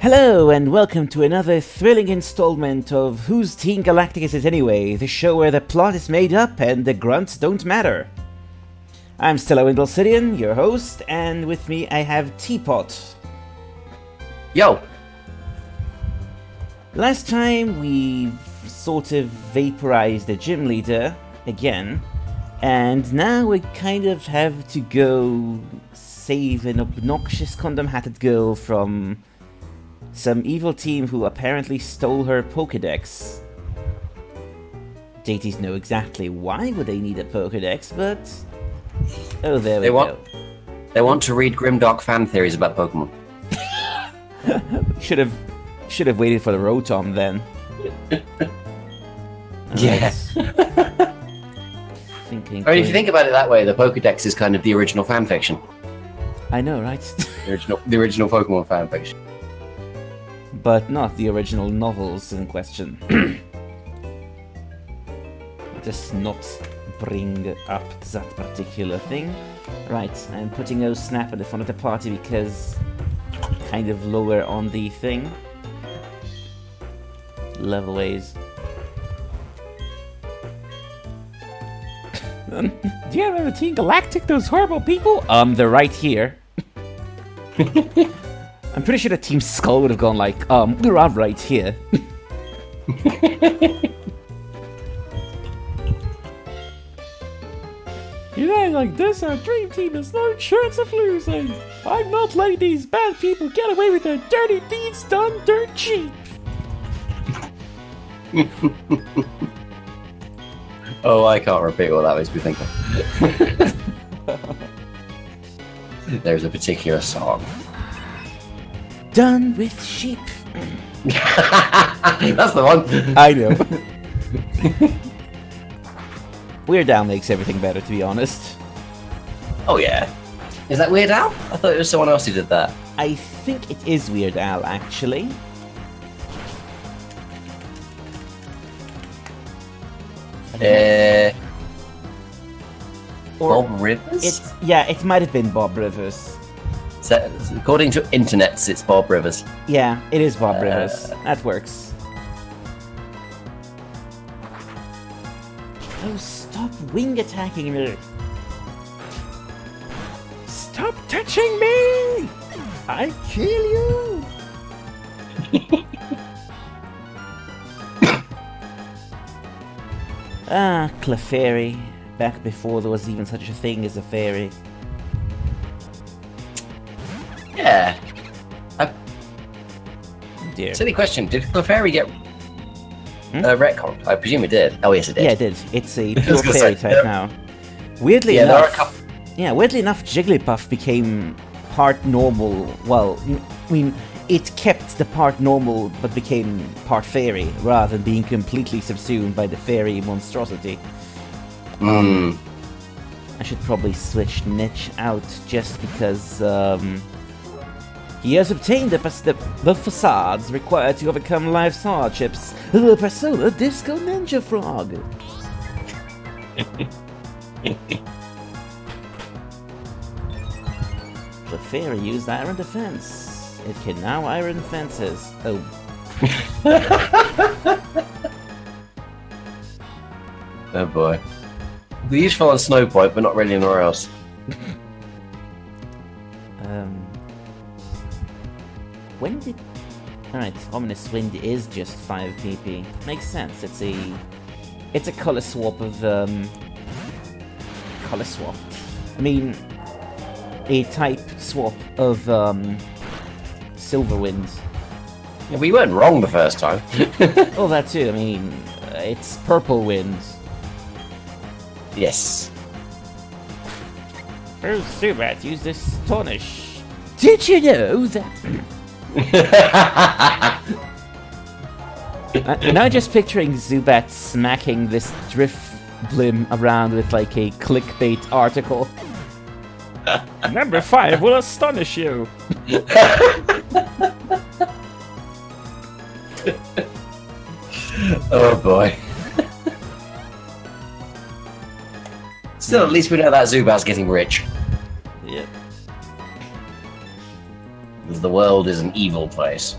Hello and welcome to another thrilling installment of Whose Team Galactic Is It Anyway, the show where the plot is made up and the grunts don't matter. I'm Stellar Windlesidian, your host, and with me I have Teapot. Yo! Last time we sort of vaporized the gym leader again, and now we kind of have to go save an obnoxious condom-hatted girl from some evil team who apparently stole her Pokédex. JTs know exactly why would they need a Pokédex, but... oh, there we go. They want to read grimdark fan theories about Pokemon. Should have waited for the Rotom then. Yeah. Thinking. I mean, if you think about it that way, the Pokédex is kind of the original fan fiction. I know, right? The original Pokemon fan fiction. But not the original novels in question. Just not bring up that particular thing. Right, I'm putting O Snap at the front of the party because kind of lower on the thing. Levelways. Do you remember Team Galactic, those horrible people? They're right here. I'm pretty sure the Team Skull would have gone like, we're on right here. You know, like this, our dream team has no chance of losing. I'm not letting these bad people get away with their dirty deeds done dirt cheap. Oh, I can't repeat what that makes me think of. There's a particular song. Done with sheep. That's the one. I know. Weird Al makes everything better, to be honest. Oh yeah. Is that Weird Al? I thought it was someone else who did that. I think it is Weird Al, actually. Bob Rivers? Yeah, it might have been Bob Rivers. So, according to internets, it's Bob Rivers. Yeah, it is Bob Rivers. That works. Oh, stop wing attacking me! Stop touching me! I kill you! Ah, Clefairy. Back before there was even such a thing as a fairy. Yeah. Dear. Silly question. Did Clefairy get retconned? I presume it did. Oh, yes, it did. Yeah, it did. It's a pure fairy type now. Weirdly yeah, enough, there are a couple. Yeah, weirdly enough, Jigglypuff became part normal. Well, I mean, it kept the part normal, but became part fairy, rather than being completely subsumed by the fairy monstrosity. Hmm. I should probably switch Niche out just because he has obtained the facades required to overcome life's hardships. The Persona Disco Ninja Frog. The fairy used Iron Defense. It can now Iron Fences. Oh. Oh boy. They're useful on Snowpoint, but not really anywhere else. When did... Alright, Ominous Wind is just 5 PP. Makes sense, it's a color swap of, color swap. I mean, a type swap of, Silverwind. Yeah, we weren't wrong the first time. Oh, that too, I mean, it's Purple Wind. Yes. Oh, Zubat, use this Astonish. Did you know that... Now just picturing Zubat smacking this Drifblim around with like a clickbait article. Number 5 will astonish you. Oh boy. Still, at least we know that Zubat's getting rich. Yep. The world is an evil place.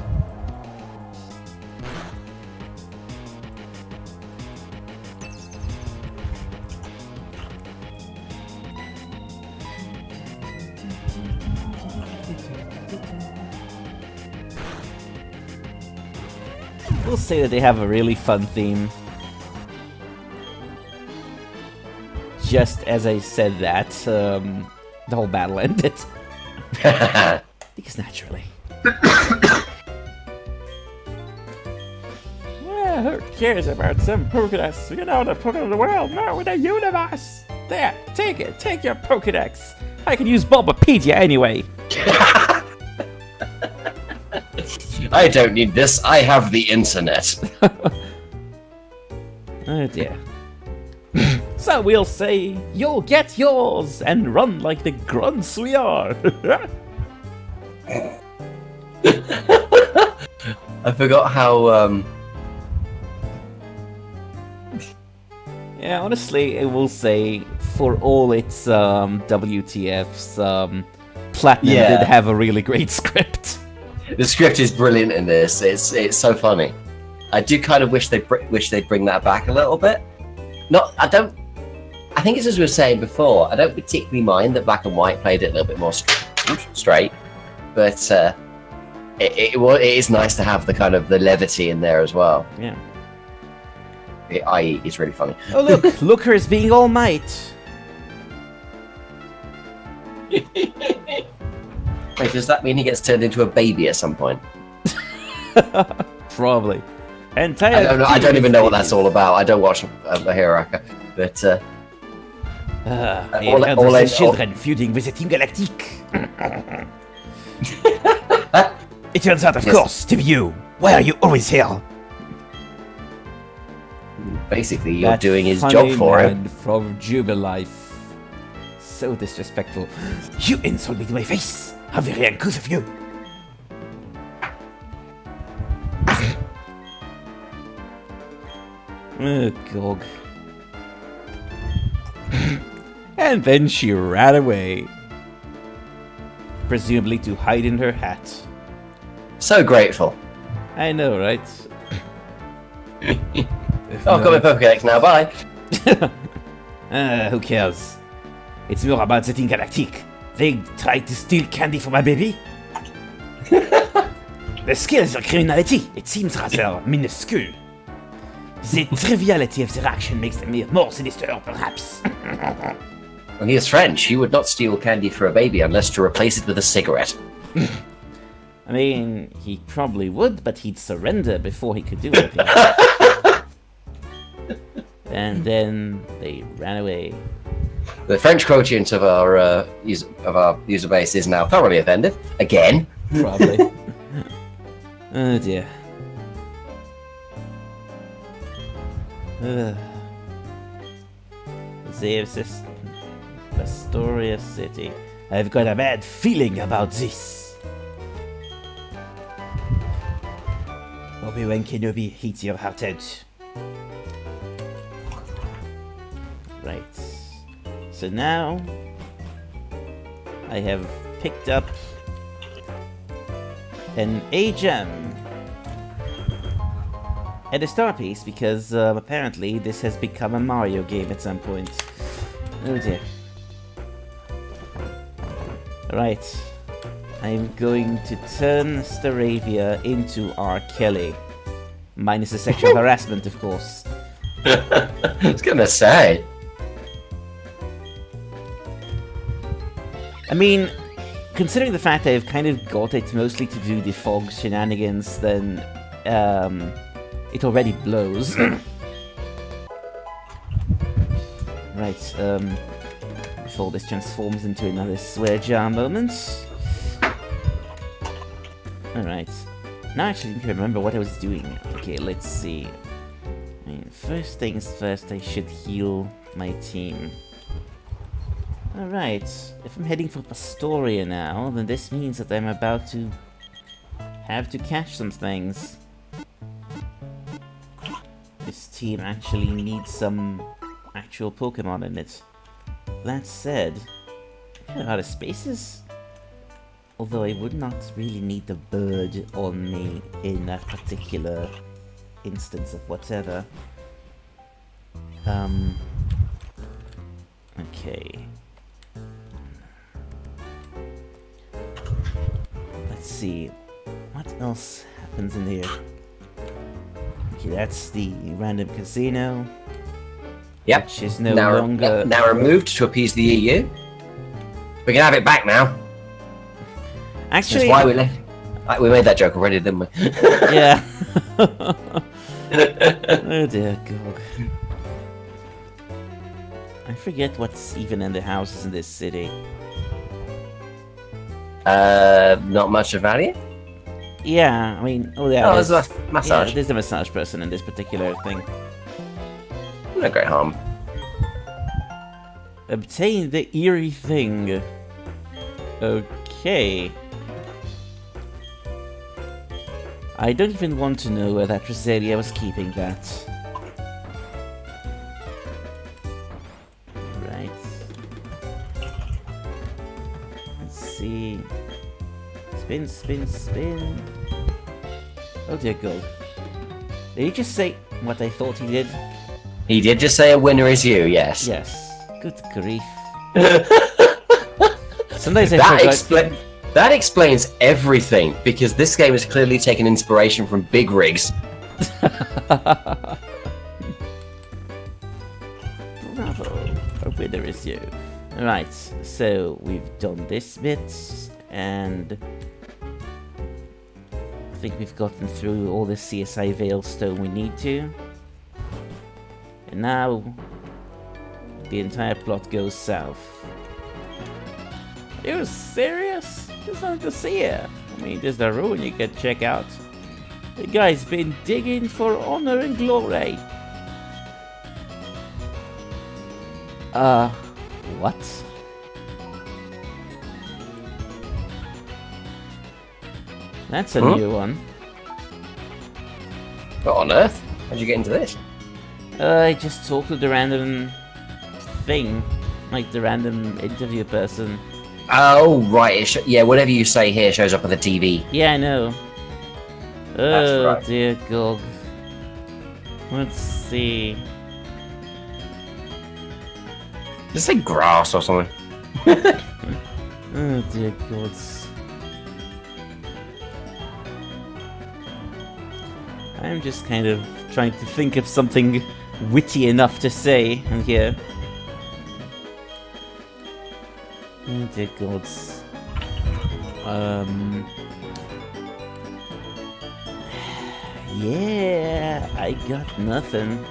we'll say that they have a really fun theme. Just as I said that, the whole battle ended. Because naturally. Yeah, who cares about some Pokédex? You know, the Pokédex of the world, no, the universe! There, take it, take your Pokédex! I can use Bulbapedia anyway! I don't need this, I have the internet. Oh dear. So we'll say, you'll get yours, and run like the grunts we are! I forgot how, Yeah, honestly, I will say, for all its WTFs, Platinum Yeah. did have a really great script. the script is brilliant in this. It's so funny. I do kind of wish they'd bring that back a little bit. I think it's as we were saying before. I don't particularly mind that Black and White played it a little bit more straight, but it is nice to have the kind of the levity in there as well. Yeah. I.e., it's really funny. Oh look, Looker is being All Might. Wait, does that mean he gets turned into a baby at some point? Probably. I don't even know what that's all about. I don't watch Hiraka, but children feuding with the Team Galactique. It turns out, of course, to be you. Why are you always here? basically you're doing his job for him. From Jubilife. So disrespectful. You insult me to my face! How very uncouth of you! Oh, Gog. And then she ran away. Presumably to hide in her hat. So grateful. I know, right? Oh, got my Pokédex now, bye! Who cares? It's more about the Team Galactique. They tried to steal candy from my baby. The scales of criminality, it seems rather minuscule. The triviality of their action makes them more sinister, perhaps. When he is French, he would not steal candy for a baby unless to replace it with a cigarette. I mean, he probably would, but he'd surrender before he could do anything. And then they ran away. The French quotient of our user base is now thoroughly offended. Again. Probably. Oh dear. Zeus' Astoria City. I've got a bad feeling about this. Obi-Wan Kenobi hits your heart out. Right. So now I have picked up an A-gem and a star piece because apparently this has become a Mario game at some point. Oh dear. Right. I'm going to turn Staravia into R. Kelly. Minus the sexual harassment, of course. I was gonna say. I mean, considering the fact that I've kind of got it mostly to do the fog shenanigans, then it already blows. Right, before this transforms into another swear jar moment. Alright. Now I actually need to remember what I was doing. Okay, let's see. I mean, first things first, I should heal my team. Alright, if I'm heading for Pastoria now, then this means that I'm about to have to catch some things. This team actually needs some actual Pokemon in it. That said, I'm kind of out of spaces. Although I would not really need the bird on me in that particular instance of whatever. Okay. Let's see. What else happens in here? Okay, that's the random casino. Yep. Which is no now, longer... now removed to appease the EU. We can have it back now. Actually... That's why we left. We made that joke already, didn't we? Yeah. Oh dear God. I forget what's even in the houses in this city. Not much of value? Yeah, I mean... Oh, yeah, there's a massage. Yeah, there's a massage person in this particular thing. No great harm. Obtain the eerie thing. Okay. I don't even want to know where that Rosalia was keeping that. Right. Let's see. Spin, spin, spin. Oh dear God. Did he just say what I thought he did? He did just say a winner is you, yes. Yes. Good grief. Sometimes I forgot... That explains everything, because this game has clearly taken inspiration from Big Rigs. Bravo. A winner is you. Right, so we've done this bit, and I think we've gotten through all the CSI Veilstone we need to. And now the entire plot goes south. Are you serious? Just wanted to see it. I mean, there's the ruin you can check out. The guy's been digging for honor and glory. What? That's a new one. What on earth? How'd you get into this? I just talked to the random thing. Like the random interview person. Oh, right. Yeah, whatever you say here shows up on the TV. Yeah, I know. That's Oh, right. dear God. Let's see. Just say grass or something. Oh, dear God. I'm just kind of trying to think of something witty enough to say in here. Oh dear gods. Yeah, I got nothing.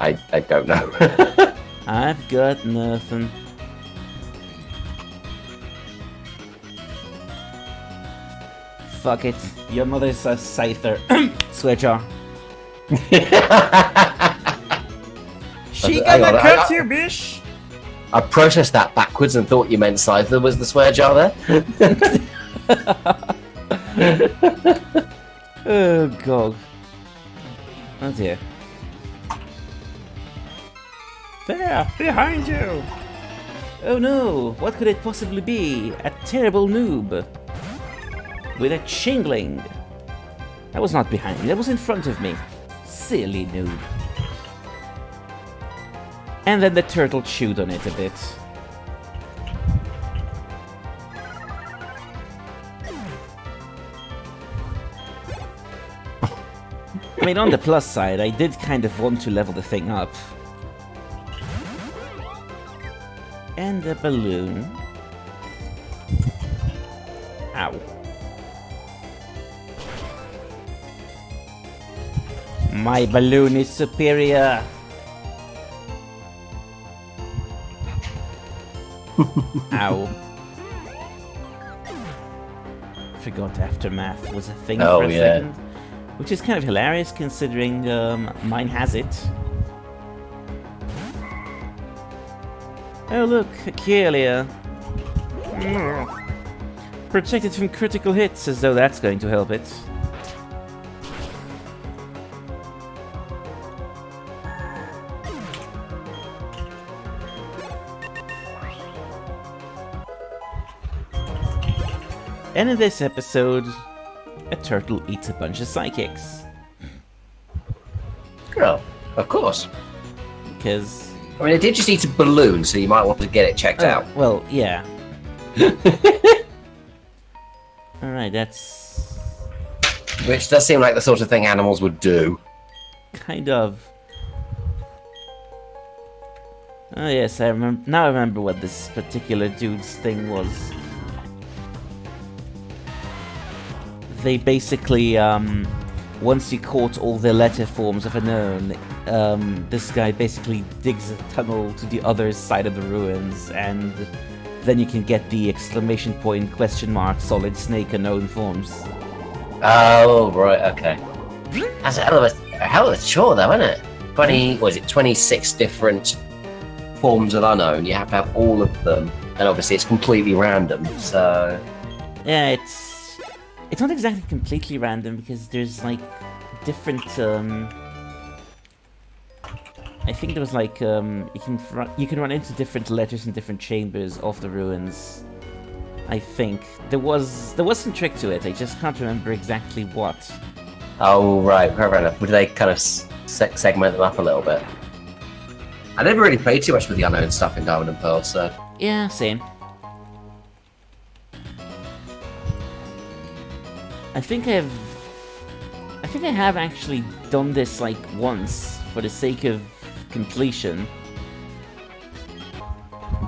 I don't know. I've got nothing. Fuck it. Your mother's a scyther. Swearjaw. She gonna cut you, bitch! I processed that backwards and thought you meant Scyther was the swear jar there. Oh God. Oh dear. There! Behind you! Oh no! What could it possibly be? A terrible noob. With a chingling. That was not behind me, that was in front of me. Silly noob. And then the turtle chewed on it a bit. I mean, on the plus side, I did kind of want to level the thing up. And a balloon. Ow. My balloon is superior. Ow. Forgot Aftermath was a thing for a second. Which is kind of hilarious considering mine has it. Oh look, Akelia. Protected from critical hits, as though that's going to help it. And in this episode, a turtle eats a bunch of psychics. Oh, of course. Because... I mean, it did just eat a balloon, so you might want to get it checked out. Well, yeah. Right, that's Which does seem like the sort of thing animals would do. kind of. Oh yes, I remember. Now I remember what this particular dude's thing was. They basically, once you caught all the letter forms of a known, this guy basically digs a tunnel to the other side of the ruins, and then you can get the exclamation point, question mark, solid snake unknown forms. Oh, right, okay. That's a hell of a chore, though, isn't it? 26 different forms of unknown. You have to have all of them, and obviously it's completely random, so... Yeah, it's not exactly completely random, because there's, like, different, I think there was, like, you can run into different letters in different chambers of the ruins. I think. There was some trick to it, I just can't remember exactly what. Oh, right, fair enough. Would they kind of segment them up a little bit? I never really played too much with the unknown stuff in Diamond and Pearl, so... Yeah, same. I think I have actually done this like once for the sake of completion,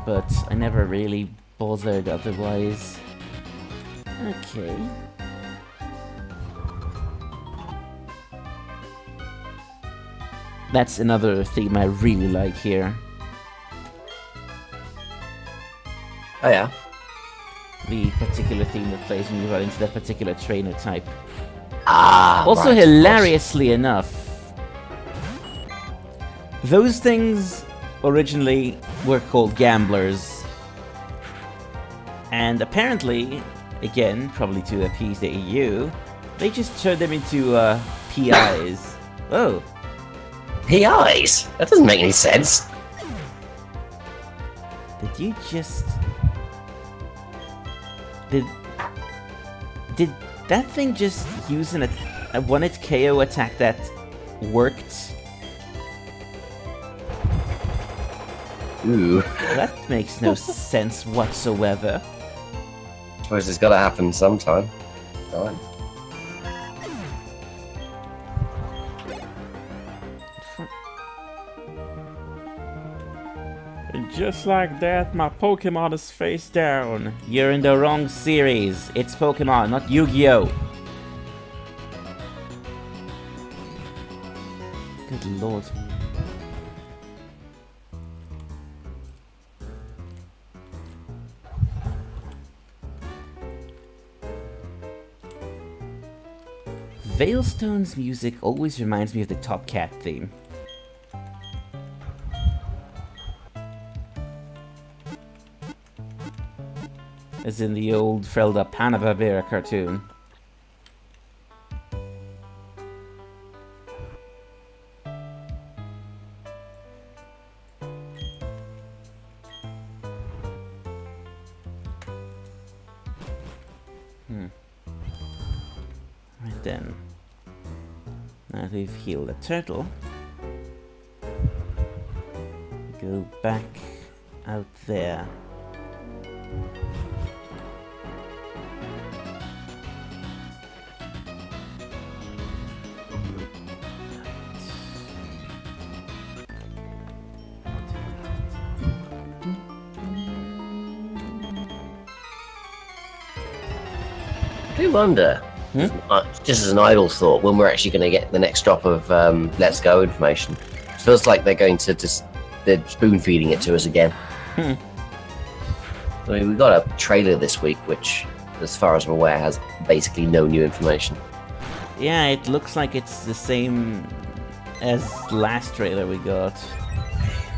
but I never really bothered otherwise. Okay. That's another theme I really like here. Oh yeah? The particular theme that plays when you run into that particular trainer type. Ah, also, right, hilariously enough, those things originally were called gamblers. And apparently, again, probably to appease the EU, they just turned them into PIs. Oh. PIs? That doesn't make any sense. Did you just... Did that thing just use a one-hit KO attack that worked? Ooh. That makes no sense whatsoever. I suppose it's gotta happen sometime. Fine. And just like that, my Pokemon is face down. You're in the wrong series. It's Pokemon, not Yu-Gi-Oh! Good lord. Veilstone's music always reminds me of the Top Cat theme. As in the old Felda Hanna-Barbera cartoon. Right then. Now that we've healed the turtle, go back out there. I do wonder, just as an idle thought, when we're actually going to get the next drop of Let's Go information. It feels like they're going to they're spoon feeding it to us again. I mean, we got a trailer this week, which, as far as I'm aware, has basically no new information. Yeah, it looks like it's the same as the last trailer we got.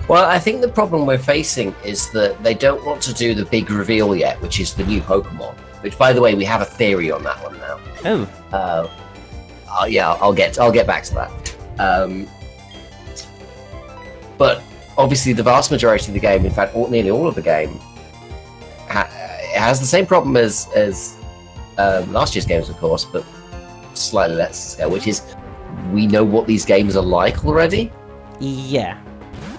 Well, I think the problem we're facing is that they don't want to do the big reveal yet, which is the new Pokemon. Which, by the way, we have a theory on that one now. Oh. Yeah, I'll get back to that. But obviously, the vast majority of the game, in fact, nearly all of the game, has the same problem as last year's games, of course, but slightly less scale, which is we know what these games are like already. Yeah.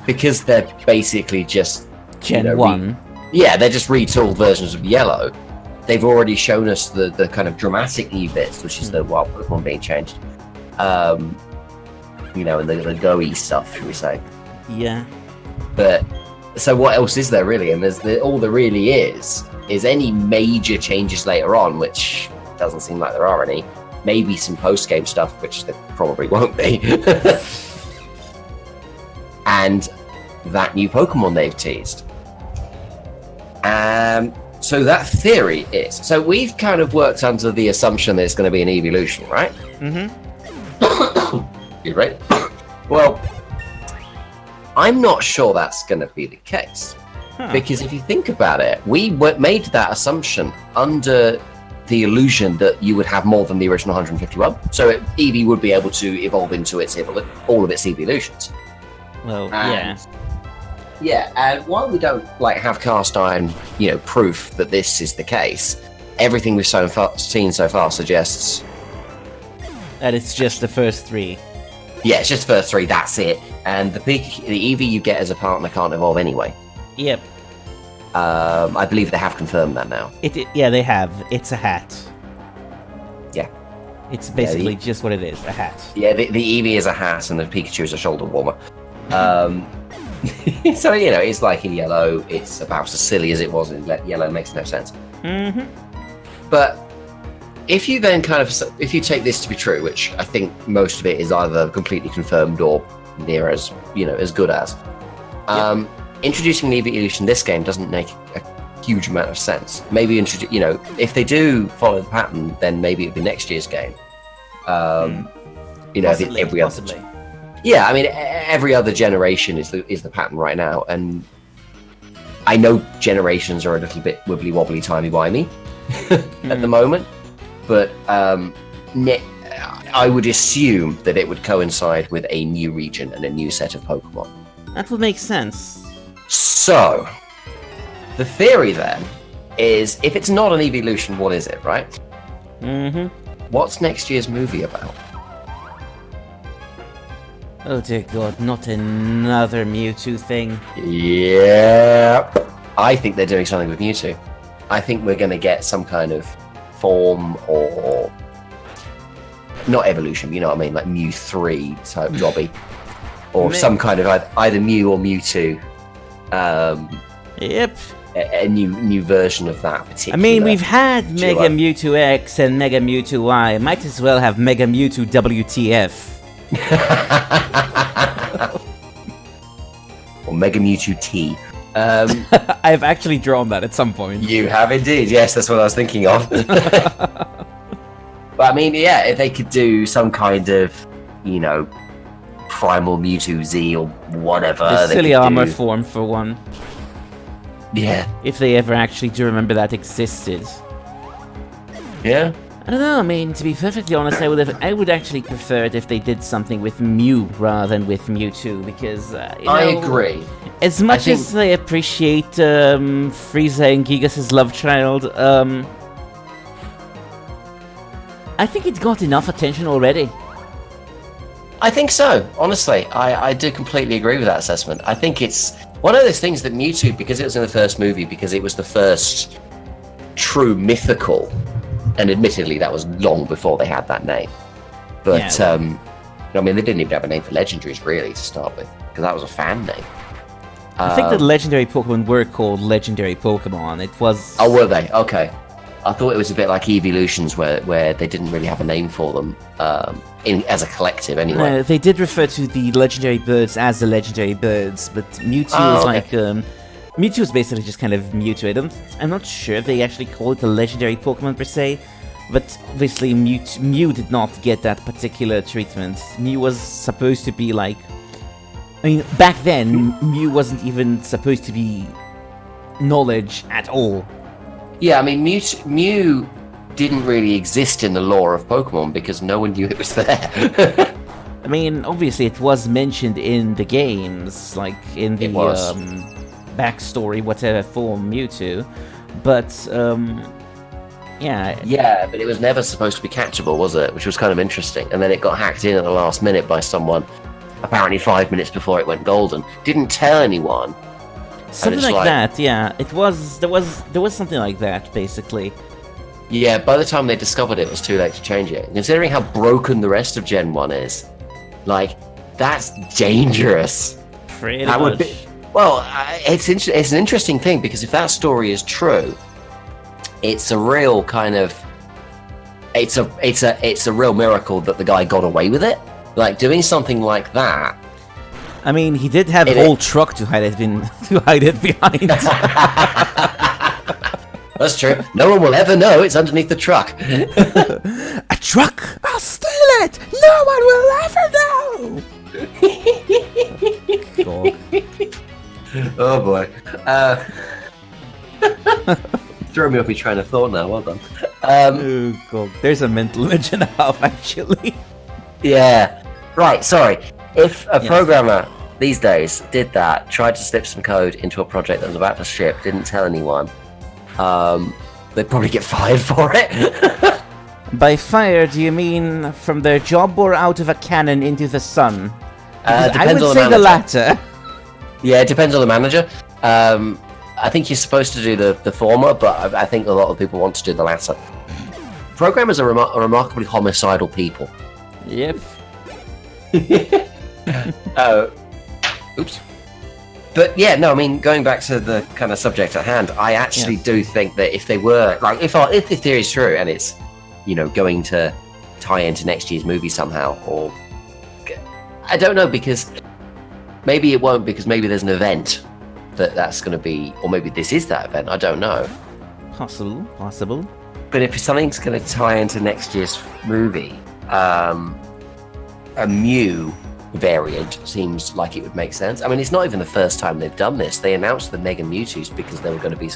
Because they're basically just Gen 1. yeah, they're just retooled versions of Yellow. they've already shown us the kind of dramatic new bits, which is the wild Pokemon being changed. You know, and the go-y stuff, should we say? Yeah. But so what else is there really? And all there really is any major changes later on, which doesn't seem like there are any. Maybe some post-game stuff, which there probably won't be. And that new Pokemon they've teased. So that theory is... So we've kind of worked under the assumption that it's going to be an evolution, right? Mm-hmm. You're right. Well, I'm not sure that's going to be the case. Huh. Because if you think about it, we made that assumption under the illusion that you would have more than the original 151. So Eevee would be able to evolve into all of its evolutions. Well, And- Yeah, and while we don't have cast iron, proof that this is the case, everything we've seen so far suggests. that it's just the first 3. Yeah, it's just the first 3. That's it. And the Eevee you get as a partner can't evolve anyway. Yep. I believe they have confirmed that now. Yeah, they have. It's a hat. Yeah. It's basically just what it is, a hat. Yeah, the Eevee is a hat and the Pikachu is a shoulder warmer. So, it's like in Yellow, it's about as silly as it was in Yellow, makes no sense. Mm-hmm. But if you then if you take this to be true, which I think most of it is either completely confirmed or near as, as good as, introducing an evolution in this game doesn't make a huge amount of sense. Maybe, if they do follow the pattern, then maybe it'd be next year's game. Possibly, every other... possibly. Yeah, I mean, every other generation is the pattern right now, and I know generations are a little bit wibbly wobbly, timey wimey at the moment, but I would assume that it would coincide with a new region and a new set of Pokemon. That would make sense. So, the theory then is, if it's not an evolution, what is it, right? Mm-hmm. What's next year's movie about? Oh dear God, not another Mewtwo thing. Yeah, I think they're doing something with Mewtwo. I think we're going to get some kind of form or... Not evolution, you know what I mean? Like Mew 3 type jobby. Or some kind of either Mew or Mewtwo. Yep. A new version of that particular... I mean, we've had duo. Mega Mewtwo X and Mega Mewtwo Y. Might as well have Mega Mewtwo WTF. Or Mega Mewtwo T. I've actually drawn that at some point. You have indeed, yes, that's what I was thinking of. But I mean, yeah, if they could do some kind of, Primal Mewtwo Z or whatever. The silly armor form for one. Yeah. If they ever actually do remember that existed. Yeah. I don't know, I mean, to be perfectly honest, I would actually prefer it if they did something with Mew rather than with Mewtwo, because, I agree. As much as I appreciate Frieza and Gigas' love child, I think it's got enough attention already. I think so, honestly. I do completely agree with that assessment. I think it's one of those things that Mewtwo, because it was in the first movie, because it was the first true mythical, and admittedly that was long before they had that name. But, yeah, I mean, they didn't even have a name for legendaries, really, to start with, because that was a fan name. I think the legendary Pokemon were called legendary Pokemon. It was... Oh, were they? Okay. I thought it was a bit like evolutions where they didn't really have a name for them as a collective anyway. No, they did refer to the legendary birds as the legendary birds, but Mewtwo is like... Mewtwo is basically just kind of Mewtwo. I'm not sure if they actually call it a legendary Pokemon per se, but obviously Mew did not get that particular treatment. Mew was supposed to be like... I mean, back then, Mew wasn't even supposed to be knowledge at all. Yeah, I mean, Mew didn't really exist in the lore of Pokemon because no one knew it was there. I mean, obviously it was mentioned in the games, like in the backstory, whatever, for Mewtwo, but yeah. Yeah, but it was never supposed to be catchable, was it? Which was kind of interesting. And then it got hacked in at the last minute by someone, apparently 5 minutes before it went golden. Didn't tell anyone. Something like that, yeah. There was something like that, basically. Yeah, by the time they discovered it was too late to change it. Considering how broken the rest of Gen 1 is, like, that's dangerous. Pretty That much. would be, well, it's an interesting thing, because if that story is true, it's a real kind of, it's a real miracle that the guy got away with it. Like, doing something like that. I mean, he did have a whole truck to hide it behind. That's true. No one will ever know it's underneath the truck. A truck? I'll steal it! No one will ever know! God. Oh boy. Throw me off my train of thought now, well done. Oh god, there's a mental image and a half, actually. Yeah. Right, sorry. If a programmer these days did that, tried to slip some code into a project that was about to ship, didn't tell anyone, they'd probably get fired for it. By fire, do you mean from their job or out of a cannon into the sun? I would say the latter. Yeah, it depends on the manager. I think you're supposed to do the former, but I think a lot of people want to do the latter. Programmers are remarkably homicidal people. Yep. Oops. But yeah, no, I mean, going back to the kind of subject at hand, I actually do think that if they were, like, if the theory is true and it's, you know, going to tie into next year's movie somehow, or I don't know, because maybe it won't, because maybe there's an event that's going to be, or maybe this is that event, I don't know. Possible. But if something's going to tie into next year's movie, a Mew variant seems like it would make sense. I mean, it's not even the first time they've done this. They announced the Mega Mewtwo's because they were going to be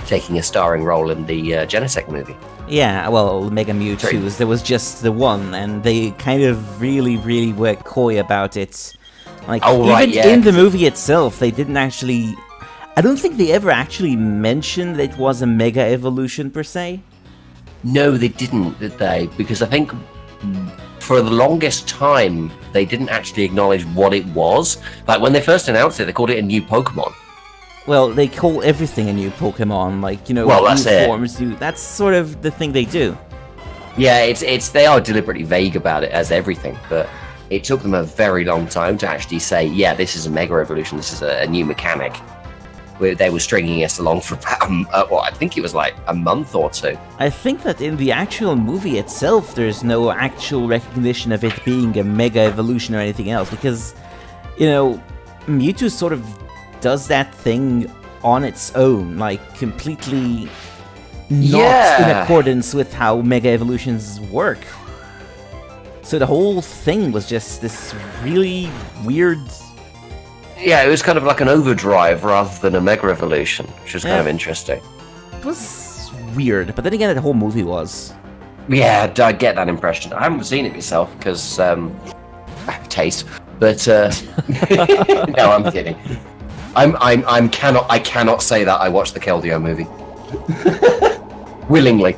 taking a starring role in the Genesect movie. Yeah, well, Mega Mewtwo's, there was just the one, and they kind of really were coy about it. Like, in the movie itself, they didn't actually... I don't think they ever actually mentioned that it was a Mega Evolution, per se. No, they didn't, did they? Because I think for the longest time, they didn't actually acknowledge what it was. Like, when they first announced it, they called it a new Pokemon. Well, they call everything a new Pokemon, like, you know, new forms. That's sort of the thing they do. Yeah, they are deliberately vague about it as everything, but it took them a very long time to actually say, yeah, this is a Mega Evolution, this is a new mechanic. They were stringing us along for about, I think it was like a month or two. I think that in the actual movie itself, there's no actual recognition of it being a Mega Evolution or anything else, because, you know, Mewtwo sort of does that thing on its own, like, completely not in accordance with how Mega Evolutions work. So the whole thing was just this really weird... Yeah, it was kind of like an overdrive rather than a Mega Evolution, which was kind of interesting. It was weird, but then again, the whole movie was. Yeah, I get that impression. I haven't seen it myself because I have taste, but no, I'm kidding. I cannot say that I watched the Keldeo movie willingly,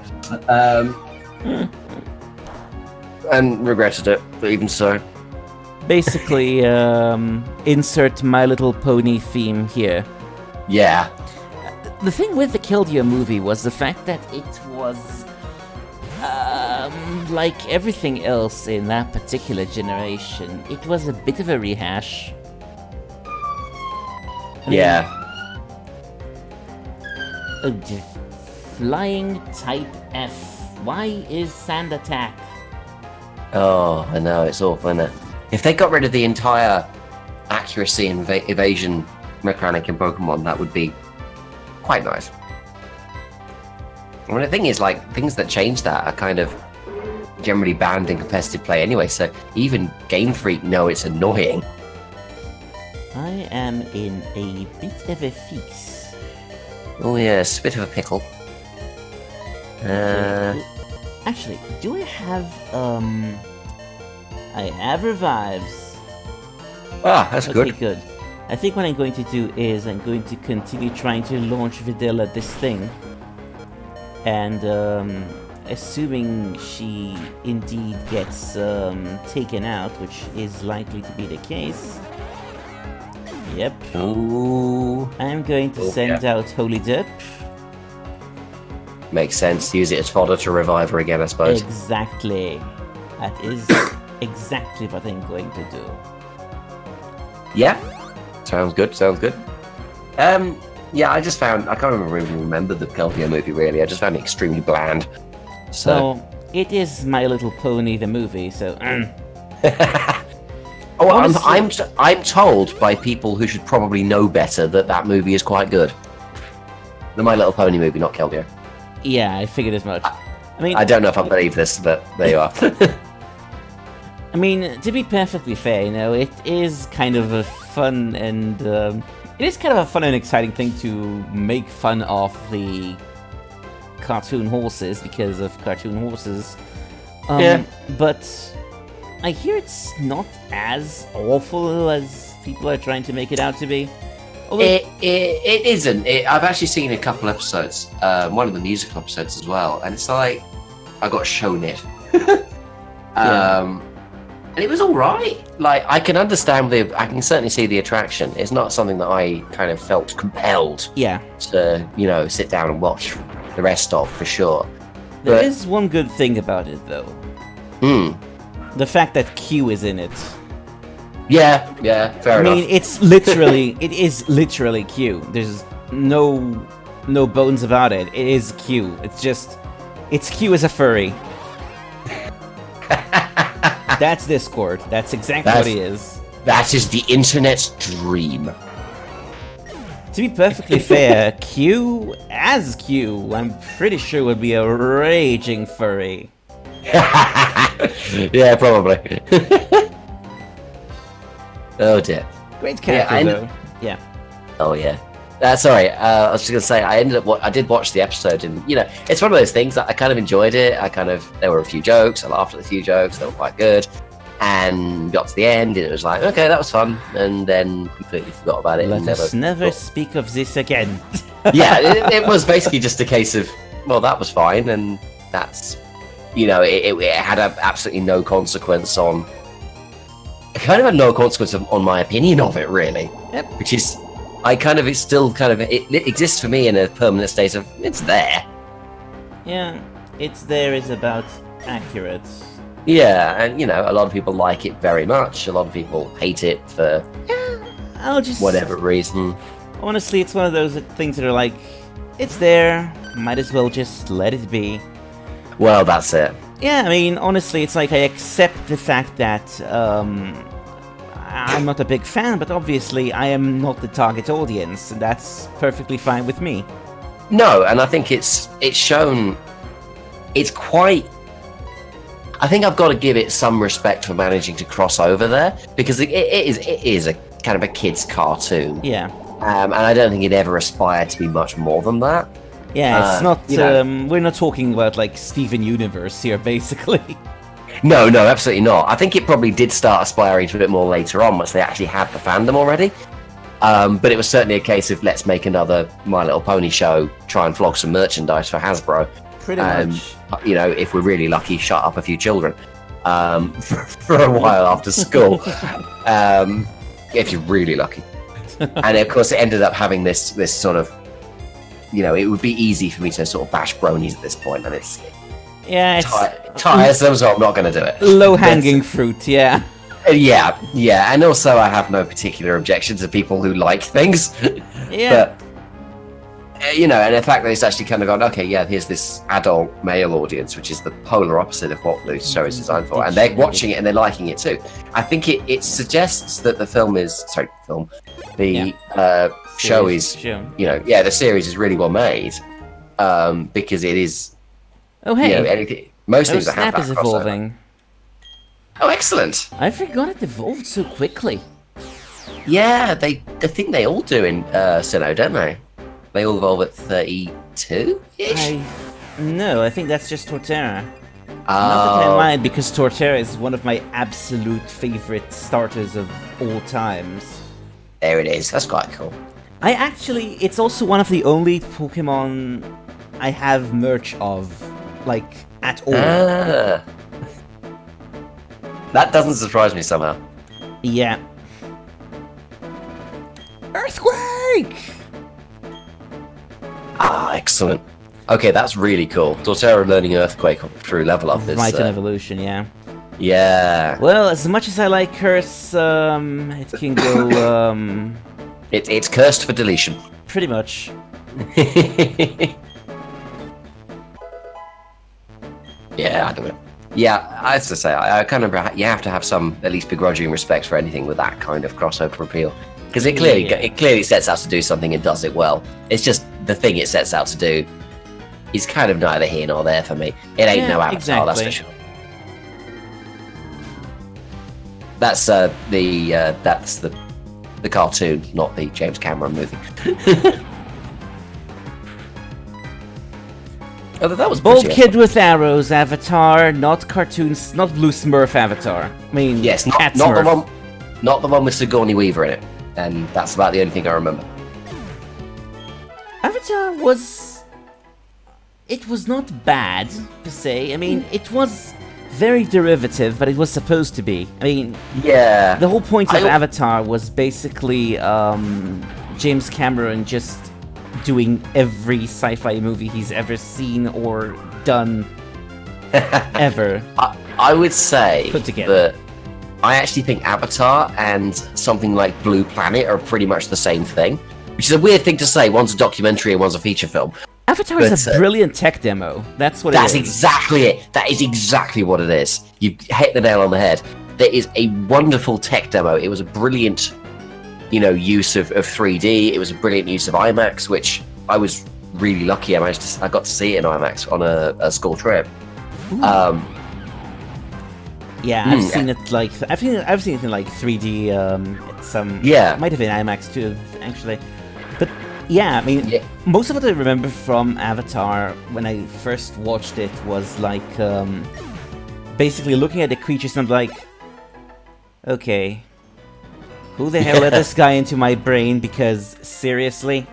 and regretted it. But even so. Basically, insert My Little Pony theme here. Yeah. The thing with the Keldeo movie was the fact that it was, like everything else in that particular generation, it was a bit of a rehash. Yeah. Oh dear. Flying Type F. Why is Sand Attack? Oh, I know, it's awful, isn't it? If they got rid of the entire accuracy and evasion mechanic in Pokemon, that would be quite nice. I mean, the thing is, like, things that change that are kind of generally banned in competitive play anyway, so even Game Freak know it's annoying. I am in a bit of a fix. Oh yes, a bit of a pickle. Actually, do I have, I have revives. Ah, that's good. Okay, good. I think what I'm going to do is I'm going to continue trying to launch Videla this thing. And, assuming she indeed gets, taken out, which is likely to be the case. Yep. Ooh. I'm going to send out Holy Dip. makes sense. Use it as fodder to revive her again, I suppose. Exactly. That is exactly what I'm going to do. Yeah, sounds good. Sounds good. Yeah, I just found I can't even remember the Kelvio movie really. I just found it extremely bland. So it is My Little Pony the movie. So. Oh, I'm told by people who should probably know better that movie is quite good. The My Little Pony movie, not Kelvio. Yeah, I figured as much. I mean, I don't know if I believe this, but there you are. I mean, to be perfectly fair, you know, it is kind of a fun and it is kind of a fun and exciting thing to make fun of the cartoon horses because of cartoon horses. Yeah. But I hear it's not as awful as people are trying to make it out to be. Although... It isn't. I've actually seen a couple episodes, one of the musical episodes as well, and it's like I got shown it. And it was all right. Like I can understand I can certainly see the attraction. It's not something that I kind of felt compelled. To sit down and watch the rest of for sure. There is one good thing about it though. The fact that Q is in it. Yeah, fair enough. I mean, it is literally Q. There's no bones about it. It is Q. It's Q as a furry. That's Discord. That's exactly what he is. That is the internet's dream. To be perfectly fair, Q as Q, I'm pretty sure would be a raging furry. Yeah, probably. Oh dear. Great character though. Yeah. Oh yeah. Sorry, I was just gonna say I did watch the episode, and it's one of those things that I kind of enjoyed it. There were a few jokes, I laughed at a few jokes, they were quite good, and got to the end, and it was like, okay, that was fun, and then completely forgot about it. Let us never speak of this again. Yeah, it was basically just a case of, well, that was fine, and that's, it had absolutely no consequence on. It kind of had no consequence on my opinion of it, really. Yep. Which is. It exists for me in a permanent state of it's there. Yeah, it's there is about accurate. Yeah, and a lot of people like it very much. A lot of people hate it for whatever reason. Honestly, it's one of those things that are like, it's there, might as well just let it be. Well, that's it. Yeah, I mean, honestly, it's like I accept the fact that I'm not a big fan, but obviously I am not the target audience, and that's perfectly fine with me. No, and I think it's shown. It's quite. I think I've got to give it some respect for managing to cross over there, because it is a kind of a kid's cartoon. Yeah. And I don't think it ever aspired to be much more than that. Yeah, it's not. We're not talking about like Steven Universe here, basically. No, absolutely not. I think it probably did start aspiring to a bit more later on, once they actually had the fandom already. But it was certainly a case of let's make another My Little Pony show, try and flog some merchandise for Hasbro. Pretty much. If we're really lucky, shut up a few children for a while after school. If you're really lucky. And of course, it ended up having this sort of, it would be easy for me to sort of bash bronies at this point, and it's tiresome, so I'm not going to do it. Low-hanging fruit, yeah. Yeah, and also I have no particular objection to people who like things. Yeah. But, and the fact that it's actually kind of gone, okay, yeah, here's this adult male audience, which is the polar opposite of what the show is designed for, and they're watching it and they're liking it too. I think it suggests that the show is, the series is really well made, because it is. Oh hey, most things that Snap have is that crossover. evolving. Oh, excellent! I forgot it evolved so quickly. Yeah, I think they all do in Sinnoh, don't they? They all evolve at 32-ish? No, I think that's just Torterra. Not that I mind, because Torterra is one of my absolute favorite starters of all times. There it is, that's quite cool. It's also one of the only Pokemon I have merch of, like, at all. That doesn't surprise me somehow. Yeah. Earthquake! Ah, excellent. Okay, that's really cool. Torterra learning Earthquake through level up is... Right in Evolution, yeah. Yeah. Well, as much as I like Curse, it can go, It's cursed for deletion. pretty much. Yeah, I do it. Yeah, as I say, I kind of you have to have some at least begrudging respect for anything with that kind of crossover appeal, because it clearly sets out to do something and does it well. It's just the thing it sets out to do is kind of neither here nor there for me. It ain't no Avatar, that's for sure. That's the cartoon, not the James Cameron movie. Oh, that was Bold Kid with Arrows Avatar, not cartoons, not Blue Smurf Avatar. I mean, yes, not the one with Sigourney Weaver in it, and that's about the only thing I remember. Avatar was... It was not bad, per se. I mean, it was very derivative, but it was supposed to be. I mean, yeah. The whole point of Avatar was basically James Cameron just doing every sci-fi movie he's ever seen or done ever. I would say put together. that I actually think Avatar and something like Blue Planet are pretty much the same thing, which is a weird thing to say. One's a documentary and one's a feature film. Avatar is a brilliant tech demo. That's what it is. That's exactly it. That is exactly what it is. You hit the nail on the head. There is a wonderful tech demo. It was a brilliant, use of 3D. It was a brilliant use of IMAX, which I was really lucky. I got to see it in IMAX on a school trip. Yeah, I've seen it like I've seen it in like 3D. It might have been IMAX too, actually. But yeah, I mean, most of what I remember from Avatar when I first watched it was like basically looking at the creatures and I'm like, okay, who the hell let this guy into my brain? Because seriously.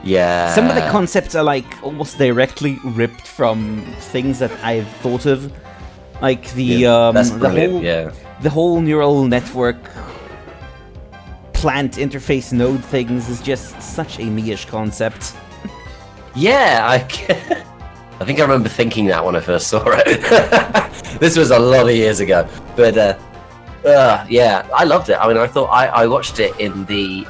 Yeah. Some of the concepts are like almost directly ripped from things that I've thought of, like the whole neural network plant interface node things is just such a me-ish concept. Yeah, I think I remember thinking that when I first saw it. This was a lot of years ago, but yeah, I loved it. I mean, I watched it in the.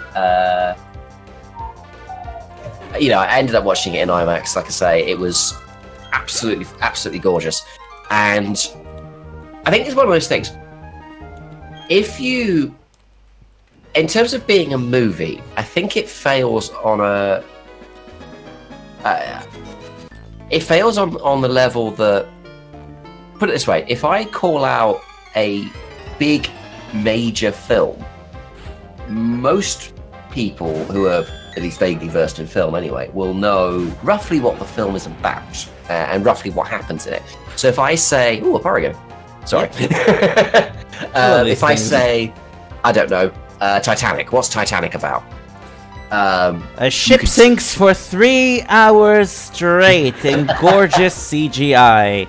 I ended up watching it in IMAX. Like I say, it was absolutely gorgeous, and I think it's one of those things. In terms of being a movie, I think it fails on a. It fails on the level that. Put it this way: if I call out a big major film, most people who are at least vaguely versed in film anyway will know roughly what the film is about and roughly what happens in it. So if I say, ooh, a Porygon. Sorry. If I say, I don't know, Titanic. What's Titanic about? A ship sinks for 3 hours straight in gorgeous CGI,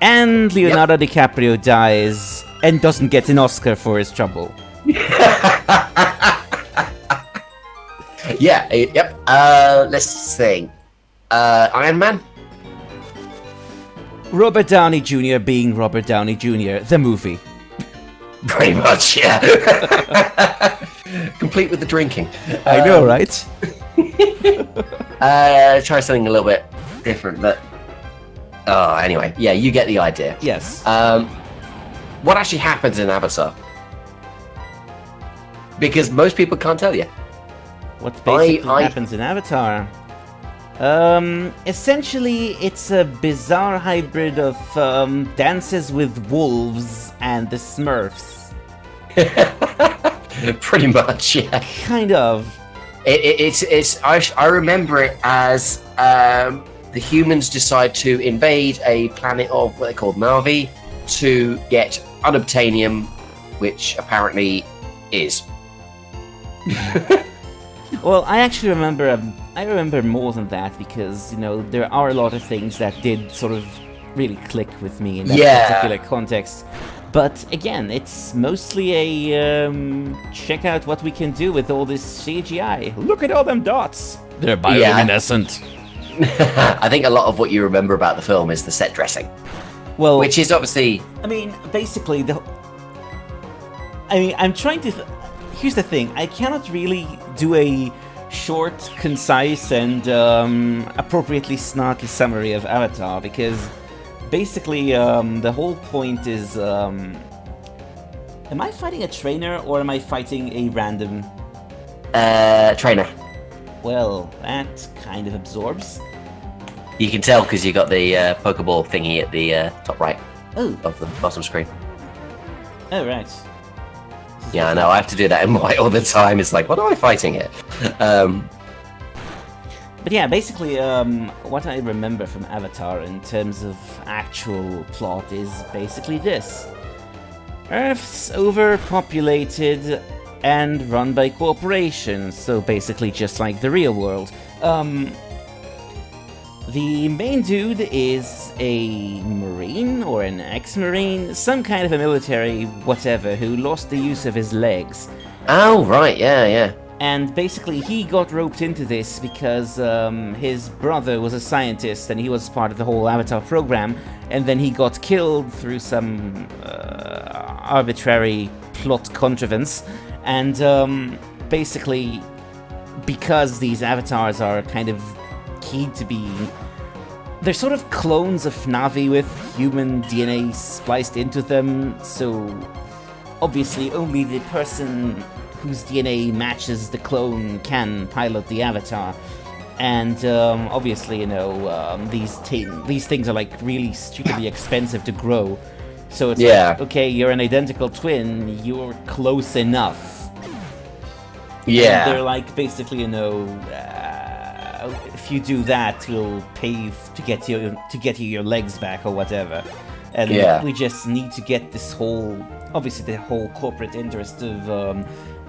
and Leonardo DiCaprio dies and doesn't get an Oscar for his trouble. Yeah, yep. Let's see. Iron Man? Robert Downey Jr. being Robert Downey Jr., the movie. Pretty much, yeah. Complete with the drinking. I know, right? Try something a little bit different, but... Oh, anyway. Yeah, you get the idea. Yes. What actually happens in Avatar? Because most people can't tell you. What basically happens in Avatar? Essentially, it's a bizarre hybrid of Dances with Wolves and the Smurfs. Pretty much, yeah. Kind of. I remember it as the humans decide to invade a planet of what they called Na'vi to get unobtainium, which apparently is. Well, I actually remember. I remember more than that because there are a lot of things that did sort of really click with me in that particular context. But again, it's mostly a check out what we can do with all this CGI. Look at all them dots. They're bioluminescent. I think a lot of what you remember about the film is the set dressing, Well, which is obviously. I mean, basically, I'm trying to. Here's the thing: I cannot really do a short, concise, and appropriately snarky summary of Avatar because basically the whole point is: am I fighting a trainer or am I fighting a random? Trainer. Well, that kind of absorbs. You can tell because you got the Pokeball thingy at the top right Oh, of the bottom screen. oh right. Yeah, I know. I have to do that in white all the time. It's like, what am I fighting here? But yeah, basically, what I remember from Avatar in terms of actual plot is basically this. Earth's overpopulated and run by corporations, so basically just like the real world. The main dude is a Marine or an ex-Marine, some kind of a military whatever, who lost the use of his legs. Oh, right, yeah. And basically he got roped into this because his brother was a scientist and he was part of the whole Avatar program, and then he got killed through some arbitrary plot contrivance. And basically, because these avatars are kind of keyed to be... They're sort of clones of Na'vi with human DNA spliced into them, so obviously only the person whose DNA matches the clone can pilot the avatar. And obviously, you know, these things are like really stupidly expensive to grow. So it's like, okay, you're an identical twin, you're close enough. Yeah. And they're like, basically, you know, if you do that, we'll pay to get you your legs back or whatever. And we just need to get this whole, obviously the whole corporate interest of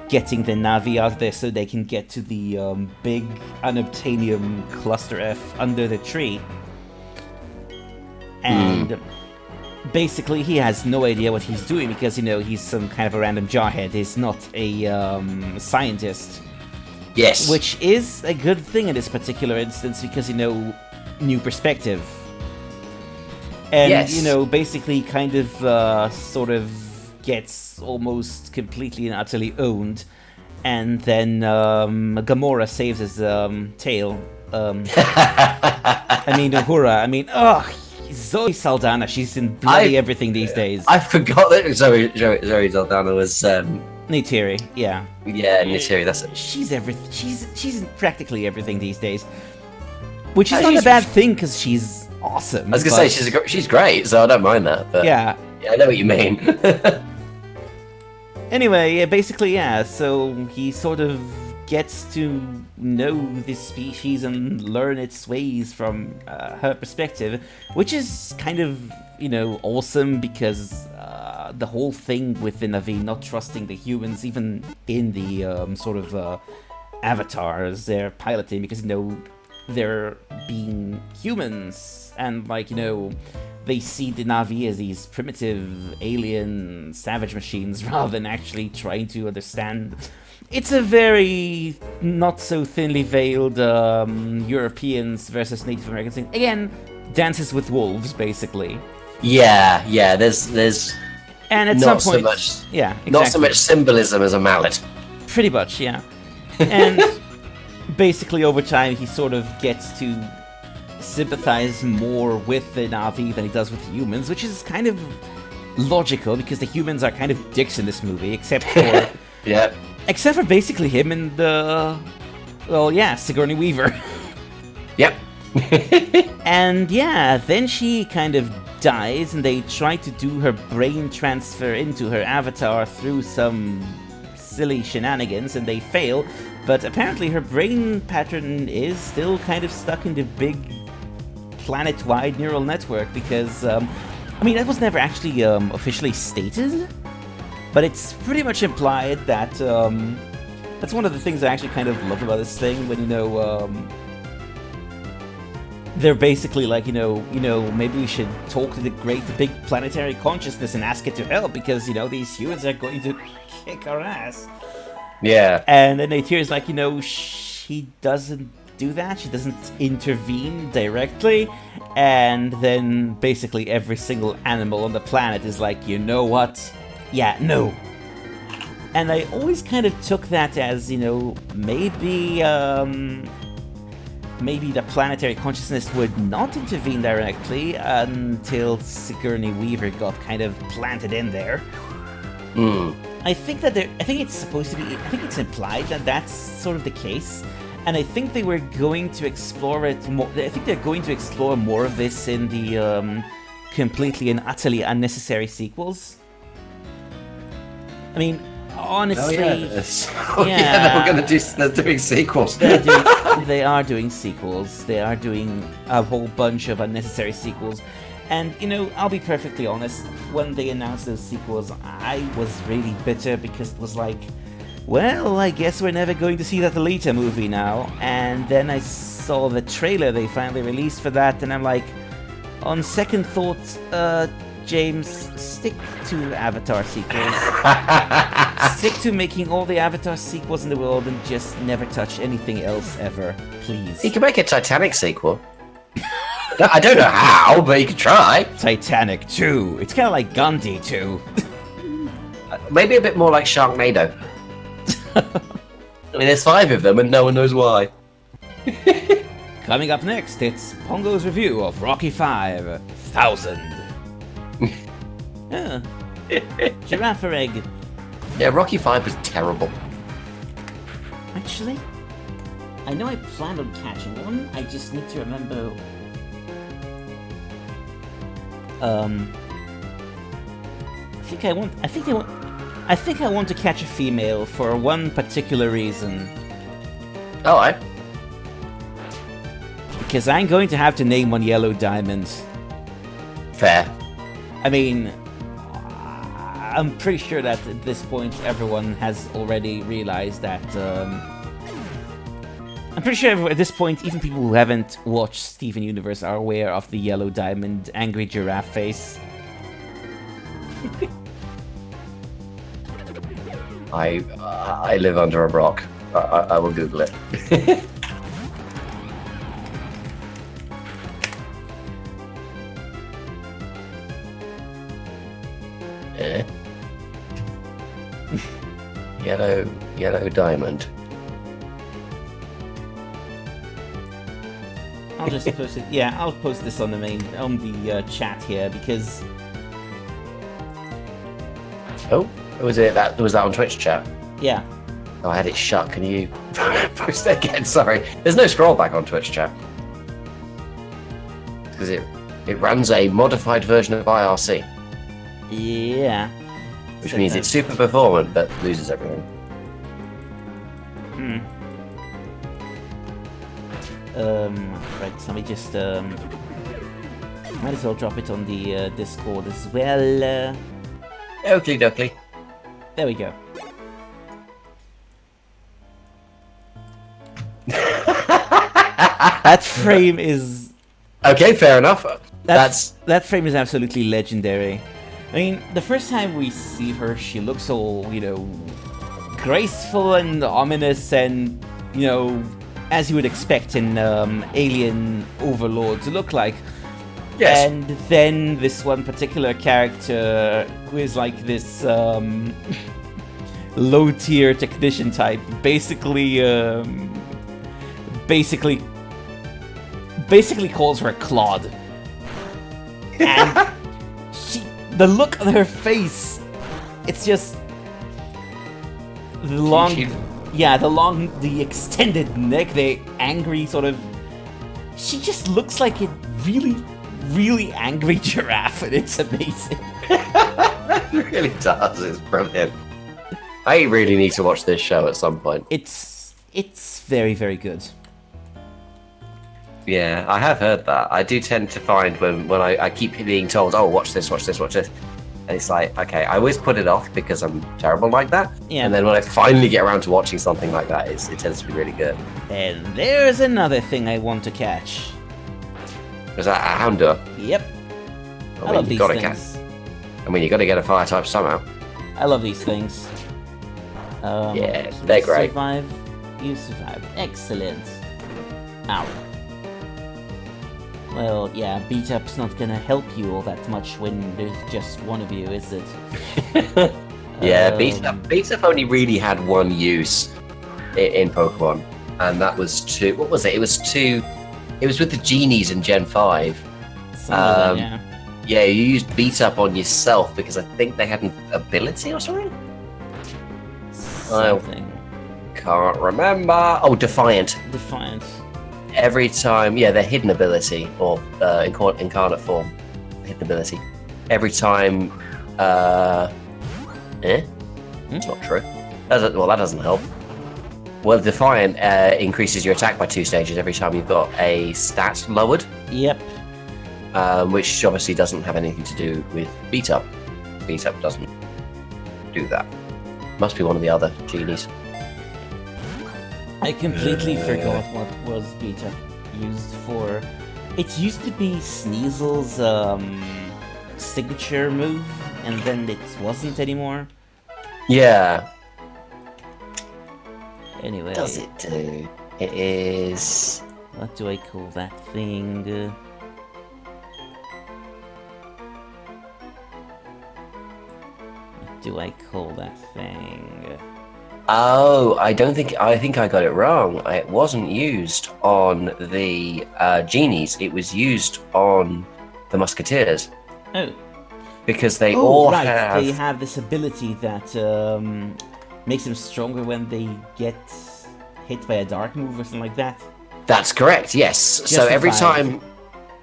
getting the Na'vi out there so they can get to the big unobtainium cluster F under the tree. And basically he has no idea what he's doing because, you know, he's some kind of a random jarhead. He's not a scientist. Yes. Which is a good thing in this particular instance because, you know, new perspective. And, you know, basically kind of sort of gets almost completely and utterly owned. And then Gamora saves his tail. I mean, Uhura. I mean, Zoe Saldana. She's in bloody everything these days. I forgot that Zoe Saldana was... Neytiri, yeah. Yeah, Neytiri, that's it. She's everything. She's in practically everything these days. Which is not a bad thing, because she's awesome. I was going to say, she's great, so I don't mind that. But yeah, I know what you mean. Anyway, yeah, basically, yeah, so he sort of gets to know this species and learn its ways from her perspective, which is kind of, you know, awesome because the whole thing with the Na'vi not trusting the humans, even in the sort of avatars they're piloting, because, you know, they're being humans, and, like, you know, they see the Na'vi as these primitive, alien, savage machines rather than actually trying to understand. It's a very not so thinly veiled Europeans versus Native Americans thing. Again, Dances with Wolves, basically. Yeah, there's and at not some point, so much, yeah, exactly. not so much symbolism as a mallet. Pretty much, yeah. And basically, over time, he sort of gets to sympathize more with the Na'vi than he does with the humans, which is kind of logical because the humans are kind of dicks in this movie, except for except for basically him and Sigourney Weaver. Yep. And yeah, then she kind of dies, and they try to do her brain transfer into her avatar through some silly shenanigans, and they fail. But apparently her brain pattern is still kind of stuck in the big planet-wide neural network, because, I mean, that was never actually officially stated, but it's pretty much implied that, that's one of the things I actually kind of love about this thing, when, you know, they're basically like, you know, maybe we should talk to the big planetary consciousness and ask it to help, because, you know, these humans are going to kick our ass. Yeah. And then Neytiri's like, you know, she doesn't do that. She doesn't intervene directly. And then basically every single animal on the planet is like, you know what? Yeah, no. And I always kind of took that as, you know, maybe the planetary consciousness would not intervene directly until Sigourney Weaver got kind of planted in there. I think that I think it's supposed to be. I think it's implied that that's sort of the case, and I think they were going to explore it more. I think they're going to explore more of this in the completely and utterly unnecessary sequels. I mean, honestly, yeah, they were going to do. They're doing sequels. They are doing sequels. They are doing a whole bunch of unnecessary sequels. And, you know, I'll be perfectly honest, when they announced those sequels, I was really bitter because it was like, well, I guess we're never going to see that Alita movie now. And then I saw the trailer they finally released for that, and I'm like, on second thought, James, stick to Avatar sequels. Stick to making all the Avatar sequels in the world and just never touch anything else ever, please. You can make a Titanic sequel. I don't know how, but you could try. Titanic 2. It's kind of like Gandhi 2. Maybe a bit more like Sharknado. I mean, there's 5 of them and no one knows why. Coming up next, it's Pongo's review of Rocky 5000. Yeah. Giraffe egg. Yeah, Rocky 5 was terrible. Actually, I know I planned on catching one. I just need to remember. I think I want to catch a female for one particular reason. Alright. Because I'm going to have to name one Yellow Diamond. Fair. I mean, I'm pretty sure that at this point everyone has already realized that, I'm pretty sure at this point, even people who haven't watched Steven Universe are aware of the Yellow Diamond angry giraffe face. I live under a rock. I will Google it. Yellow diamond. I'll just post it. Yeah, I'll post this on the chat here because. Oh, was that on Twitch chat? Yeah. Oh, I had it shut. Can you post it again? Sorry, there's no scroll back on Twitch chat because it runs a modified version of IRC. Yeah. Which means it's super performant but loses everything. Right, so let me just might as well drop it on the Discord as well. Oakley dokley. There we go. That frame is... Okay, fair enough. That frame is absolutely legendary. I mean, the first time we see her, she looks all, you know, graceful and ominous and, you know, as you would expect in Alien Overlord to look like. Yes. And then this one particular character who is like this low-tier technician type basically calls her Claude. And the look on her face, it's just the extended neck, the angry sort of. She just looks like a really, really angry giraffe, and it's amazing. It really does. It's brilliant. I really need to watch this show at some point. It's very, very good. Yeah, I have heard that. I do tend to find when I keep being told, oh, watch this. And it's like, okay, I always put it off because I'm terrible like that. Yeah. And then when I finally get around to watching something like that, it tends to be really good. And there's another thing I want to catch. Is that a Houndour? Yep. I love these things. I mean, you got to get a fire type somehow. I love these things. Yeah, they're great. You survived. Excellent. Ow. Well, yeah, beat up's not gonna help you all that much when there's just one of you, is it? Yeah, beat up only really had one use in Pokemon, and that was to what was it? It was with the genies in Gen 5. Yeah. Yeah, you used beat up on yourself because I think they had an ability or something. Something. Can't remember. Oh, Defiant. Defiant. Every time, yeah, their hidden ability or incarnate form, hidden ability. Every time, It's not true. That doesn't help. Well, Defiant increases your attack by 2 stages every time you've got a stat lowered. Yep. Which obviously doesn't have anything to do with beat up. Beat up doesn't do that. Must be one of the other genies. I completely forgot what was beta used for. It used to be Sneasel's signature move, and then it wasn't anymore. Yeah. Anyway. What does it do? It is... What do I call that thing? What do I call that thing? Oh, I think I got it wrong. It wasn't used on the genies. It was used on the Musketeers. Oh. Because they all right. have... They have this ability that makes them stronger when they get hit by a dark move or something like that. That's correct, yes. So every time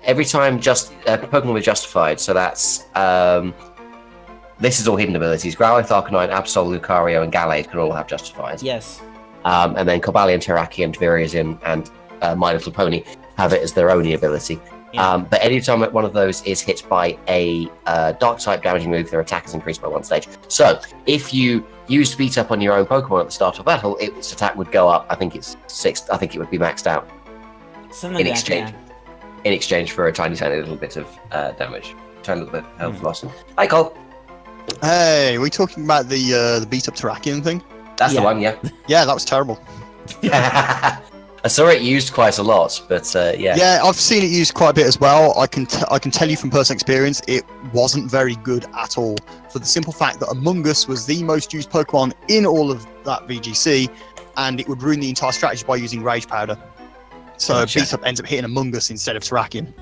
Pokemon were justified, so that's... this is all hidden abilities. Growlithe, Arcanine, Absol, Lucario, and Gallade can all have justified. Yes. And then Cobalion, Terrakion, Virizion, and My Little Pony have it as their only ability. Yeah. But anytime one of those is hit by a Dark-type damaging move, their attack is increased by 1 stage. So, if you used Beat Up on your own Pokemon at the start of battle, its attack would go up. I think it's 6. I think it would be maxed out. Something in exchange for a tiny little bit of damage. Tiny little bit of health loss. Hi, Cole. Hey, are we talking about the beat up Terrakion thing? That's the one, yeah. Yeah, that was terrible. I saw it used quite a lot, but yeah. Yeah, I've seen it used quite a bit as well. I can tell you from personal experience, it wasn't very good at all. For the simple fact that Among Us was the most used Pokemon in all of that VGC, and it would ruin the entire strategy by using Rage Powder. So Beat Up ends up hitting Among Us instead of Terrakion.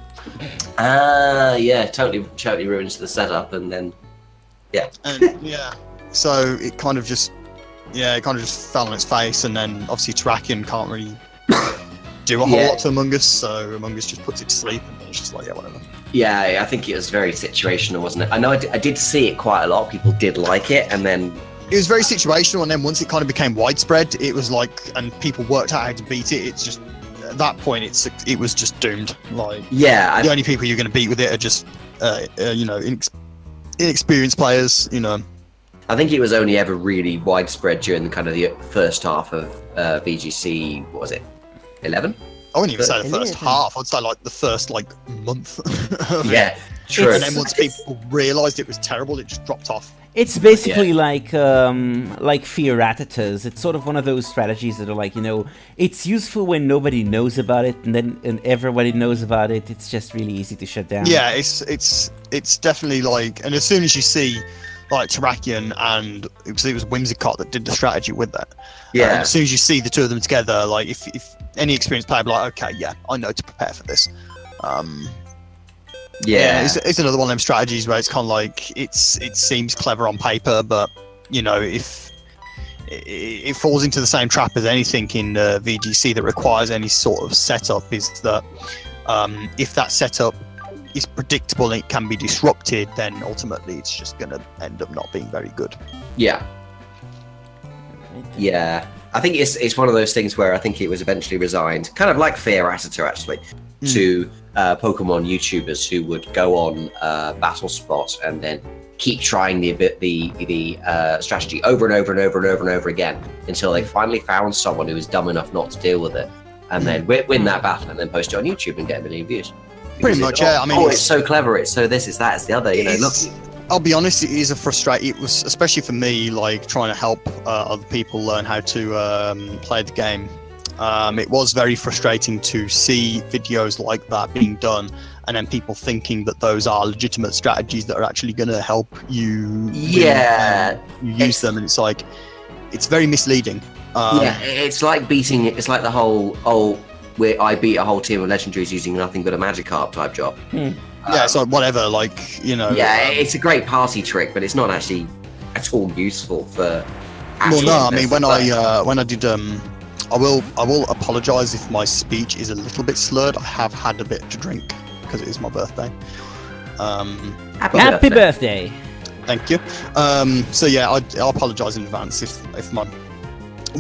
Yeah, totally ruins the setup, and then yeah. And yeah, so it kind of just fell on its face, and then obviously Terrakion can't really do a whole lot to Among Us, so Among Us just puts it to sleep, and it's just like, yeah, whatever. Yeah, I think it was very situational, wasn't it? I know I did see it quite a lot. People did like it, and then... It was very situational, and then once it kind of became widespread, it was like, and people worked out how to beat it, it's just, at that point, it was just doomed. Like, yeah, the only people you're going to beat with it are just, inexperienced players, you know. I think it was only ever really widespread during the kind of the first half of VGC, what was it, 11? I wouldn't even say the first half, I'd say like the first month. Yeah, true. And then once people realised it was terrible, it just dropped off. It's basically like Fear Rattatas. It's sort of one of those strategies that are like, it's useful when nobody knows about it, and then everybody knows about it. It's just really easy to shut down. Yeah, it's definitely like, and as soon as you see like Terrakion and it was Whimsicott that did the strategy with that. Yeah. As soon as you see the two of them together, like if any experienced player be like, okay, yeah, I know to prepare for this. Yeah, it's another one of them strategies where it's kind of like it seems clever on paper, but if it falls into the same trap as anything in VGC that requires any sort of setup, is that if that setup is predictable and it can be disrupted, then ultimately it's just going to end up not being very good. Yeah. I think it's one of those things where I think it was eventually resigned, kind of like Fear Rattata actually, to Pokemon YouTubers who would go on Battle Spot and then keep trying the strategy over and over and over and over and over again until they finally found someone who was dumb enough not to deal with it, and then win that battle and then post it on YouTube and get 1 million views. Pretty much, yeah. I mean, it's so clever. It's so this, it's that, it's the other. Look. I'll be honest, it is a frustrating. It was especially for me, like trying to help other people learn how to play the game. It was very frustrating to see videos like that being done, and then people thinking that those are legitimate strategies that are actually going to help you. Yeah, you use them, and it's like it's very misleading. Yeah, it's like beating. It's like the whole where I beat a whole team of legendaries using nothing but a Magikarp type job. Yeah, it's like whatever, like, you know. Yeah, it's a great party trick, but it's not actually at all useful for. Well, no, I mean when I did I will apologise if my speech is a little bit slurred. I have had a bit to drink because it is my birthday. Happy birthday! Thank you. So yeah, I apologise in advance if my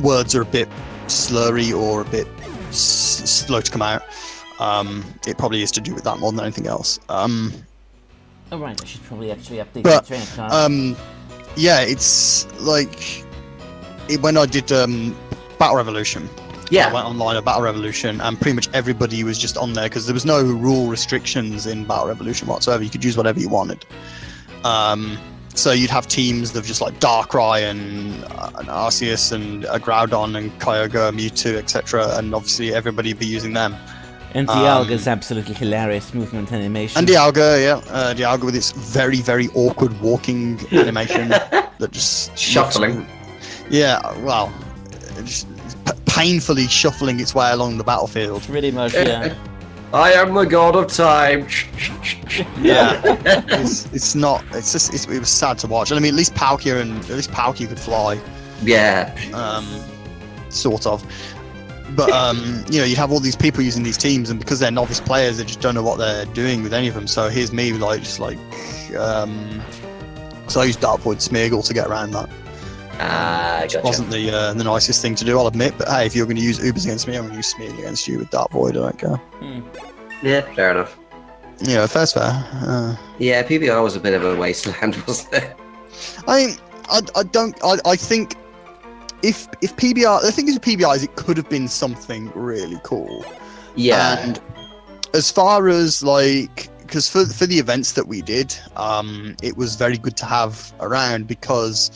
words are a bit slurry or a bit slow to come out. It probably is to do with that more than anything else. Alright, I should probably actually update the train card. Yeah, it's like when I did Battle Revolution. Yeah, I went online at Battle Revolution, and pretty much everybody was just on there because there was no rule restrictions in Battle Revolution whatsoever. You could use whatever you wanted. So you'd have teams of just like Darkrai and Arceus and Groudon and Kyogre, Mewtwo, etc. And obviously everybody would be using them. And Dialga's absolutely hilarious movement animation. And Dialga, yeah. Dialga with its very, very awkward walking animation that just... Shuffling. Yeah, well, just painfully shuffling its way along the battlefield. Pretty much, yeah. I am the god of time. Yeah, it's not. It's just it was sad to watch. And I mean, at least Palkia could fly. Yeah. Sort of. But you know, you'd have all these people using these teams, and because they're novice players, they just don't know what they're doing with any of them. So here's me, like, just like, so I used Dark Void Smeargle to get around that. Gotcha. Wasn't the nicest thing to do, I'll admit. But hey, if you're going to use Ubers against me, I'm going to use Smeargle against you with Dark Void. I don't care. Yeah, fair enough. Yeah, fair's fair. Yeah, PBR was a bit of a wasteland, wasn't it? I think if PBR, the thing is with PBR is it could have been something really cool. Yeah. And as far as like, because for the events that we did, it was very good to have around because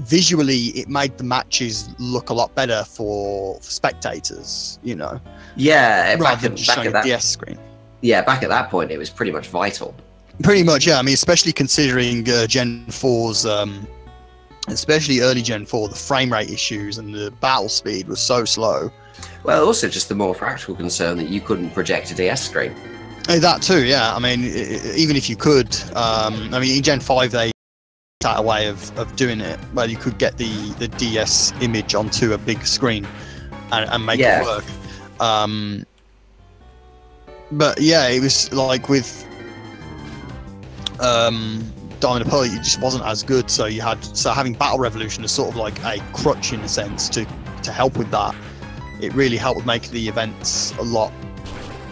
visually it made the matches look a lot better for spectators, you know. Yeah, rather than just showing a DS screen. Yeah, back at that point it was pretty much vital. Pretty much, yeah. I mean, especially considering Gen 4's, especially early Gen 4, the frame rate issues and the battle speed was so slow. Well, also just the more practical concern that you couldn't project a DS screen. That too, yeah. I mean, even if you could, I mean, in Gen 5 they had a way of doing it where you could get the DS image onto a big screen and make it work. But yeah, it was like with Diamond and Pearl, it just wasn't as good. So having Battle Revolution as sort of like a crutch in a sense to help with that. It really helped make the events a lot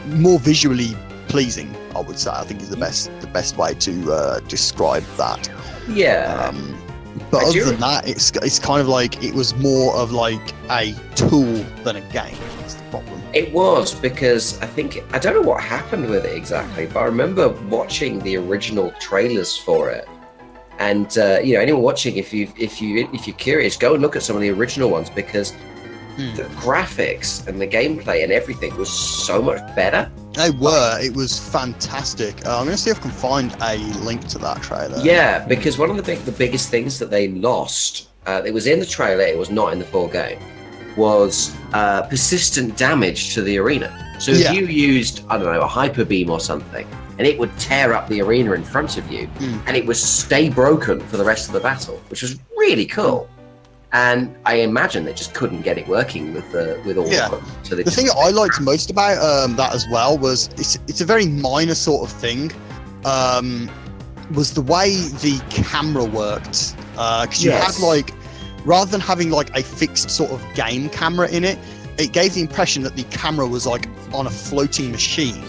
more visually pleasing, I would say. I think is the best way to describe that. Yeah. But other than that, it's kind of like it was more of like a tool than a game. That's the problem. It was, because I don't know what happened with it exactly, but I remember watching the original trailers for it. And you know, anyone watching, if you're curious, go and look at some of the original ones, because the graphics and the gameplay and everything was so much better. It was fantastic. I'm going to see if I can find a link to that trailer. Yeah, because one of the biggest things that they lost, it was in the trailer, it was not in the full game, was persistent damage to the arena. So if you used, I don't know, a hyper beam or something, and it would tear up the arena in front of you, and it would stay broken for the rest of the battle, which was really cool. And I imagine they just couldn't get it working with all of them. So the thing that I liked most about that as well was it's a very minor sort of thing. Was the way the camera worked, because you had like, rather than having like a fixed sort of game camera in it, it gave the impression that the camera was like on a floating machine.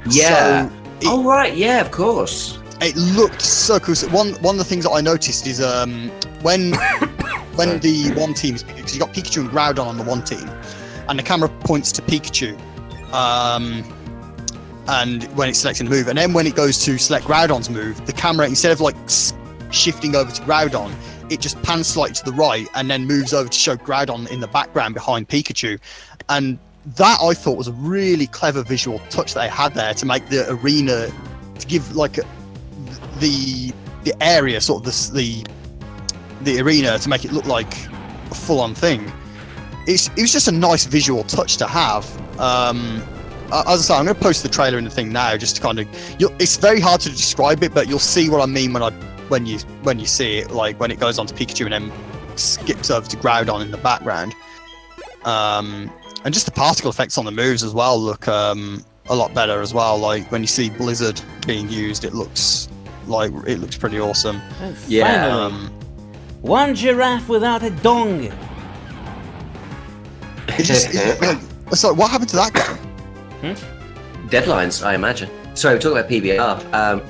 Yeah. So right. Yeah, of course. It looked so cool. So one of the things that I noticed is when the one team is, because you got Pikachu and Groudon on the one team, and the camera points to Pikachu, and when it's selecting the move, and then when it goes to select Groudon's move, the camera, instead of like shifting over to Groudon, it just pans slightly to the right and then moves over to show Groudon in the background behind Pikachu. And that I thought was a really clever visual touch they had there to make the arena, to give like the area, sort of the arena, to make it look like a full-on thing. It was just a nice visual touch to have. As I say, I'm going to post the trailer in the thing now, just to kind of. It's very hard to describe it, but you'll see what I mean when you see it, like when it goes on to Pikachu and then skips over to Groudon in the background. And just the particle effects on the moves as well look a lot better as well. Like when you see Blizzard being used, it looks pretty awesome. Yeah. One giraffe without a dong. So what happened to that game? Deadlines, I imagine. Sorry, we're talking about PBR. I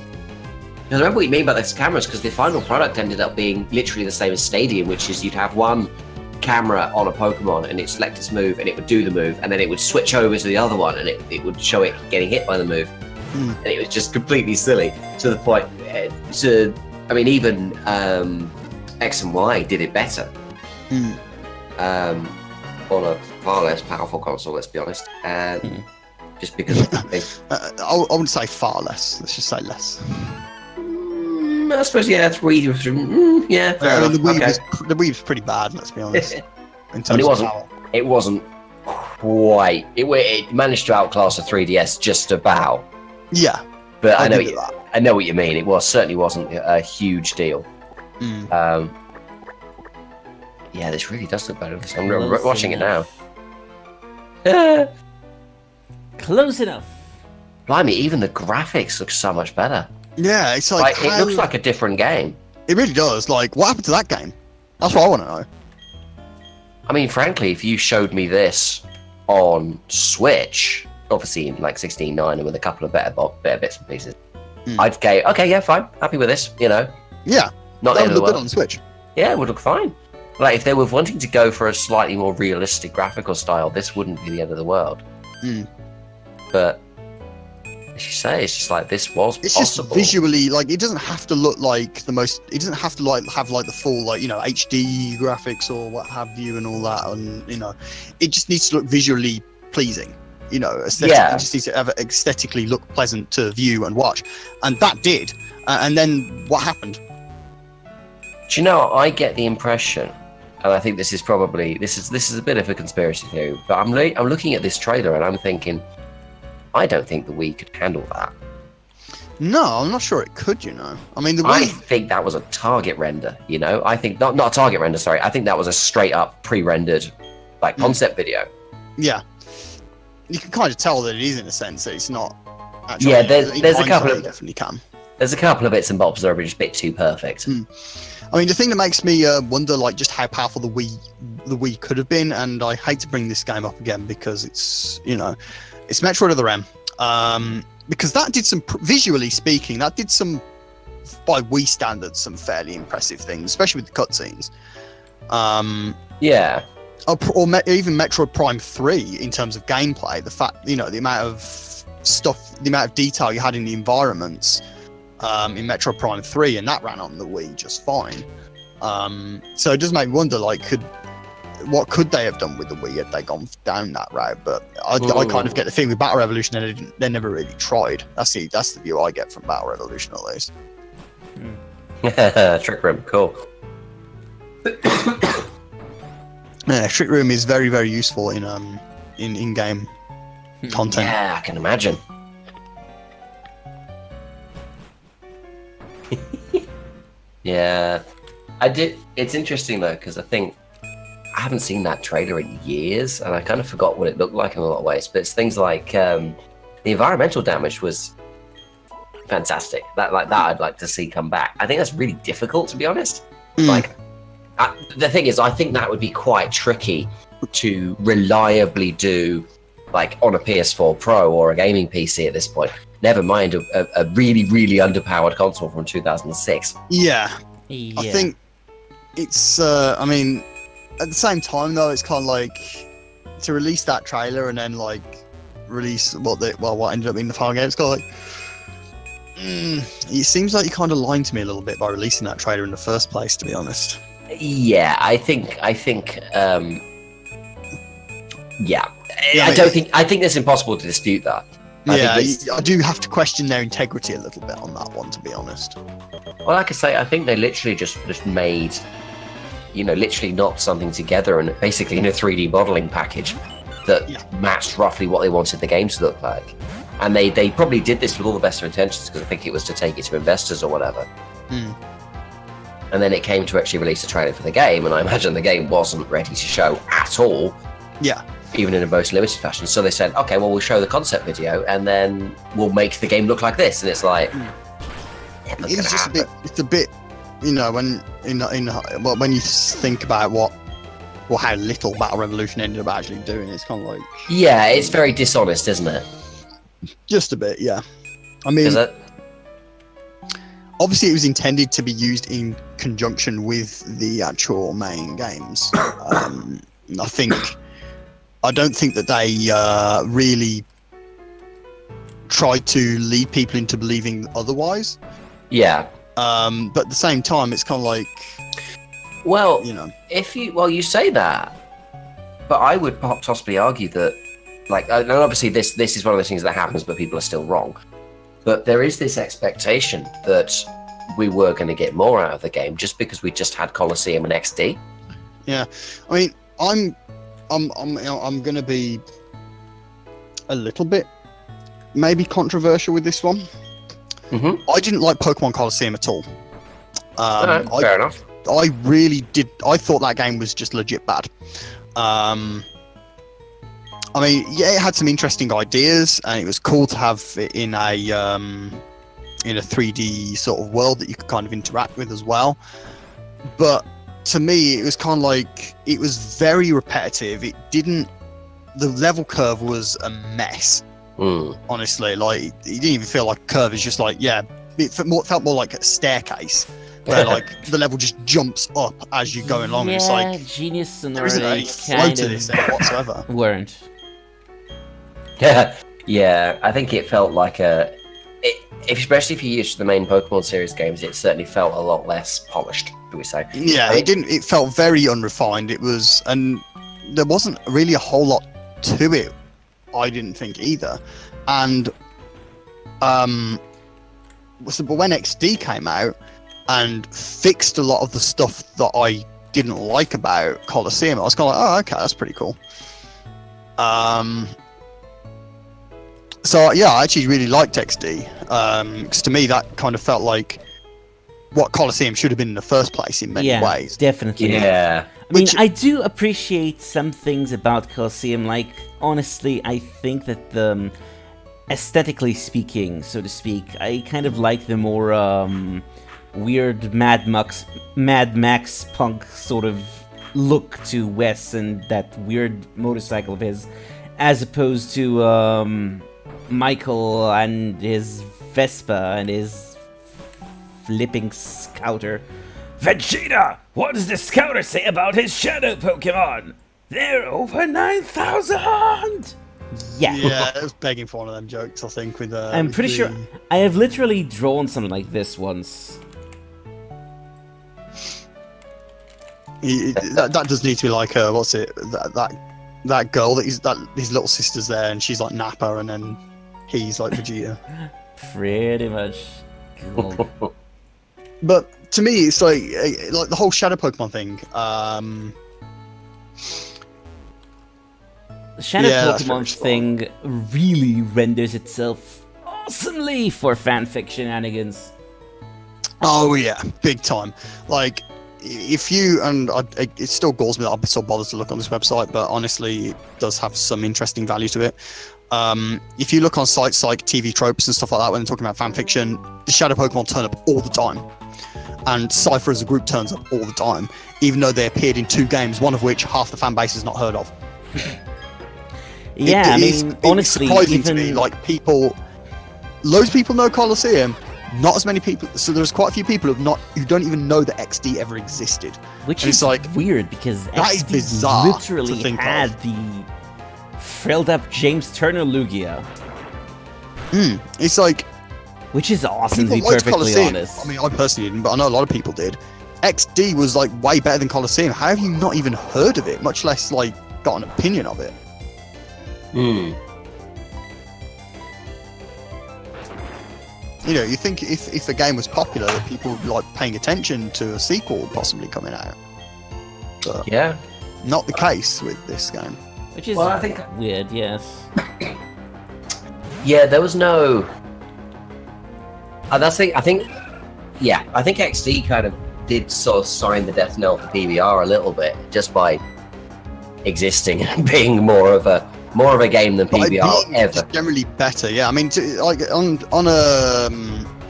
remember what you mean by those cameras, because the final product ended up being literally the same as Stadium, which is you'd have one camera on a Pokemon and it'd select its move and it would do the move, and then it would switch over to the other one and it would show it getting hit by the move. And it was just completely silly to the point even X and Y did it better on a far less powerful console, let's be honest. Just because of I wouldn't say far less, let's just say less. I suppose, yeah, 3. Yeah, fair enough. The Wii was pretty bad, let's be honest. In terms of power. It wasn't quite. It managed to outclass a 3DS just about. Yeah, but I know what you mean. It certainly wasn't a huge deal. Yeah, this really does look better. I'm watching it now. Close enough. Blimey, even the graphics look so much better. Yeah, it's like it looks like a different game. It really does. Like, what happened to that game? That's what I want to know. I mean, frankly, if you showed me this on Switch, obviously in like 16:9 and with a couple of better bits and pieces, I'd go, okay, yeah, fine, happy with this, you know. Yeah, not that the end would of the look world. good on Switch. Yeah, it would look fine. Like, if they were wanting to go for a slightly more realistic graphical style, this wouldn't be the end of the world. But as you say, it's just like this was it's possible. Just visually, like, it doesn't have to look like the most. It doesn't have to have like the full, like, you know, HD graphics or what have you and all that. And you know, it just needs to look visually pleasing. You know, aesthetically, it just needs to aesthetically look pleasant to view and watch, and that did. And then what happened? Do you know? I get the impression, and I think this is probably this is a bit of a conspiracy theory, but I'm looking at this trailer and I'm thinking, I don't think the Wii could handle that. No, I'm not sure it could, you know. I mean, I think that was a target render, you know? I think, not a target render, sorry. I think that was a straight up pre-rendered, like, concept video. Yeah. You can kind of tell that it is, in a sense, that it's not actually... Yeah, there's a couple of... definitely can. There's a couple of bits and bobs that are just a bit too perfect. I mean, the thing that makes me wonder, like, just how powerful the Wii could have been, and I hate to bring this game up again because it's, you know... It's Metroid Other M, because that did some, visually speaking, that did some, by Wii standards, some fairly impressive things, especially with the cutscenes. Yeah. Or even Metroid Prime 3 in terms of gameplay. The fact, you know, the amount of stuff, the amount of detail you had in the environments in Metroid Prime 3, and that ran on the Wii just fine. So it does make me wonder, like, what could they have done with the Wii had they gone down that route? But I kind of get the feeling with Battle Revolution they never really tried. That's the view I get from Battle Revolution, at least. Trick Room, cool. Yeah, Trick Room is very, very useful in in-game content. Yeah, I can imagine. Yeah, I did. It's interesting though, because I think I haven't seen that trailer in years, and I kind of forgot what it looked like in a lot of ways. But it's things like the environmental damage was fantastic. That I'd like to see come back. I think that's really difficult, to be honest. Like, the thing is, I think that would be quite tricky to reliably do, like, on a PS4 Pro or a gaming PC at this point. Never mind a really, really underpowered console from 2006. Yeah. I think it's. I mean. At the same time, though, it's kind of like to release that trailer and then like release what ended up being the final game. It's kind of like it seems like you kind of lied to me a little bit by releasing that trailer in the first place, to be honest. Yeah, I think. Yeah, Yeah, I think it's impossible to dispute that. I do have to question their integrity a little bit on that one, to be honest. Well, like I say, I think they literally just made, literally knocked something together and basically in a 3D modeling package that matched roughly what they wanted the game to look like. And they probably did this with all the best of intentions because I think it was to take it to investors or whatever. And then it came to actually release a trailer for the game, and I imagine the game wasn't ready to show at all. Yeah. Even in a most limited fashion. So they said, okay, well, we'll show the concept video and then we'll make the game look like this. And it's like, it's just a bit, when you think about how little Battle Revolution ended up actually doing, it's kind of like... Yeah, it's very dishonest, isn't it? Just a bit, yeah. I mean, obviously it was intended to be used in conjunction with the actual main games. I don't think that they really tried to lead people into believing otherwise. Yeah. But at the same time, it's kind of like... Well, you say that, but I would possibly argue that, and obviously this is one of those things that happens, but people are still wrong. But there is this expectation that we were going to get more out of the game just because we just had Colosseum and XD. Yeah, I mean, I'm going to be a little bit maybe controversial with this one. I didn't like Pokemon Colosseum at all. Fair enough. I really did. I thought that game was just legit bad. I mean, yeah, it had some interesting ideas, and it was cool to have it in a 3D sort of world that you could kind of interact with as well. But to me, it was kind of like, it was very repetitive. The level curve was a mess. Honestly, like, it didn't even feel like a curve. It's just like, it felt more like a staircase. Where like the level just jumps up as you go along. It's like Genius there isn't any Sonority flow to this whatsoever. weren't. Yeah, I think it felt like especially if you used the main Pokemon series games, it certainly felt a lot less polished, do we say? Yeah, it felt very unrefined. And there wasn't really a whole lot to it, I didn't think either. And but when XD came out and fixed a lot of the stuff that I didn't like about Colosseum, I was kind of like, oh, okay, that's pretty cool. So yeah, I actually really liked XD, because to me that kind of felt like what Colosseum should have been in the first place in many ways. Definitely. Yeah. I mean, I do appreciate some things about Colosseum. Like, honestly, I think that aesthetically speaking, so to speak, I kind of like the more weird Mad Max punk sort of look to Wes and that weird motorcycle of his, as opposed to Michael and his Vespa and his flipping Scouter. Vegeta! What does the Scouter say about his shadow Pokemon? They're over 9,000! Yeah, I was begging for one of them jokes, I think, with I'm pretty sure I have literally drawn something like this once. That does need to be like what's it? That girl his little sister's there, and she's like Nappa, and then he's like Vegeta. Pretty much. Cool. But to me, it's like the whole Shadow Pokemon thing. The Shadow Pokemon thing really renders itself awesomely for fanfic shenanigans. Oh yeah, big time. Like, if you, and it still galls me that I still bother to look on this website, but honestly, it does have some interesting value to it. If you look on sites like TV Tropes and stuff like that, when they're talking about fanfiction, the Shadow Pokemon turn up all the time. And Cypher as a group turns up all the time, even though they appeared in 2 games, one of which half the fan base has not heard of. Yeah, I mean, honestly, it's surprising to me, like, loads of people know Colosseum, not as many people, so there's quite a few people who don't even know that XD ever existed. Which is like weird, because that is XD bizarre literally had the frilled up James Turner Lugia. It's like, which is awesome, to be liked perfectly Colosseum. honest. I mean, I personally didn't, but I know a lot of people did. XD was like way better than Colosseum. How have you not even heard of it, much less like got an opinion of it? Hmm. You know, you think if the game was popular, that people would be like paying attention to a sequel possibly coming out. But Yeah. not the case with this game. Which is Well, I think- weird, yes. Yeah, there was no. That's the, I think. Yeah, I think XD kind of did sort of sign the death knell for PBR a little bit, just by existing and being more of a game than But it PBR being ever. just generally better, yeah. I mean, like on a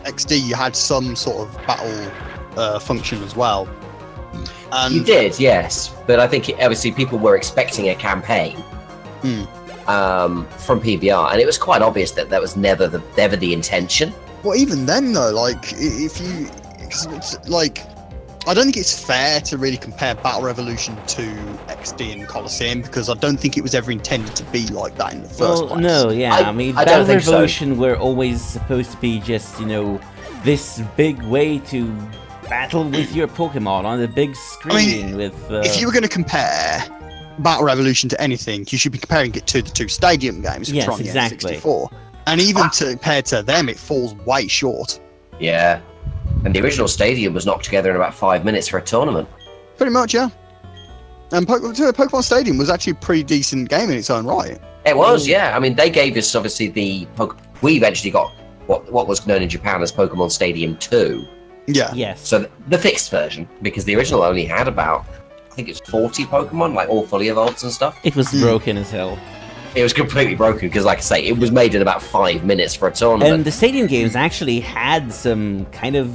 XD, you had some sort of battle function as well. And You did, yes, but I think obviously people were expecting a campaign from PBR, and it was quite obvious that that was never the intention. Well, even then, though, like if you, 'cause it's like, I don't think it's fair to really compare Battle Revolution to XD and Colosseum because I don't think it was ever intended to be like that in the first Well, place. no, yeah, I I mean, don't Battle think so. Revolution were always supposed to be just, this big way to battle with your Pokemon on the big screen with... If you were going to compare Battle Revolution to anything, you should be comparing it to the two Stadium games for Yes, Tron exactly. 64. And even compared to them, it falls way short. Yeah, and the original Stadium was knocked together in about 5 minutes for a tournament. Pretty much, yeah. And Pokemon Stadium was actually a pretty decent game in its own right. It was, yeah. I mean, they gave us obviously we eventually got what was known in Japan as Pokemon Stadium 2. Yeah. Yes. So the fixed version, because the original only had about, I think it was 40 Pokemon, like all fully evolved and stuff. It was broken as hell. It was completely broken because, like I say, it was made in about 5 minutes for a tournament. And the Stadium games actually had some kind of,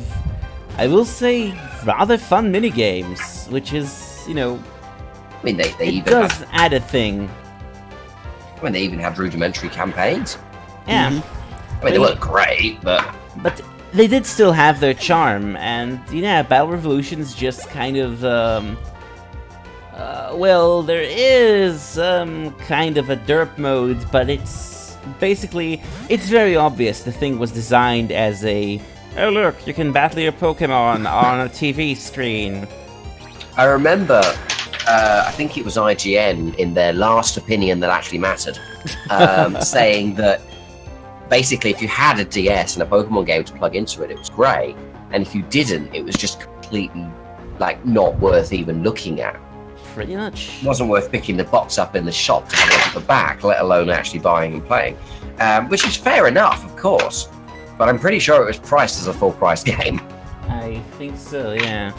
I will say, rather fun mini games, which is, I mean, they it even does had, add a thing. I mean, they even had rudimentary campaigns. Yeah. I mean, they weren't great, but But they did still have their charm, and Battle Revolution's just kind of, well, there is kind of a derp mode, but it's very obvious the thing was designed as a, oh look, you can battle your Pokemon on a TV screen. I remember, I think it was IGN in their last opinion that actually mattered, saying that basically if you had a DS and a Pokemon game to plug into it, it was great, and if you didn't, it was just completely, like, not worth even looking at. Pretty much. It wasn't worth picking the box up in the shop to have a look at the back, let alone actually buying and playing. Which is fair enough, of course, but I'm pretty sure it was priced as a full-price game. I think so, yeah.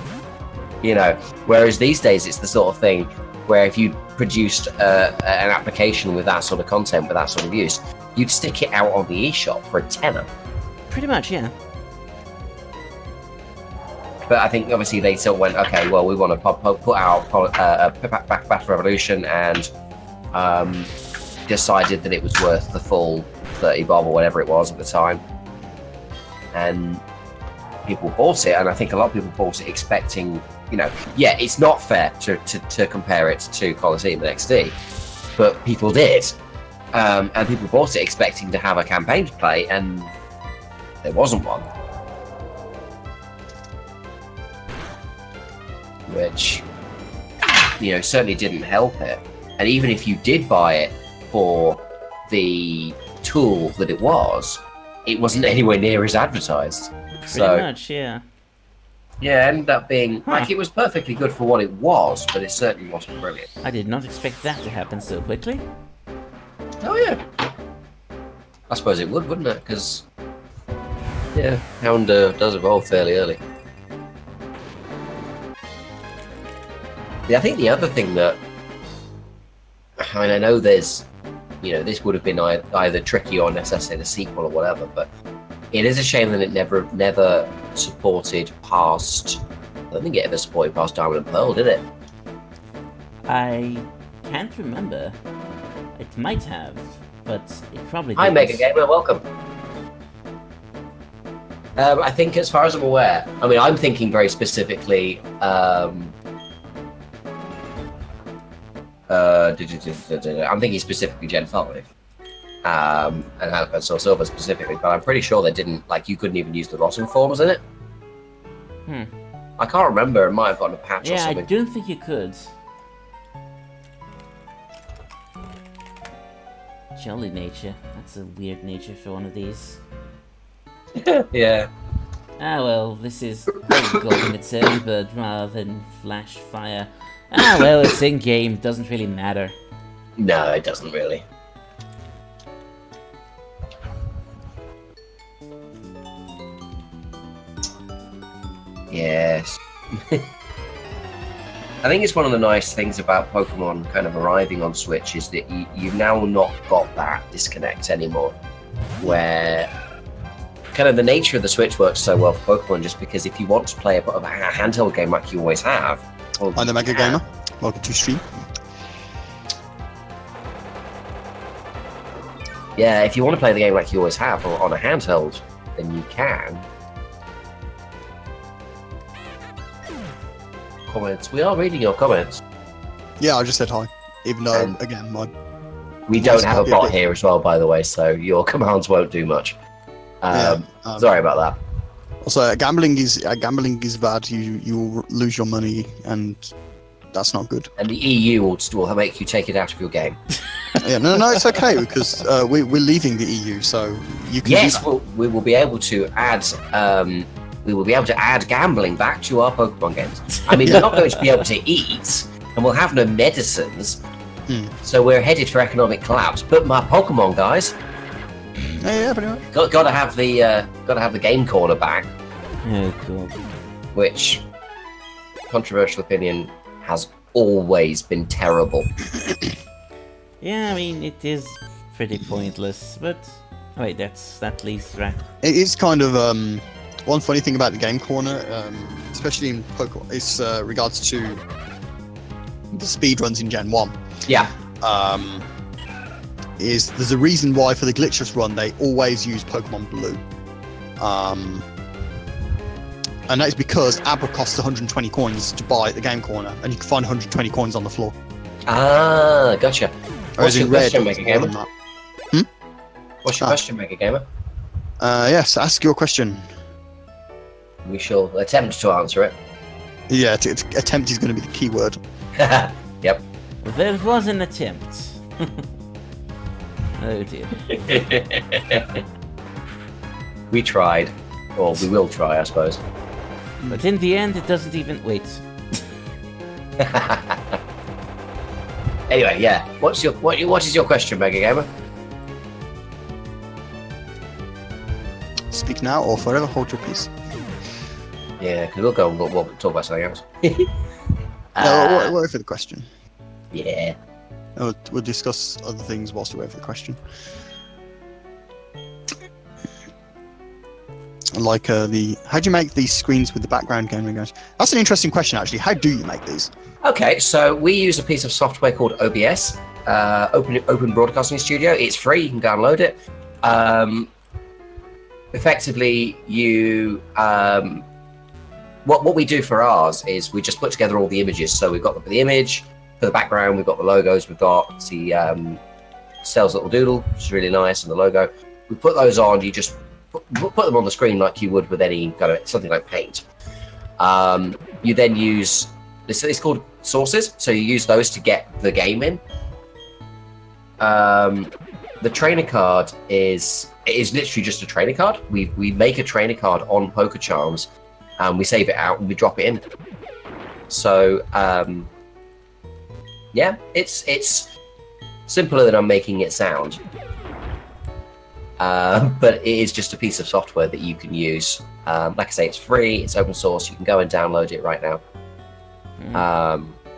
Whereas these days it's the sort of thing where if you produced an application with that sort of content, with that sort of use, you'd stick it out on the eShop for a tenner. Pretty much, yeah. But I think obviously they sort of went, okay, well, we want to put out Battle Revolution, and decided that it was worth the full 30 bob or whatever it was at the time. And people bought it, and I think a lot of people bought it expecting, yeah, it's not fair to compare it to Colosseum and XD, but people did. And people bought it expecting to have a campaign to play, and there wasn't one. Which, certainly didn't help it. And even if you did buy it for the tool that it wasn't anywhere near as advertised. Pretty much, yeah. Yeah, it ended up being, like, it was perfectly good for what it was, but it certainly wasn't brilliant. I did not expect that to happen so quickly. Oh, yeah. I suppose it would, wouldn't it? Because, yeah, Hound does evolve fairly early. Yeah, I think the other thing that, I know there's, this would have been either tricky or necessitated a sequel or whatever, but it is a shame that it never supported past, I don't think it ever supported past Diamond and Pearl, did it? I can't remember. It might have, but it probably Hi, didn't. Mega Gamer, welcome. I think, as far as I'm aware, I'm thinking very specifically, I'm thinking specifically Gen 5, and Alpha Soul Silver specifically, but I'm pretty sure they didn't, you couldn't even use the Rotten forms in it. I can't remember. It might have gotten a patch or Yeah, I something. don't think you could. Jolly nature. That's a weird nature for one of these. Yeah. Ah well, this is Golden, it's early bird rather than flash fire. Ah well, it's in game, doesn't really matter. No, it doesn't really. Yes. I think it's one of the nice things about Pokemon kind of arriving on Switch is that you've now not got that disconnect anymore, where kind of the nature of the Switch works so well for Pokemon just because if you want to play a handheld game like you always have... Well, I'm the Mega Gamer. Welcome to stream. yeah, if you want to play the game like you always have on a handheld, then you can. Comments. We are reading your comments. Yeah, I just said hi. Even though, And- again, my We voice don't have might a be bot bit- here as well, by the way, so your commands won't do much. Sorry about that. Also, gambling is bad. You will lose your money, and that's not good. And the EU will make you take it out of your game. Yeah, no, it's okay because we're leaving the EU, so you can. Yes, do that. we will be able to add. Gambling back to our Pokemon games. I mean, we're not going to be able to eat, and we'll have no medicines. Hmm. So we're headed for economic collapse. But my Pokemon guys, Yeah, pretty much. got to have the game corner back, Oh god. which, controversial opinion, has always been terrible. Yeah, I mean, it is pretty pointless, but... Oh, wait, that leads right. It is kind of one funny thing about the game corner, especially in Pokemon, is regards to the speed runs in Gen 1. Yeah. Is there's a reason why for the glitchless run they always use Pokemon Blue, and that is because Abra costs 120 coins to buy at the game corner, and you can find 120 coins on the floor. Ah, gotcha. Whereas What's your in Red, question, it's Mega more Gamer? than that. What's your question, Mega Gamer? Yes, ask your question. We shall attempt to answer it. Yeah, attempt is going to be the key word. Yep. There was an attempt. Oh dear. We tried. Or we will try, I suppose. But in the end, it doesn't even... Wait. Anyway, yeah. What is your question, Mega Gamer? Speak now or forever hold your peace. Yeah, because we'll talk about something else. No, wait for the question. Yeah. We'll discuss other things whilst we wait for the question. Like how do you make these screens with the background gaming guys? That's an interesting question, actually. How do you make these? Okay, so we use a piece of software called OBS, Open Broadcasting Studio. It's free. You can download it. Effectively, you what we do for ours is we just put together all the images. So we've got the image for the background, we've got the logos, we've got the Cell's little doodle, which is really nice, and the logo. We put those on. You just put them on the screen like you would with any kind of something like Paint. You then use this. It's called sources. So you use those to get the game in. The trainer card is literally just a trainer card. We make a trainer card on PokeCharms, and we save it out and we drop it in. So yeah, it's simpler than I'm making it sound. But it is just a piece of software that you can use. Like I say, it's free. It's open source. You can go and download it right now.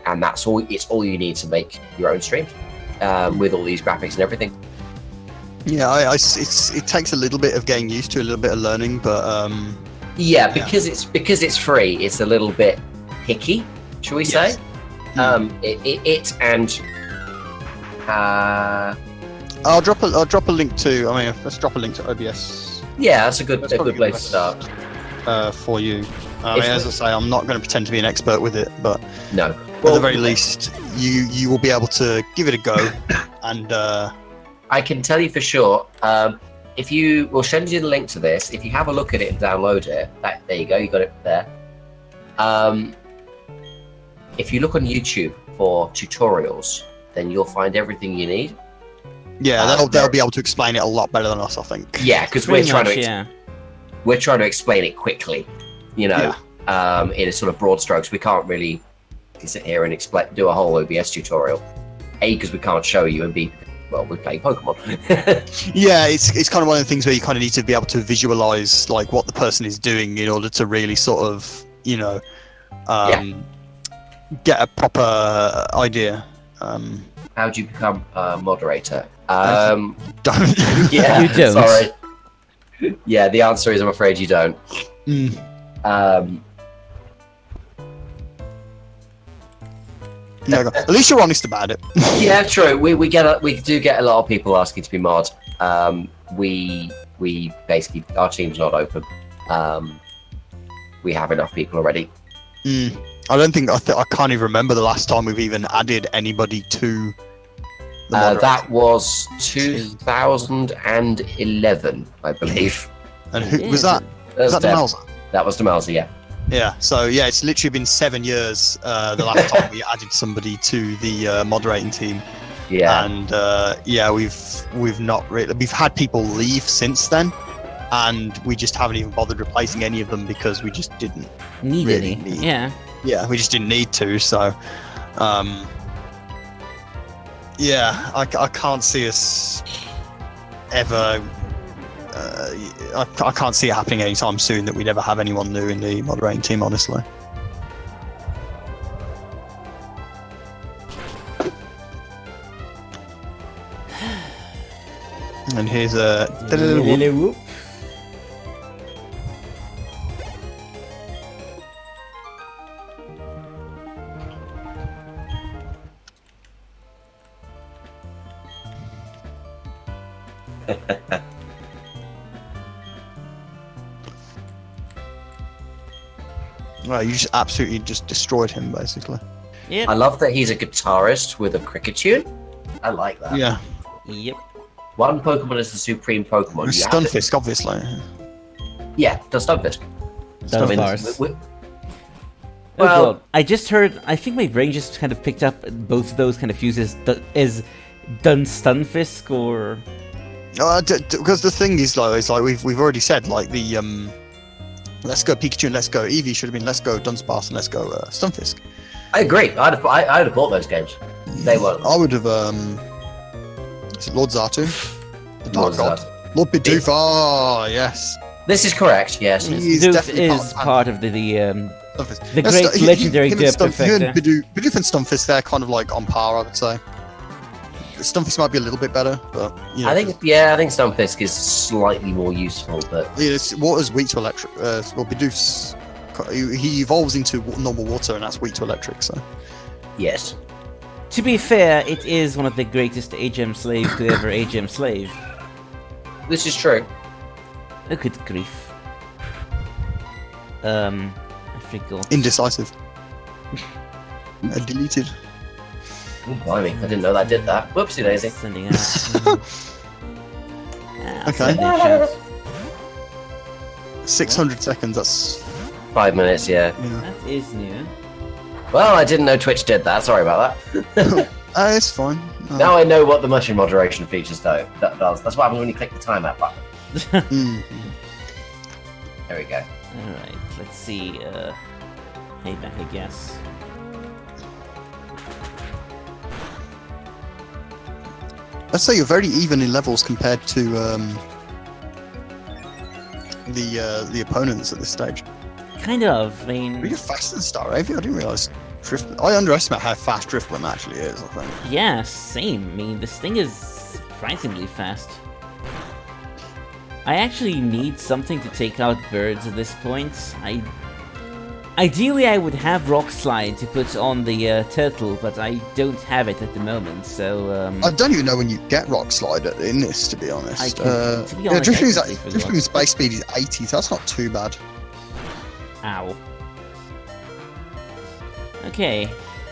And that's all. It's all you need to make your own stream with all these graphics and everything. Yeah, it takes a little bit of getting used to, a little bit of learning, but Yeah, because it's free. It's a little bit picky, shall we say? It and I'll drop a link to. I mean, let's drop a link to OBS yeah, that's a good That's probably place to the best. start. For you. I mean, as I say, I'm not going to pretend to be an expert with it, but No, at the very least, you will be able to give it a go. And I can tell you for sure. If you, we'll send you the link to this. If you have a look at it and download it, there you go. You got it there. if you look on YouTube for tutorials, then you'll find everything you need. Yeah, they'll be able to explain it a lot better than us, I think. Yeah, because we're trying to explain it quickly, you know, in a sort of broad strokes. We can't really sit here and do a whole OBS tutorial. A, because we can't show you, and B, well, we're playing Pokemon. Yeah, it's kind of one of the things where you kind of need to be able to visualize like what the person is doing in order to really sort of, you know, get a proper idea. How do you become a moderator? Don't. Yeah, You don't. sorry. Yeah, the answer is I'm afraid you don't. No, at least you're honest about it. Yeah, true. We do get a lot of people asking to be mod. We basically, our team's not open. We have enough people already. I don't think I can't even remember the last time we've even added anybody to the moderator. That was 2011, I believe. And who was that? Was that Demelza? That was Demelza, yeah. Yeah, so yeah, it's literally been 7 years the last time we added somebody to the moderating team. Yeah. And yeah, we've not really, we've had people leave since then, and we just haven't even bothered replacing any of them because we just didn't Need really any? need. Yeah. Yeah, we just didn't need to. So, yeah, I can't see us ever. I can't see it happening anytime soon that we'd ever have anyone new in the moderating team, honestly. And here's a... Whoop. Well, you just absolutely just destroyed him, basically. Yep. I love that he's a guitarist with a cricket tune. I like that. Yeah. Yep. One Pokemon is the supreme Pokemon. You have to- Stunfisk, obviously. Yeah, does Stunfisk. Dunfars. Well, Oh, God. I just heard. I think my brain just kind of picked up both of those kind of fuses. Is Dun Stunfisk or? Because the thing is, like, we've already said, like the Let's Go Pikachu and Let's Go Eevee should have been Let's Go Dunsparce and Let's Go Stunfisk. I agree. I'd have bought those games. They weren't. I would have. Is it Lord Zatu? The Dark God. Lord Bidoof. Oh yes. This is correct. Yes. He's Bidoof definitely is part of the Stunfisk. the great legendary perfector. Bidoof and Stunfisk, they're kind of like on par, I would say. Stunfisk might be a little bit better, but you know, I think Stunfisk is slightly more useful, but water's weak to electric. Well, Bidoof's he evolves into normal water, and that's weak to electric. So yes. To be fair, it is one of the greatest AGM slaves to ever AGM slave. This is true. Oh, good grief. I forgot. Indecisive. Deleted. Oh, blimey, I didn't know that did that. Whoopsie daisy. Sending out. Okay. sending shots. 600 seconds. That's 5 minutes, yeah. That is new. Well, I didn't know Twitch did that. Sorry about that. It's fine. Now I know what the mushroom moderation features does. That's what happens when you click the timeout button. There we go. Alright, let's see. Payback, I guess. Let's say you're very even in levels compared to the opponents at this stage. Kind of. I mean, Are you faster than Staravia? I didn't realise I underestimate how fast Drifblim actually is, I think. yeah, same. I mean, this thing is surprisingly fast. I actually need something to take out birds at this point. Ideally, I would have Rock Slide to put on the turtle, but I don't have it at the moment, so... I don't even know when you get Rock Slide in this, to be honest. To be honest, I completely forgot. Drifblim's base speed is 80, so that's not too bad. Ow. Okay,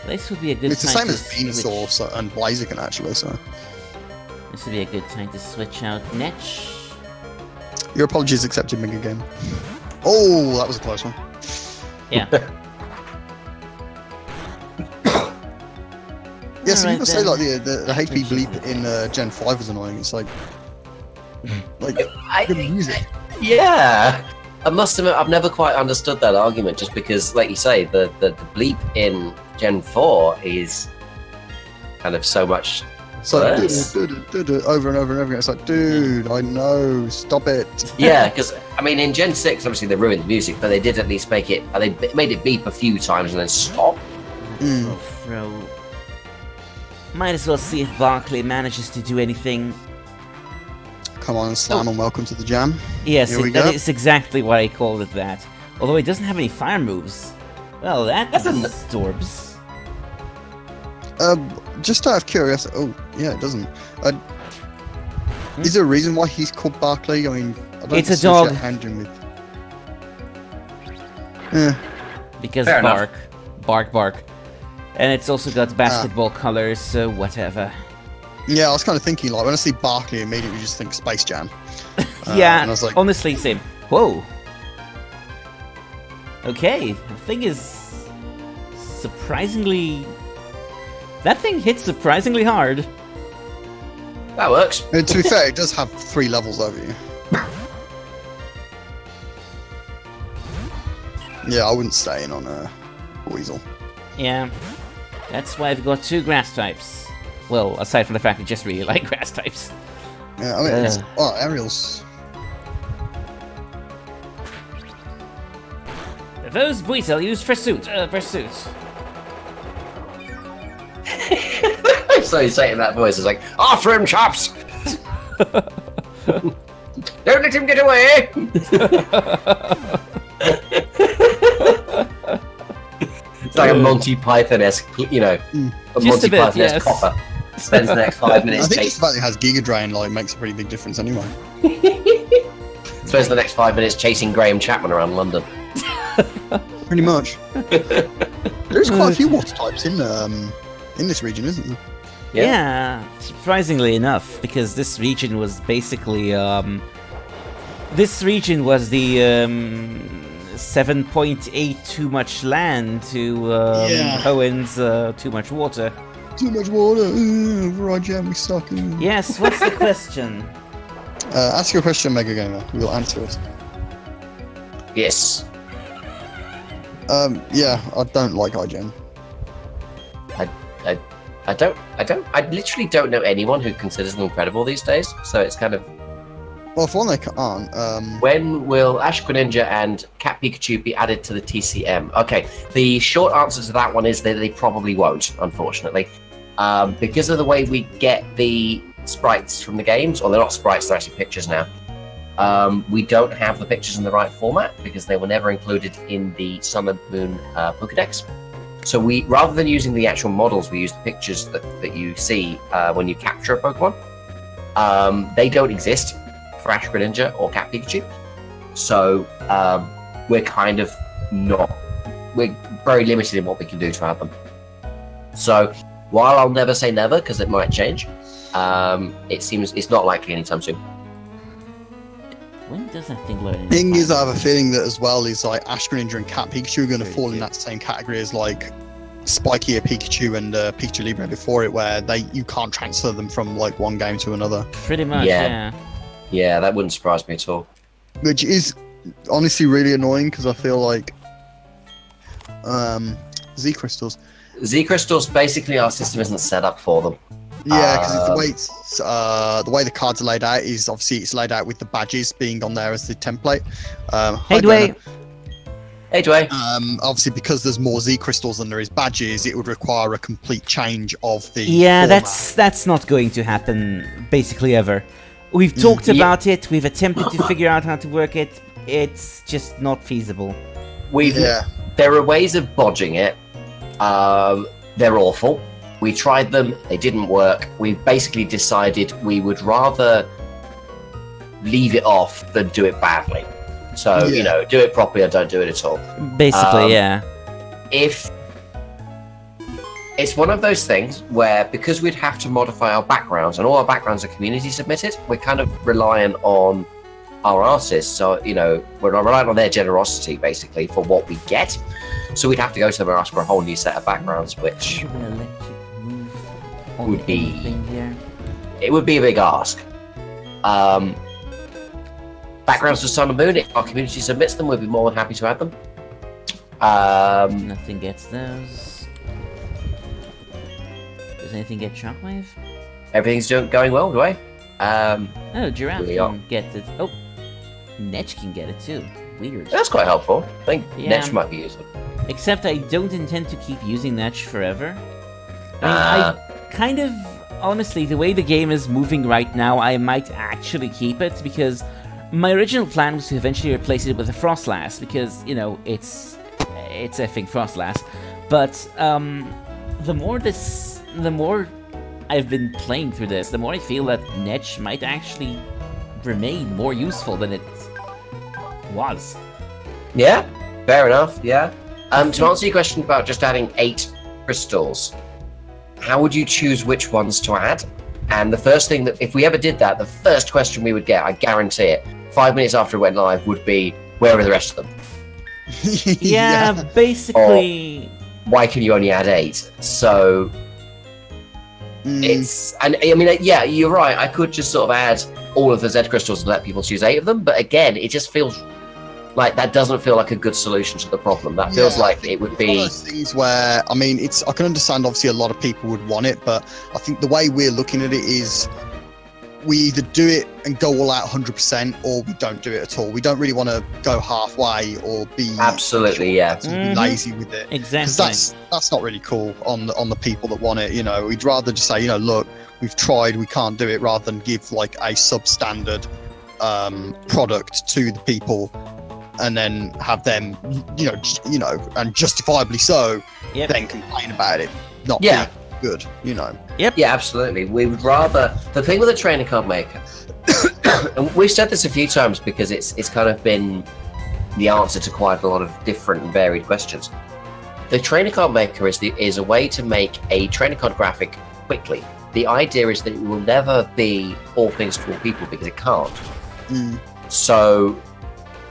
this would be a good It's the time same to as Venusaur and Blaziken, actually, so... This would be a good time to switch out Netch. Your apologies accepted, Mega Game. Oh, that was a close one. Yeah. some right people say then. like the HP bleep in Gen 5 was annoying. It's like I the think, music. yeah. I must admit, I've never quite understood that argument, just because, like you say, the bleep in Gen 4 is kind of so much So like, worse. over and over and over again. It's like, dude, I know, stop it. Yeah, because, I mean, in Gen 6, obviously they ruined the music, but they did at least make it, they made it beep a few times and then stop. Oh, throw. Might as well see if Barkley manages to do anything. Come on, Slam, and welcome to the jam. Yes, Here we that go. is exactly why I called it that. Although he doesn't have any fire moves. Well, that's Storbs. Just out of curiosity, oh yeah, it doesn't. Is there a reason why he's called Barkley? I mean, I don't It's a associate dog. Handjin with. Yeah. Because Fair enough. bark. And it's also got basketball colors, so whatever. Yeah, I was kind of thinking, like, when I see Barkley, immediately just think Space Jam. Yeah, and I was like, honestly, same. Whoa. Okay, the thing is surprisingly... That thing hits surprisingly hard. That works. to be fair, it does have 3 levels over you. Yeah, I wouldn't stay in on a Weasel. Yeah, that's why I've got 2 grass types. Well, aside from the fact I just really like grass types. Yeah, I mean, it's, Ariel's. Those Buizel used pursuit. So he's saying that voice is like, after him, chaps! Don't let him get away! It's like a Monty Python-esque, you know, a Just Monty a bit, Python-esque yes. copper. Spends the next 5 minutes I think chasing. the fact that it has Giga Drain like makes a pretty big difference anyway. Spends the next 5 minutes chasing Graham Chapman around London. Pretty much. There's quite a few water types in this region, isn't there? Yeah, surprisingly enough, because this region was basically this region was the 7.8 too much land to Yeah. Hoen's too much water. Too much water. Right, jam, we suck. Yes, what's the question? Ask your question, Mega Gamer. We'll answer it. Yes. Yeah, I don't like iGen. I literally don't know anyone who considers them credible these days, so it's kind of... Well, for one, they can't. When will Ash Greninja and Cat Pikachu be added to the TCM? Okay, the short answer to that one is that they probably won't, unfortunately. Because of the way we get the sprites from the games, or they're not sprites, they're actually pictures now. We don't have the pictures in the right format because they were never included in the Sun and Moon Pokedex. So we, rather than using the actual models, we use the pictures that you see when you capture a Pokemon. They don't exist for Ash Greninja or Cat Pikachu. So we're kind of not... We're very limited in what we can do to add them. So while I'll never say never, because it might change, it seems it's not likely anytime soon. When does that thing learn? Thing is, I have a feeling that as well is like Ash Greninja and Cat Pikachu are going to fall in that same category as like Spikier Pikachu and Pikachu Libre before it, where you can't transfer them from like one game to another. Pretty much, yeah. Yeah, that wouldn't surprise me at all. Which is honestly really annoying because I feel like Z crystals. Z crystals, basically, our system isn't set up for them. Yeah, because the way the cards are laid out is obviously it's laid out with the badges being on there as the template. Hey, Dwayne. Hey, Dwayne. Obviously, because there's more Z crystals than there is badges, it would require a complete change of the. Yeah, format. that's not going to happen basically ever. We've talked about it. We've attempted to figure out how to work it. It's just not feasible. There are ways of bodging it. They're awful. We tried them, they didn't work. We basically decided we would rather leave it off than do it badly. So, you know, do it properly or don't do it at all. Basically, yeah. If it's one of those things where, because we'd have to modify our backgrounds, and all our backgrounds are community submitted, we're kind of reliant on our artists. So, you know, we're reliant on their generosity, basically, for what we get. So we'd have to go to them and ask for a whole new set of backgrounds, which... on would be anything here. it would be a big ask. Backgrounds to Sun and Moon, if our community submits them, we'd be more than happy to add them. Nothing gets those. Does anything get Shockwave? Everything's going well, do I? Oh, Giraffe we are. can get it. Oh, Netch can get it too. Weird. That's quite helpful. I think Yeah. Netch might be useful. Except I don't intend to keep using Netch forever. I mean, Ah. I kind of, honestly, the way the game is moving right now, I might actually keep it, because my original plan was to eventually replace it with a Frostlass, because, you know, it's effing Frostlass. But, the more I've been playing through this, the more I feel that Netch might actually remain more useful than it was. Yeah, fair enough, yeah. To answer your question about just adding 8 crystals, how would you choose which ones to add? And the first thing that, if we ever did that, the first question we would get, I guarantee it, 5 minutes after it went live, would be, where are the rest of them? Yeah, basically... Why can you only add 8? So, it's, and I mean, yeah, you're right, I could just sort of add all of the Z crystals and let people choose 8 of them, but again, it just feels like that doesn't feel like a good solution to the problem. That feels like it would It's one be... of those things where, I mean, I can understand obviously a lot of people would want it, but I think the way we're looking at it is we either do it and go all out 100% or we don't do it at all. We don't really want to go halfway or be Absolutely, yeah. to be lazy with it. Exactly. Because that's not really cool on the people that want it. You know, we'd rather just say, you know, look, we've tried, we can't do it, rather than give like a substandard product to the people and then have them, you know, and justifiably so, Yep. then complain about it not Yeah. being good. You know. Yeah, absolutely. We would rather... The thing with a trainer card maker, and we've said this a few times because it's kind of been the answer to quite a lot of different and varied questions. The trainer card maker is a way to make a trainer card graphic quickly. The idea is that it will never be all things to all people because it can't. So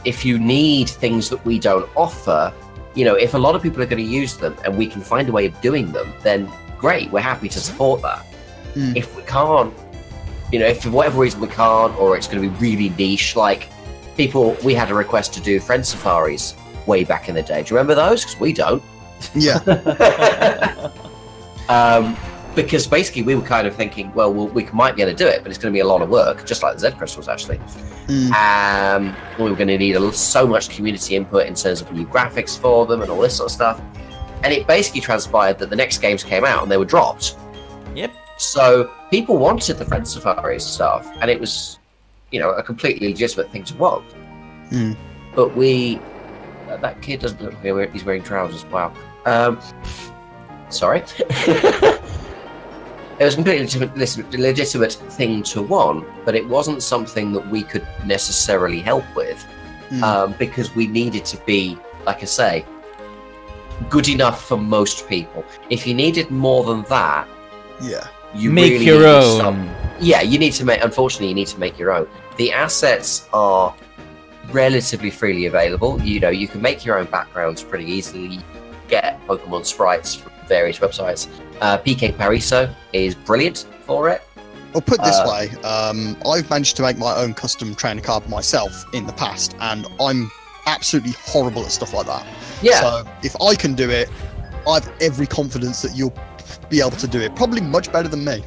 if you need things that we don't offer, you know, if a lot of people are going to use them and we can find a way of doing them, then great, we're happy to support that. If we can't, you know, if for whatever reason we can't, or it's going to be really niche, like we had a request to do friend safaris way back in the day. Do you remember those? Because we don't. Yeah. Because basically we were kind of thinking, well, we might be able to do it, but it's going to be a lot of work, just like the Z crystals actually. We were going to need so much community input in terms of new graphics for them and all this sort of stuff. And it basically transpired that the next games came out and they were dropped. Yep. So people wanted the Friend Safari stuff, and it was, you know, a completely legitimate thing to want. But that kid doesn't look like he's wearing trousers. Wow. Sorry. It was a completely legitimate thing to want, but it wasn't something that we could necessarily help with, because we needed to be, like I say, good enough for most people. If you needed more than that, you make really your need to own. stop. Yeah, you need to make. Unfortunately, you need to make your own. The assets are relatively freely available. You know, you can make your own backgrounds pretty easily. Get Pokemon sprites from various websites. PK Pariso is brilliant for it. Well, put it this way, I've managed to make my own custom trainer card myself in the past, and I'm absolutely horrible at stuff like that. Yeah. So if I can do it, I have every confidence that you'll be able to do it. Probably much better than me.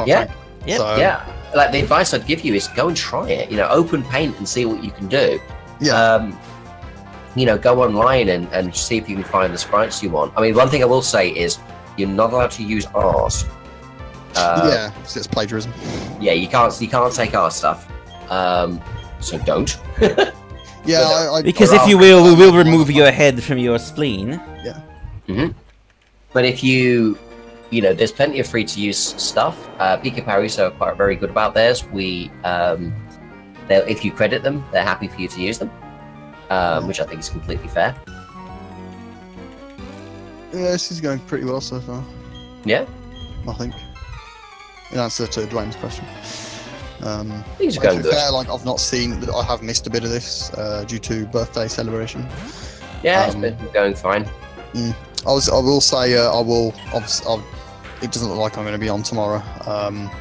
Yeah. Yep. So, Yeah. Like the advice I'd give you is go and try it. You know, open paint and see what you can do. Yeah. You know, go online and see if you can find the sprites you want. I mean, one thing I will say is you're not allowed to use ours. Yeah, so it's plagiarism. Yeah, you can't take our stuff. So don't. Yeah, Because if you will, we will remove your head from your spleen. Yeah. But if you know, there's plenty of free to use stuff. PK Pariso are quite very good about theirs. If you credit them, they're happy for you to use them, which I think is completely fair. Yeah, this is going pretty well so far, Yeah, I think. In answer to Dwayne's question. things are To going be good. fair, like I've not seen that. I have missed a bit of this due to birthday celebration. Yeah, it's been going fine. I will say I'll it doesn't look like I'm going to be on tomorrow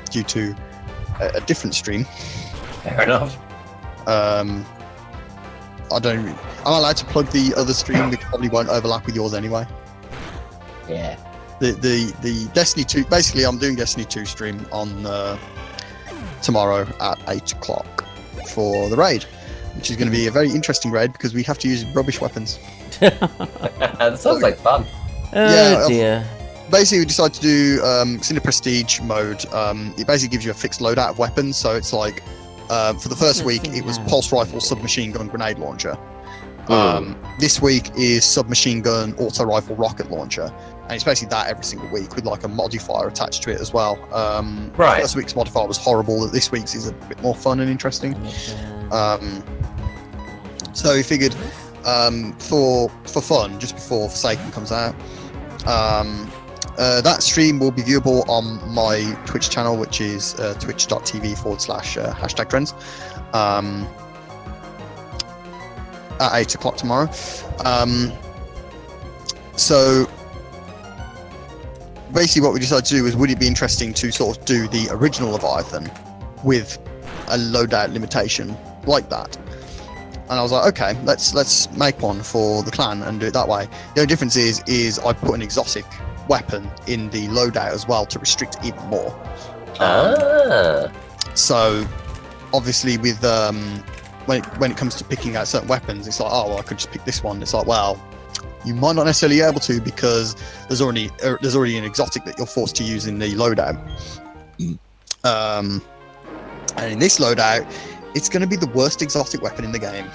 due to a different stream. Fair enough. I'm allowed to plug the other stream, which probably won't overlap with yours anyway. Yeah. The Destiny 2, basically I'm doing Destiny 2 stream on tomorrow at 8 o'clock for the raid, which is going to be a very interesting raid because we have to use rubbish weapons. That sounds like fun. Oh dear. Basically, we decided to do it's in a prestige mode. It basically gives you a fixed loadout of weapons. So it's like for the first week, it was pulse rifle, submachine gun, grenade launcher. This week is submachine gun, auto rifle, rocket launcher, and it's basically that every single week with like a modifier attached to it as well. Right. Last week's modifier was horrible. That this week's is a bit more fun and interesting. So we figured for fun, just before Forsaken comes out. That stream will be viewable on my Twitch channel, which is twitch.tv/#trends at 8 o'clock tomorrow. So basically what we decided to do was, would it be interesting to sort of do the original Leviathan with a loadout limitation like that? And I was like, okay, let's make one for the clan and do it that way. The only difference is I put an exotic weapon in the loadout as well to restrict it even more. So obviously with when it comes to picking out certain weapons, it's like, oh well, I could just pick this one. It's like, well, you might not necessarily be able to because there's already an exotic that you're forced to use in the loadout. And in this loadout, it's going to be the worst exotic weapon in the game.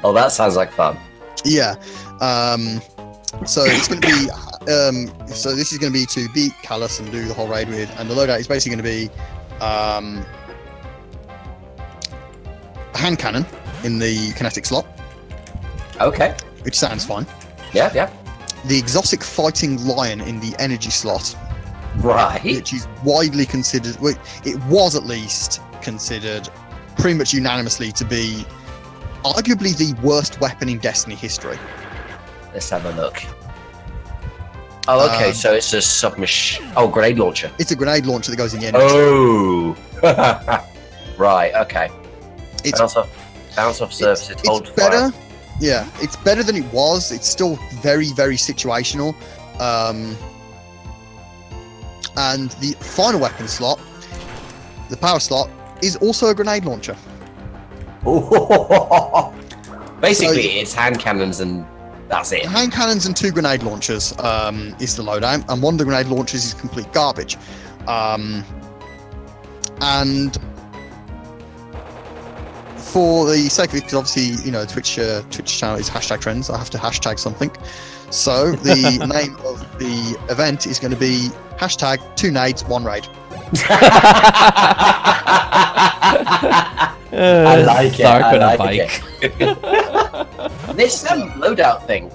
Oh, that sounds like fun. Yeah. So it's going to be. So this is going to be to beat Callus and do the whole raid with, and the loadout is basically going to be a hand cannon in the kinetic slot. Okay. Which sounds fun. Yeah, yeah. The exotic fighting lion in the energy slot. Right. Which is widely considered. Well, it was at least considered pretty much unanimously to be arguably the worst weapon in Destiny history. Let's have a look. Oh, okay, so it's a submachine... Oh, grenade launcher. It's a grenade launcher that goes in the energy. Oh! Right, okay. It's bounce off surface, it's hold better. Fire. Yeah, it's better than it was. It's still very, very situational. And the final weapon slot, the power slot, is also a grenade launcher. Basically, so, it's hand cannons and that's it. Hand cannons and 2 grenade launchers is the loadout, and one of the grenade launchers is complete garbage. And for the sake of it, because obviously, you know, Twitch channel is #trends, I have to hashtag something. So the name of the event is going to be #2 nades 1 raid. I like it. Dark on a bike. This loadout thing,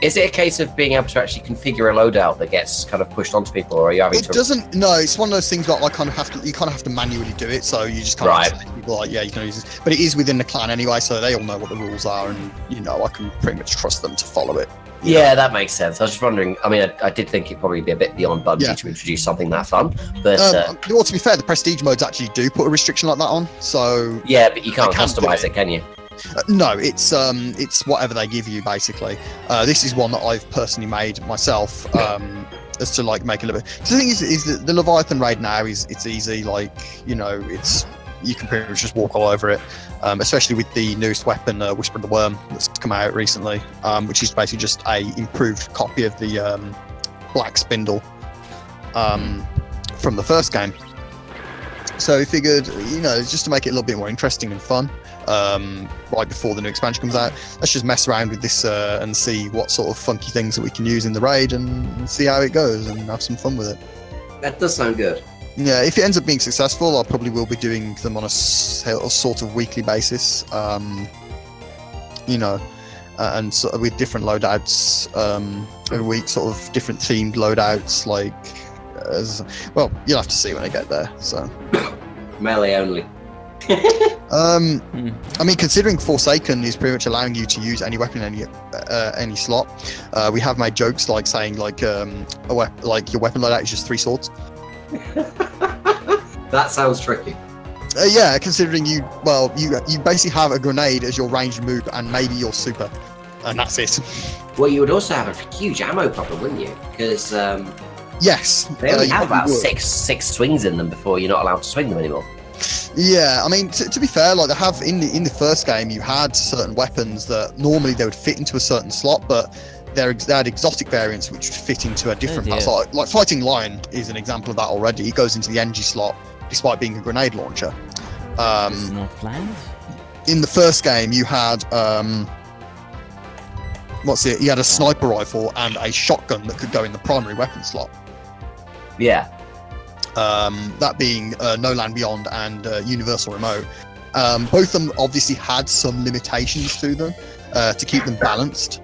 is it a case of being able to actually configure a loadout that gets kind of pushed onto people, or are you having to... No, it's one of those things where you kind of have to manually do it, so you just kind of say to people like, yeah, you can use this. But it is within the clan anyway, so they all know what the rules are, and, you know, I can pretty much trust them to follow it. Yeah, that makes sense. I was just wondering, I mean, I did think it'd probably be a bit beyond Bungie to introduce something that fun, but... well, to be fair, the prestige modes actually do put a restriction like that on, so... Yeah, but you can't customize it, can you? No, it's whatever they give you, basically. This is one that I've personally made myself, as to, like, make a little bit... So the thing is that the Leviathan raid now it's easy, like, you know, you can pretty much just walk all over it, especially with the newest weapon, Whisper of the Worm, that's come out recently, which is basically just a improved copy of the Black Spindle from the first game. So we figured, you know, just to make it a little bit more interesting and fun, right before the new expansion comes out, let's just mess around with this and see what sort of funky things that we can use in the raid and see how it goes and have some fun with it. That does sound good. Yeah, if it ends up being successful, I probably will be doing them on a sort of weekly basis, you know, and sort of with different loadouts every week, sort of different themed loadouts, like, well, you'll have to see when I get there, so. Melee only. I mean, considering Forsaken is pretty much allowing you to use any weapon in any slot, we have made jokes like saying like like your weapon loadout is just 3 swords. That sounds tricky. Yeah, considering you basically have a grenade as your ranged move and maybe your super, and that's it. Well, you would also have a huge ammo problem, wouldn't you? Because yes, they only you have about probably would. six swings in them before you're not allowed to swing them anymore. Yeah, I mean, to be fair, like they have in the first game, you had certain weapons that normally they would fit into a certain slot, but they had exotic variants which would fit into a different dear. slot. Like Fighting Lion is an example of that already. It goes into the NG slot despite being a grenade launcher. This is not planned. In the first game, you had You had a sniper rifle and a shotgun that could go in the primary weapon slot. Yeah. That being No Land Beyond and Universal Remote. Both of them obviously had some limitations to them to keep them balanced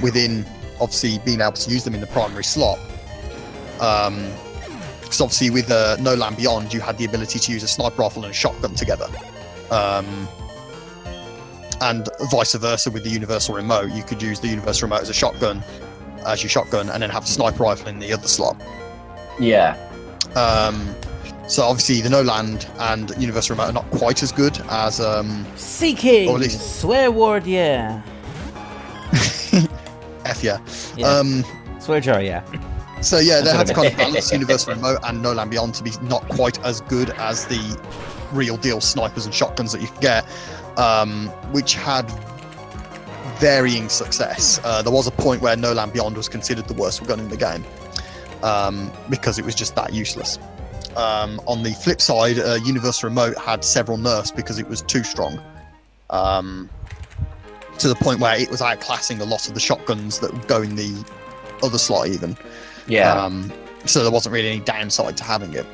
within obviously being able to use them in the primary slot. Because obviously with No Land Beyond, you had the ability to use a sniper rifle and a shotgun together. And vice versa with the Universal Remote, you could use the Universal Remote as your shotgun, and then have a sniper rifle in the other slot. Yeah. So obviously the No Land and Universal Remote are not quite as good as Seeking! or at least- Swear word, yeah. F yeah. Yeah. Swear jar, yeah. So yeah, they That's had to what I kind of balance Universal Remote and No Land Beyond to be not quite as good as the real deal snipers and shotguns that you could get, which had varying success. There was a point where No Land Beyond was considered the worst gun in the game because it was just that useless. On the flip side, Universal Remote had several nerfs because it was too strong. To the point where it was outclassing a lot of the shotguns that would go in the other slot even. Yeah. So there wasn't really any downside to having it.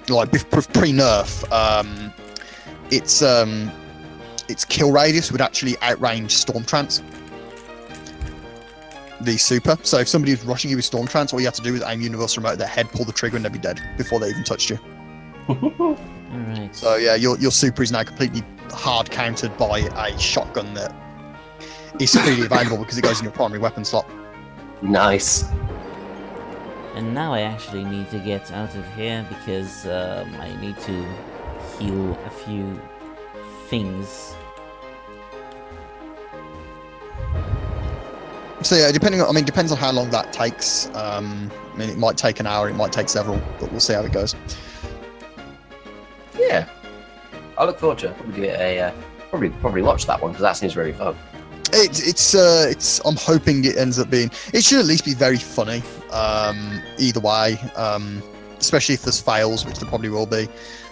Like pre-nerf, its kill radius would actually outrange Stormtrance, the super. So if somebody was rushing you with Stormtrance, all you had to do was aim Universal Remote at their head, pull the trigger, and they'd be dead before they even touched you. Alright. So yeah, your super is now completely hard countered by a shotgun that is freely available because it goes in your primary weapon slot. Nice. And now I actually need to get out of here because I need to heal a few things. So yeah, depends on how long that takes. I mean, it might take an hour, it might take several, but we'll see how it goes. Yeah. I look forward to it. Probably give it a probably watch that one because that seems really fun. It's I'm hoping it ends up being. It should at least be very funny. Either way, especially if there's fails, which there probably will be.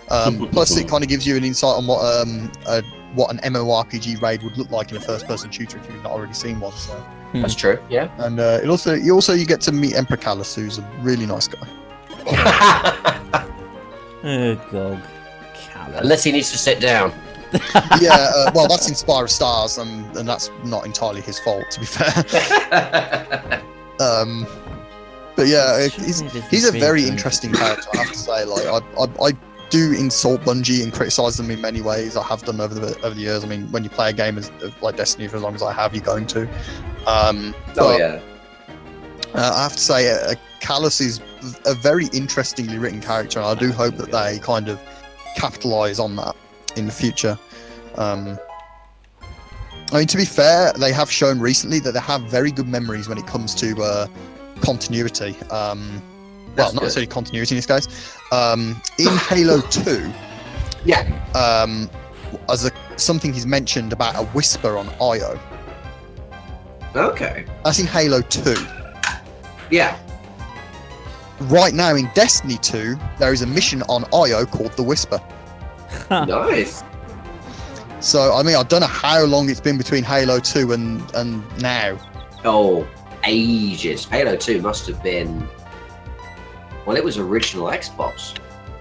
Plus, it kind of gives you an insight on what an MMORPG raid would look like in a first-person shooter if you've not already seen one. So. That's true. Yeah. And you get to meet Emperor Callus, who's a really nice guy. Oh, God. Callous. Unless he needs to sit down. Yeah, well, that's Inspire of Stars, and that's not entirely his fault, to be fair. But yeah, he's a very interesting character, I have to say. Like, I do insult Bungie and criticize them in many ways. I have done over the years. I mean, when you play a game like Destiny for as long as I have, you're going to. Yeah. I have to say, Callus is a very interestingly written character, and I do hope that they kind of capitalize on that in the future. I mean, to be fair, they have shown recently that they have very good memories when it comes to continuity. Well, not necessarily continuity in this case. In Halo 2, Yeah. as something he's mentioned about a whisper on Io. Okay. That's in Halo 2. Yeah. Right now in Destiny 2, there is a mission on Io called The Whisper. Nice. So, I mean, I don't know how long it's been between Halo 2 and now. Oh, ages. Halo 2 must have been. Well, it was original Xbox.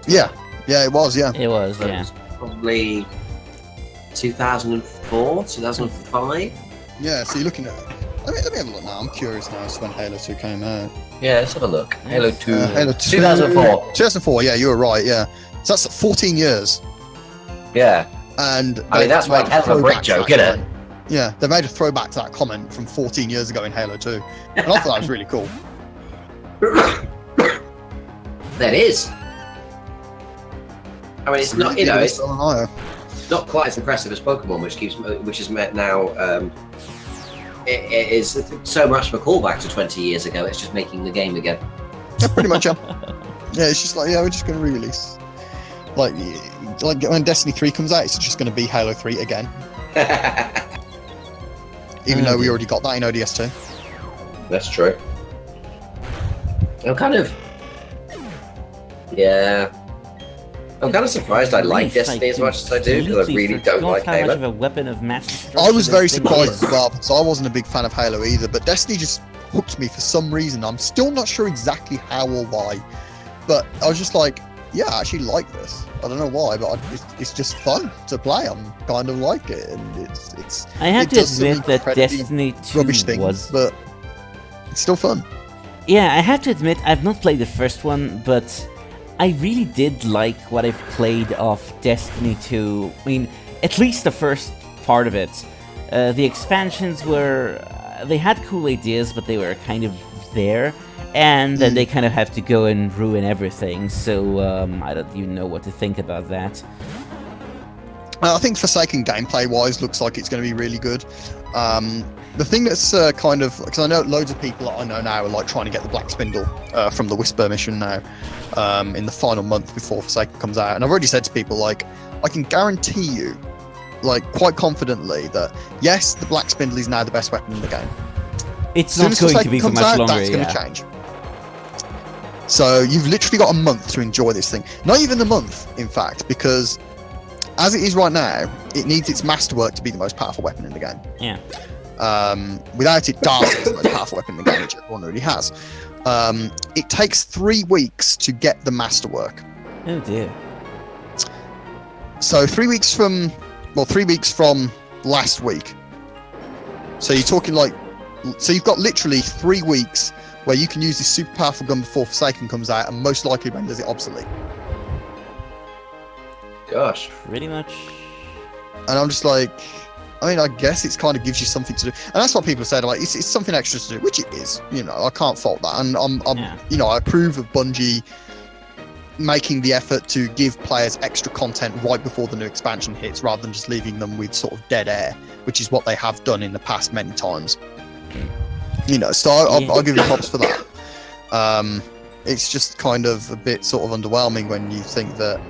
Yeah, it was, yeah. It was, So it yeah. was probably 2004, 2005. Yeah, so you're looking at... Let me have a look now. I'm curious now as to when Halo 2 came out. Yeah, let's have a look. Halo 2. Halo 2... 2004. 2004, yeah, you were right, yeah. So that's 14 years. Yeah. And I mean, that's like hell of a brick joke, isn't it? Yeah, they made a throwback to that comment from 14 years ago in Halo 2. And I thought that was really cool. That is. I mean, it's not, you know, it's not quite as impressive as Pokemon, which is now, it is so much of a callback to 20 years ago. It's just making the game again. Yeah, pretty much. Yeah, yeah, it's just like, yeah, we're just going to re-release. Like when Destiny 3 comes out, it's just going to be Halo 3 again. Even though we already got that in ODS2. That's true. I'm kind of... Yeah. I'm kind of surprised I like Destiny as much as I do, because I really don't like Halo. Much of a weapon of mass destruction I was very surprised as well, because I wasn't a big fan of Halo either, but Destiny just hooked me for some reason. I'm still not sure exactly how or why, but I was just like, yeah, I actually like this. I don't know why, but it's just fun to play. I'm kind of like it, and it's. I have to admit that Destiny 2 rubbish things, but it's still fun. Yeah, I have to admit I've not played the first one, but I really did like what I've played of Destiny 2. I mean, at least the first part of it. The expansions were... they had cool ideas, but they were kind of there. And then they kind of have to go and ruin everything, so I don't even know what to think about that. I think Forsaken gameplay-wise looks like it's going to be really good. The thing that's kind of... because I know loads of people that I know now are like trying to get the Black Spindle from the Whisper mission now in the final month before Forsaken comes out. And I've already said to people, like, I can guarantee you, like, quite confidently that, yes, the Black Spindle is now the best weapon in the game. It's not going to be for much longer, that's going to change. So you've literally got a month to enjoy this thing. Not even a month, in fact, because as it is right now, it needs its masterwork to be the most powerful weapon in the game. Yeah. Without it, Dark is the most powerful weapon in the game, which everyone already has. It takes 3 weeks to get the masterwork. Oh dear. So 3 weeks from... well, 3 weeks from last week. So you're talking like... so you've got literally 3 weeks where you can use this super powerful gun before Forsaken comes out, and most likely renders it obsolete. Gosh. Pretty much. And I'm just like... I mean, I guess it kind of gives you something to do, and that's what people said. Like, it's something extra to do, which it is. You know, I can't fault that, and you know, I approve of Bungie making the effort to give players extra content right before the new expansion hits, rather than just leaving them with sort of dead air, which is what they have done in the past many times. You know, so I'll give you props for that. It's just kind of a bit sort of underwhelming when you think that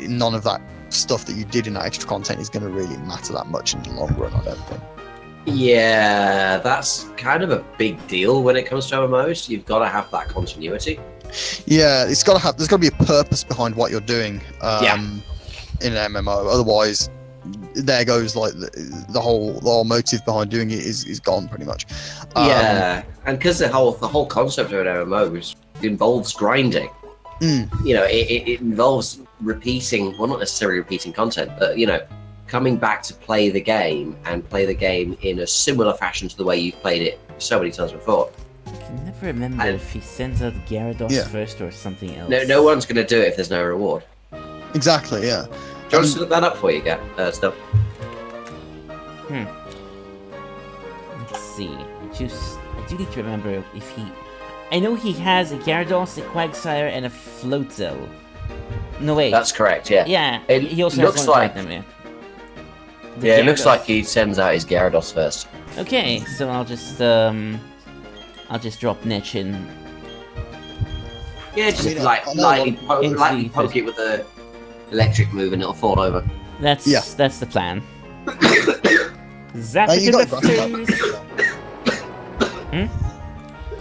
none of that stuff that you did in that extra content is going to really matter that much in the long run, I don't think. Yeah, that's kind of a big deal when it comes to MMOs. You've got to have that continuity. Yeah, it's got to have. There's got to be a purpose behind what you're doing. In an MMO, otherwise, there goes like the whole motive behind doing it is gone pretty much. Yeah, and because the whole concept of an MMO involves grinding. You know, it involves repeating, well, not necessarily repeating content, but, you know, coming back to play the game and play the game in a similar fashion to the way you've played it so many times before. I can never remember if he sends out Gyarados first or something else. No one's going to do it if there's no reward. Exactly, yeah. Do you want us to look that up for you, Stuff? Let's see. I do need to remember if he... I know he has a Gyarados, a Quagsire, and a Floatzel. No, wait. That's correct, yeah. Yeah, he also looks has one like... Platinum, yeah, it looks like he sends out his Gyarados first. Okay, so I'll just drop Niche in. Yeah, just lightly poke it with the electric move and it'll fall over. That's the plan. Zap it in the face!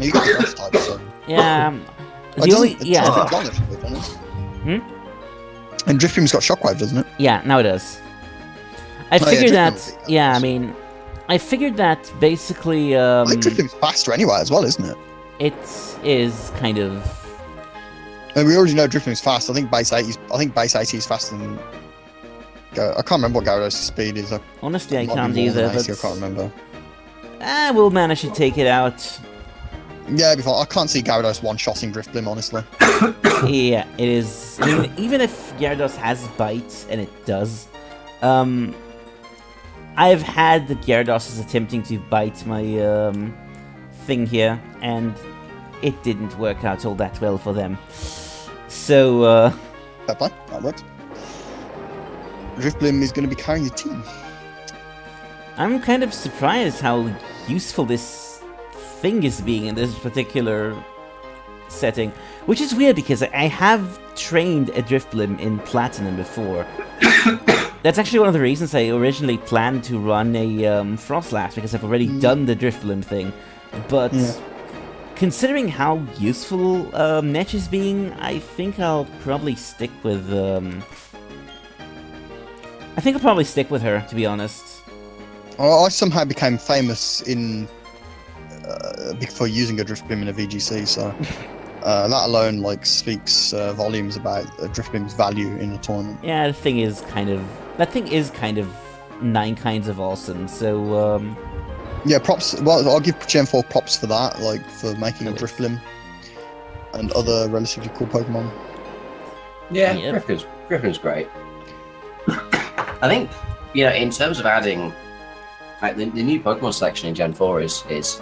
You got the grass type, so... Yeah, And Drift Beam's got Shockwave, doesn't it? Yeah, now it does. I figured that... Yeah, I mean... I figured that basically... I think Drift Beam's faster anyway as well, isn't it? It is kind of... I mean, we already know Drift Beam's fast. I think base 80 is faster than... I can't remember what Gyarados' speed is. Honestly, I can't either, but... I can't remember. We'll manage to take it out. Yeah, it'd be fine. I can't see Gyarados one-shotting Drifblim, honestly. Yeah, it is. I mean, even if Gyarados has Bite, and it does, I've had the Gyarados attempting to bite my thing here, and it didn't work out all that well for them. So, Fair play, that works. Drifblim is going to be carrying the team. I'm kind of surprised how useful this thing is being in this particular setting. Which is weird, because I have trained a Drifblim in Platinum before. That's actually one of the reasons I originally planned to run a Frostlass, because I've already done the Drifblim thing. But considering how useful Netch is being, I think I'll probably stick with... I think I'll probably stick with her, to be honest. I somehow became famous in for using a Drifblim in a VGC, so that alone like speaks volumes about Drifblim's value in a tournament. Yeah, that thing is kind of 9 kinds of awesome. So yeah, props. Well, I'll give Gen 4 props for that, like for making a Drifblim and other relatively cool Pokemon. Yeah, Yep. Griffin's great. I think, you know, in terms of adding, like the new Pokemon selection in Gen 4 is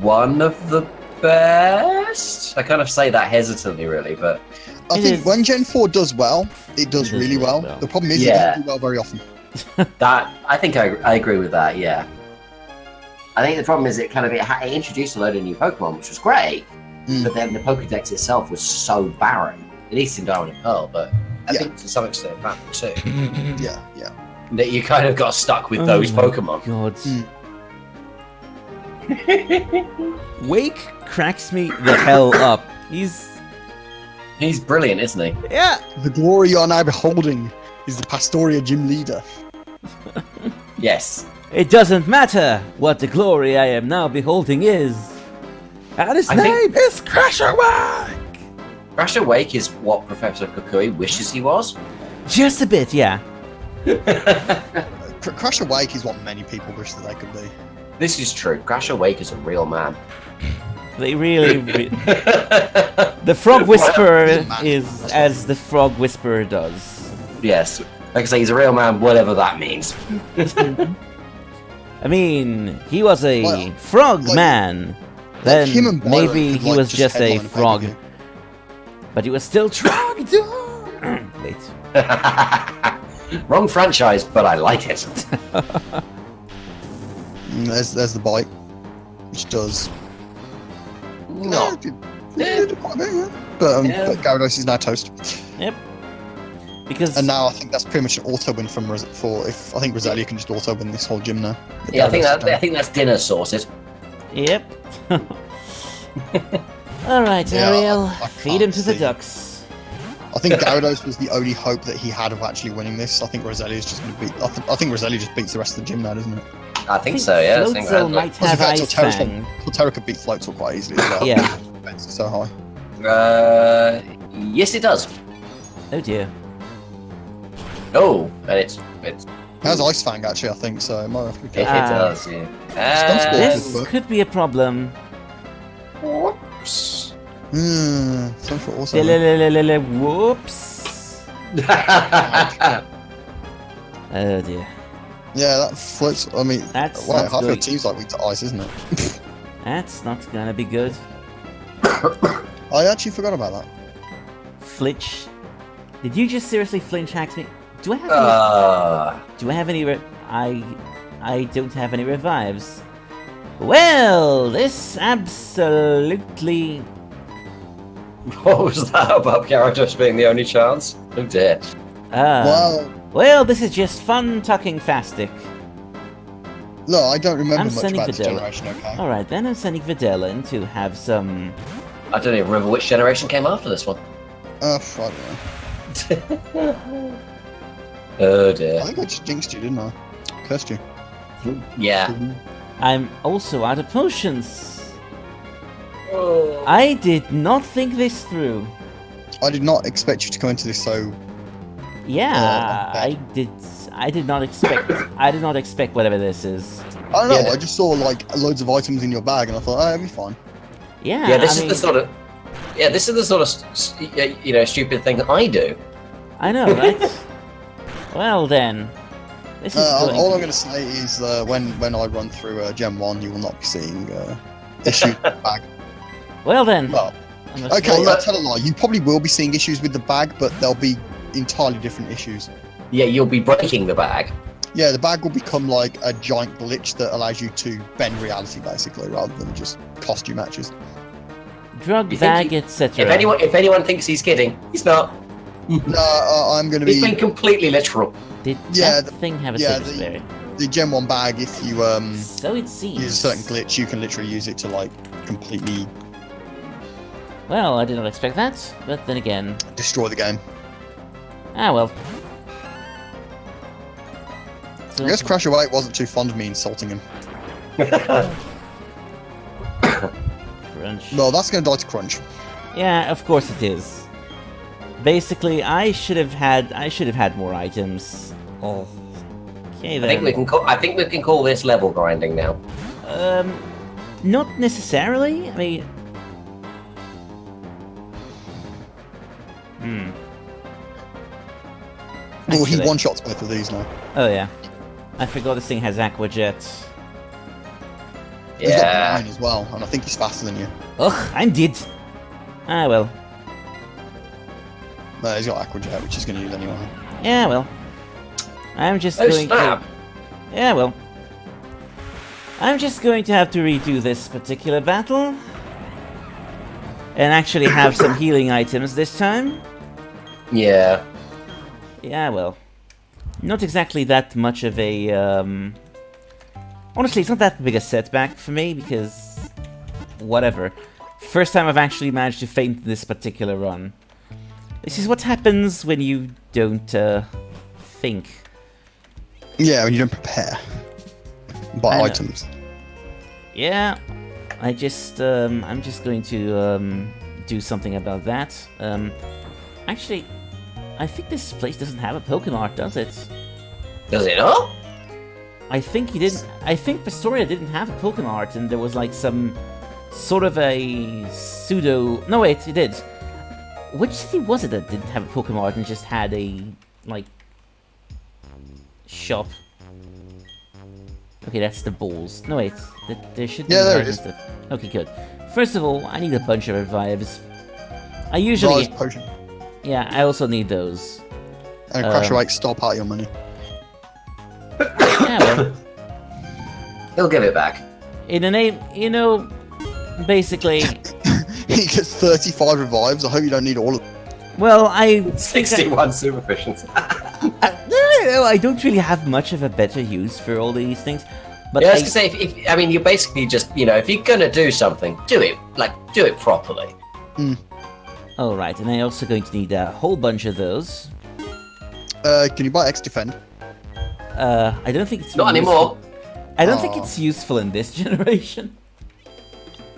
one of the best. I kind of say that hesitantly, really, but I It think is- when Gen 4 does well, it does really well. The problem is it Yeah. doesn't do well very often. that I think I agree with that. Yeah, I think the problem is it introduced a load of new Pokemon, which was great, but then the Pokédex itself was so barren, at least in Diamond and Pearl, but I Yeah. think to some extent that too, Yeah. that you kind of got stuck with those my Pokemon. God. Wake cracks me the hell up. He's brilliant, isn't he? Yeah. The glory you are now beholding is the Pastoria Gym Leader. Yes. It doesn't matter what the glory I am now beholding is. And his I name think- is Crusher Wake! Crasher Wake is what Professor Kukui wishes he was. Just a bit, yeah. Crusher Wake is what many people wish that they could be. This is true. Crasher Wake is a real man. They really... The Frog Whisperer man. is as the Frog Whisperer does. Yes. Like I say, he's a real man, whatever that means. I mean, he was a Well, frog like- man. Then him and Byron maybe could, he like, was just a headline frog. pay-per-view. But he was still Trogdor! Wait. Wrong franchise, but I like it. There's the bite, which does. No. Yeah, quite a bit, yeah. But Yeah. Gyarados is now toast. Yep. Because... And now I think that's pretty much an auto win from if I think Rosalia can just auto win this whole gym now. Yeah, I Gyarados is think that's dinner sorted. Yep. Alright, Yeah, Ariel. I Feed him can't to the see. ducks. I think Gyarados was the only hope that he had of actually winning this. I think Rosalia's just going to beat. I think Rosalia just beats the rest of the gym now, doesn't it? I think so, yeah. Floatzel might have Also, Ice Fang. Torterra could beat Floatzel quite easily as well. Yeah. It's so high. Yes, it does. Oh dear. Oh, and it's It has Ice Fang actually, I think, so it might have to be it careful. does, yeah. This could be a problem. Whoops. Central also. Whoops. Oh dear. Yeah, that floats. I mean, That's well, not half of the good. team's like weak to ice, isn't it? That's not gonna be good. I actually forgot about that. Flinch. Did you just seriously flinch hacks me? Do I have do I have any I don't have any revives. Well, this absolutely... What was that about Gyarados being the only chance? Oh dear. Well, this is just fun talking fastic. Look, I don't remember I'm much sending about this Videla. generation, okay? Alright, then I'm sending Videla in to have some... I don't even remember which generation came after this one. I don't know. Oh I dear. think I just jinxed you, didn't I? Cursed you. Yeah. I'm also out of potions. I did not think this through. I did not expect you to come into this so... Yeah, okay. I did not expect whatever this is. I don't know. Yeah, I just saw like loads of items in your bag, and I thought, oh, it'll be fine. Yeah, Yeah, this I is mean, the sort of. Yeah, this is the sort of stupid thing that I do. I know, right? Well then, this is going All to I'm going to say is when I run through Gen 1, you will not be seeing issues with the bag. Well then, Well, I must okay, say- I'll tell a lie. You probably will be seeing issues with the bag, but they'll be entirely different issues. Yeah, you'll be breaking the bag. Yeah, the bag will become like a giant glitch that allows you to bend reality, basically, rather than just costume matches. drug You think bag, he- etc. If anyone thinks he's kidding, he's not. No, I'm going to He's be... been completely literal. Did Yeah, that thing have a yeah, service berry? The Gen 1 bag, if you So it seems. use a certain glitch, you can literally use it to, like, completely Well, I did not expect that, but then again, destroy the game. ah well. So, I guess Crash Away wasn't too fond of me insulting him. crunch. Well, that's going to die to Crunch. Yeah, of course it is. Basically, I should have had more items. Oh. Okay I then. think we can call this level grinding now. Not necessarily. I mean, Well, he Actually- one-shots both of these now. oh yeah, I forgot this thing has Aqua Jet. He's got Yeah. Blind as well, and I think he's faster than you. Ugh, I'm dead. Ah well. No, he's got Aqua Jet, which he's going to use anyway. Yeah well. I'm just Oh going snap! to. Yeah well. I'm just going to have to redo this particular battle. And actually have some healing items this time. Yeah. Yeah, well. Not exactly that much of a, honestly, it's not that big a setback for me, because... whatever. First time I've actually managed to feint this particular run. This is what happens when you don't, think. Yeah, when you don't prepare. Buy I know. items. Yeah, I'm just going to, do something about that. Actually, I think this place doesn't have a Pokemon art, does it? Does it not? I think he didn't. I think Pastoria didn't have a Pokemon art, and there was like some sort of a pseudo. No, wait, it did. Which city was it that didn't have a Pokemon art and just had a like shop? Okay, that's the balls. No, wait, there should be. Yeah, there it revives is. and stuff. Okay, good. First of all, I need a bunch of revives. I usually, Rise Potion. yeah, I also need those. And Crash Um, Away stole part of your money. Yeah, well. He'll give it back. In the name, you know, basically, He gets 35 revives. I hope you don't need all of them. well, I think 61 super potions. I don't really have much of a better use for all these things, but Yeah, I was gonna say, if I mean, you're basically just, if you're gonna do something, do it properly. all right, and I'm also going to need a whole bunch of those. Can you buy X Defend? I don't think it's Not useful- anymore. I don't think Aw. it's useful in this generation.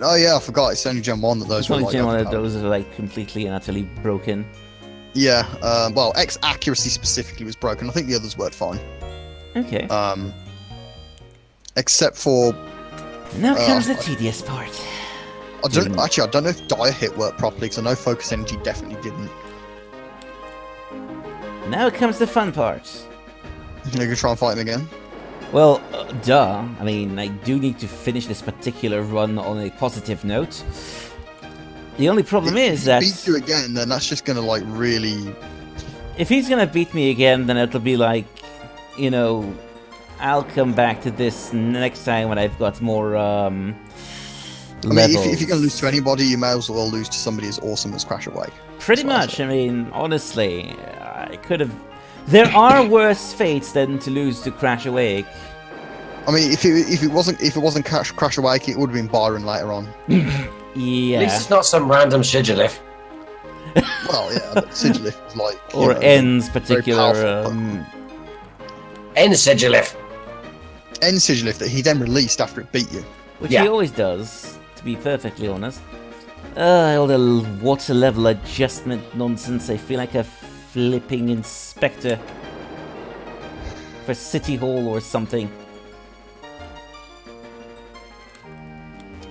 Oh yeah, I forgot. It's only Gen 1 that those It's were only like Gen 1 of overpowered. those are like completely and utterly broken. Yeah, well, X accuracy specifically was broken. I think the others worked fine. Okay, Except for now comes the tedious part. I don't know if Dire Hit worked properly because I know Focus Energy definitely didn't. Now comes the fun part. You can try and fight him again. Well, duh. I mean, I do need to finish this particular run on a positive note. The only problem is that Beat you again, then that's just gonna like really. if he's gonna beat me again, then it'll be like, you know, I'll come back to this next time when I've got more I mean, if you're gonna lose to anybody, you may as well lose to somebody as awesome as Crash Away. Pretty That's what I much. I mean, honestly, I could have. There are worse fates than to lose to Crash Awake. I mean, if it wasn't Crash Awake, it would have been Byron later on. At Yeah. least it's not some random Sigilif. Well, yeah, but Sigilif is like. you Or know, N's very particular. powerful, End Sigilif. N Sigilif that he then released after it beat you. Which Yeah. he always does, to be perfectly honest. All the water level adjustment nonsense. I feel like a flipping inspector for City Hall or something.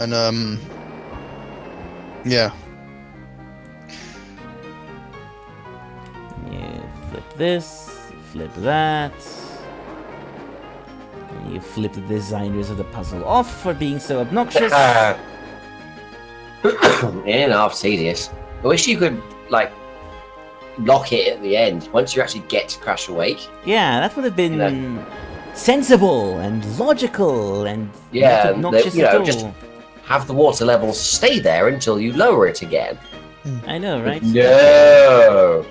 And yeah. You flip this, flip that. And you flip the designers of the puzzle off for being so obnoxious. Enough tedious. I wish you could, like, lock it at the end once you actually get to Crash Awake. Yeah, that would have been sensible and logical and Yeah, not obnoxious at all. just have the water levels stay there until you lower it again. I know, right? No.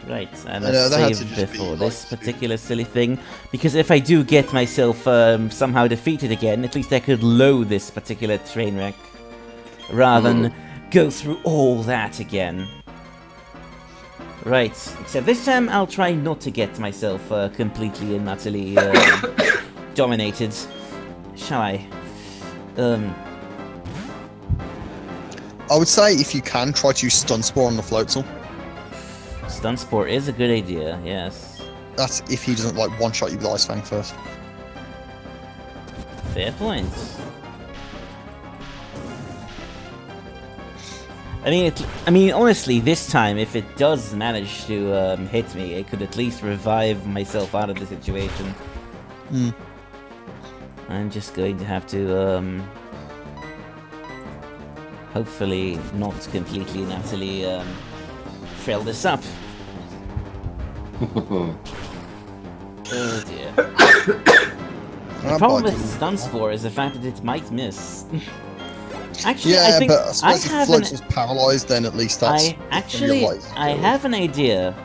Right, and I know, I'll that had to save just be, before like, this particular silly thing, because if I do get myself somehow defeated again, at least I could load this particular train wreck, rather than go through all that again. Right, except this time I'll try not to get myself completely and utterly dominated. Shall I? I would say if you can, try to use Stun Spore on the Floatzel. Stun Spore is a good idea, yes. That's if he doesn't like one-shot you with Ice Fang first. Fair point. I mean, honestly, this time, if it does manage to hit me, it could at least revive myself out of the situation. I'm just going to have to, hopefully not completely and utterly, fail this up. Oh dear. The problem with Stun Spore is the fact that it might miss. Actually, yeah, I think but I suppose if have Floatzel's paralysed, then at least that's... I have an idea.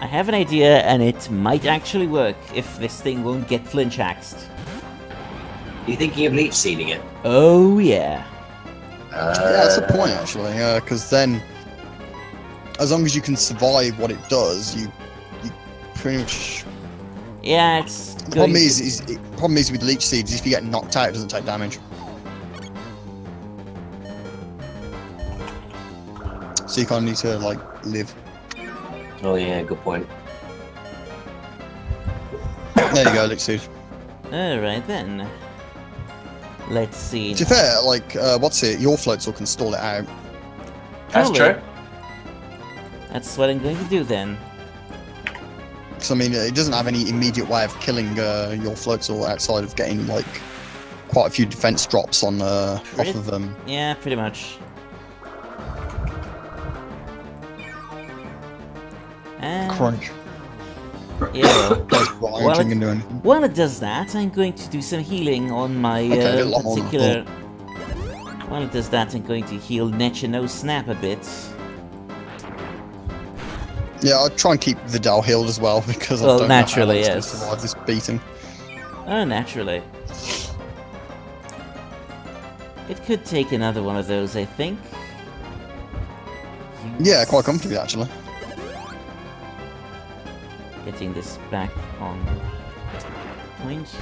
I have an idea, and it might actually work if this thing won't get flinch axed. You thinking of leech seeding it? Oh yeah. Yeah, that's the point actually, because then, as long as you can survive what it does, you pretty much... Yeah, it's... The problem is with Leech Seeds, if you get knocked out, it doesn't take damage. So you kind of need to, like, live. Oh yeah, good point. There you go, Leech Seed. Alright then. Let's see. To be fair, like, what's it? Your Floatzel can stall it out. That's Probably. true. That's what I'm going to do then. Because, I mean, it doesn't have any immediate way of killing your Floatzel outside of getting, like, quite a few defense drops on off of them. Yeah, pretty much. Crunch. Yeah. While it does that, I'm going to do some healing on my particular... While it does that, I'm going to heal Nechino Snap a bit. Yeah, I'll try and keep Vidal healed as well, because I don't naturally, know how yes. to survive this beating. Oh, naturally. It could take another one of those, I think. Yeah, quite comfortably, actually. Getting this back on point.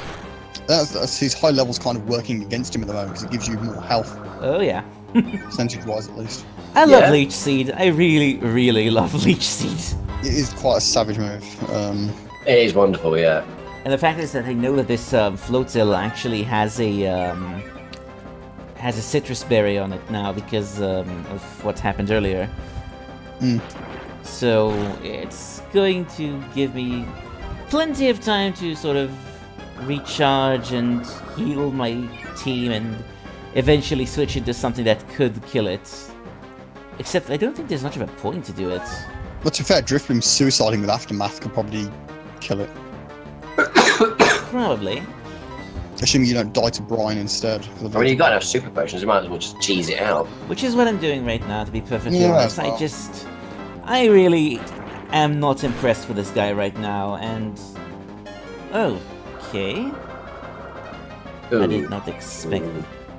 That's his high levels kind of working against him at the moment, because it gives you more health. Oh, yeah. Percentage-wise, at least. I love Leech Seed. I really, really love Leech Seed. It is quite a savage move. It is wonderful, yeah. And the fact is that I know that this Floatzel actually has a citrus berry on it now because of what happened earlier. So it's going to give me plenty of time to sort of recharge and heal my team and eventually switch into something that could kill it. Except I don't think there's much of a point to do it. But to be fair, Drifloon suiciding with Aftermath could probably kill it. Probably. Assuming you don't die to Brine instead. I mean, you've got enough super potions, you might as well just cheese it out. Which is what I'm doing right now, to be perfectly honest. I really am not impressed with this guy right now, and... Okay. Ooh. I did not expect...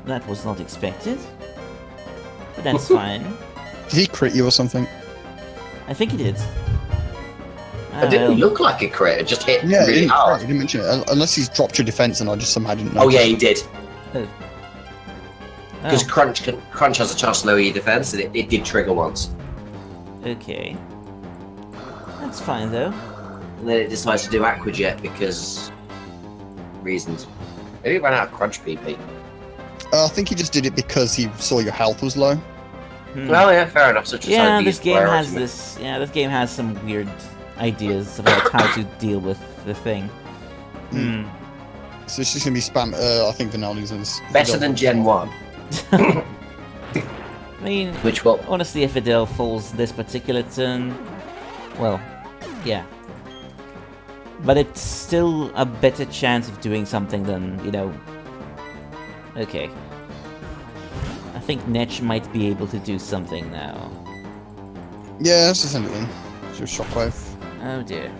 That was not expected. But that's fine. Did he crit you or something? I think he did. It didn't look like a crit, it just hit really hard. He didn't mention it. Unless he's dropped your defense and I just somehow didn't know. Oh yeah, he did. Oh. Because Crunch has a chance to lower your defense, and it did trigger once. Okay. That's fine though. And then it decides to do Aqua Jet because... reasons. Maybe it ran out of Crunch PP. I think he just did it because he saw your health was low. Well, yeah, fair enough. So just Yeah, like this these game has priorities. this. Yeah, this game has some weird ideas about how to deal with the thing. So it's just gonna be spam. I think Vanelli's in this. Better than Gen 1. I mean, Which will. honestly, if Adele falls this particular turn, well, yeah. But it's still a better chance of doing something than, you know... Okay. I think Netch might be able to do something now. Yeah, let's just send it in. Just shockwave. Oh dear.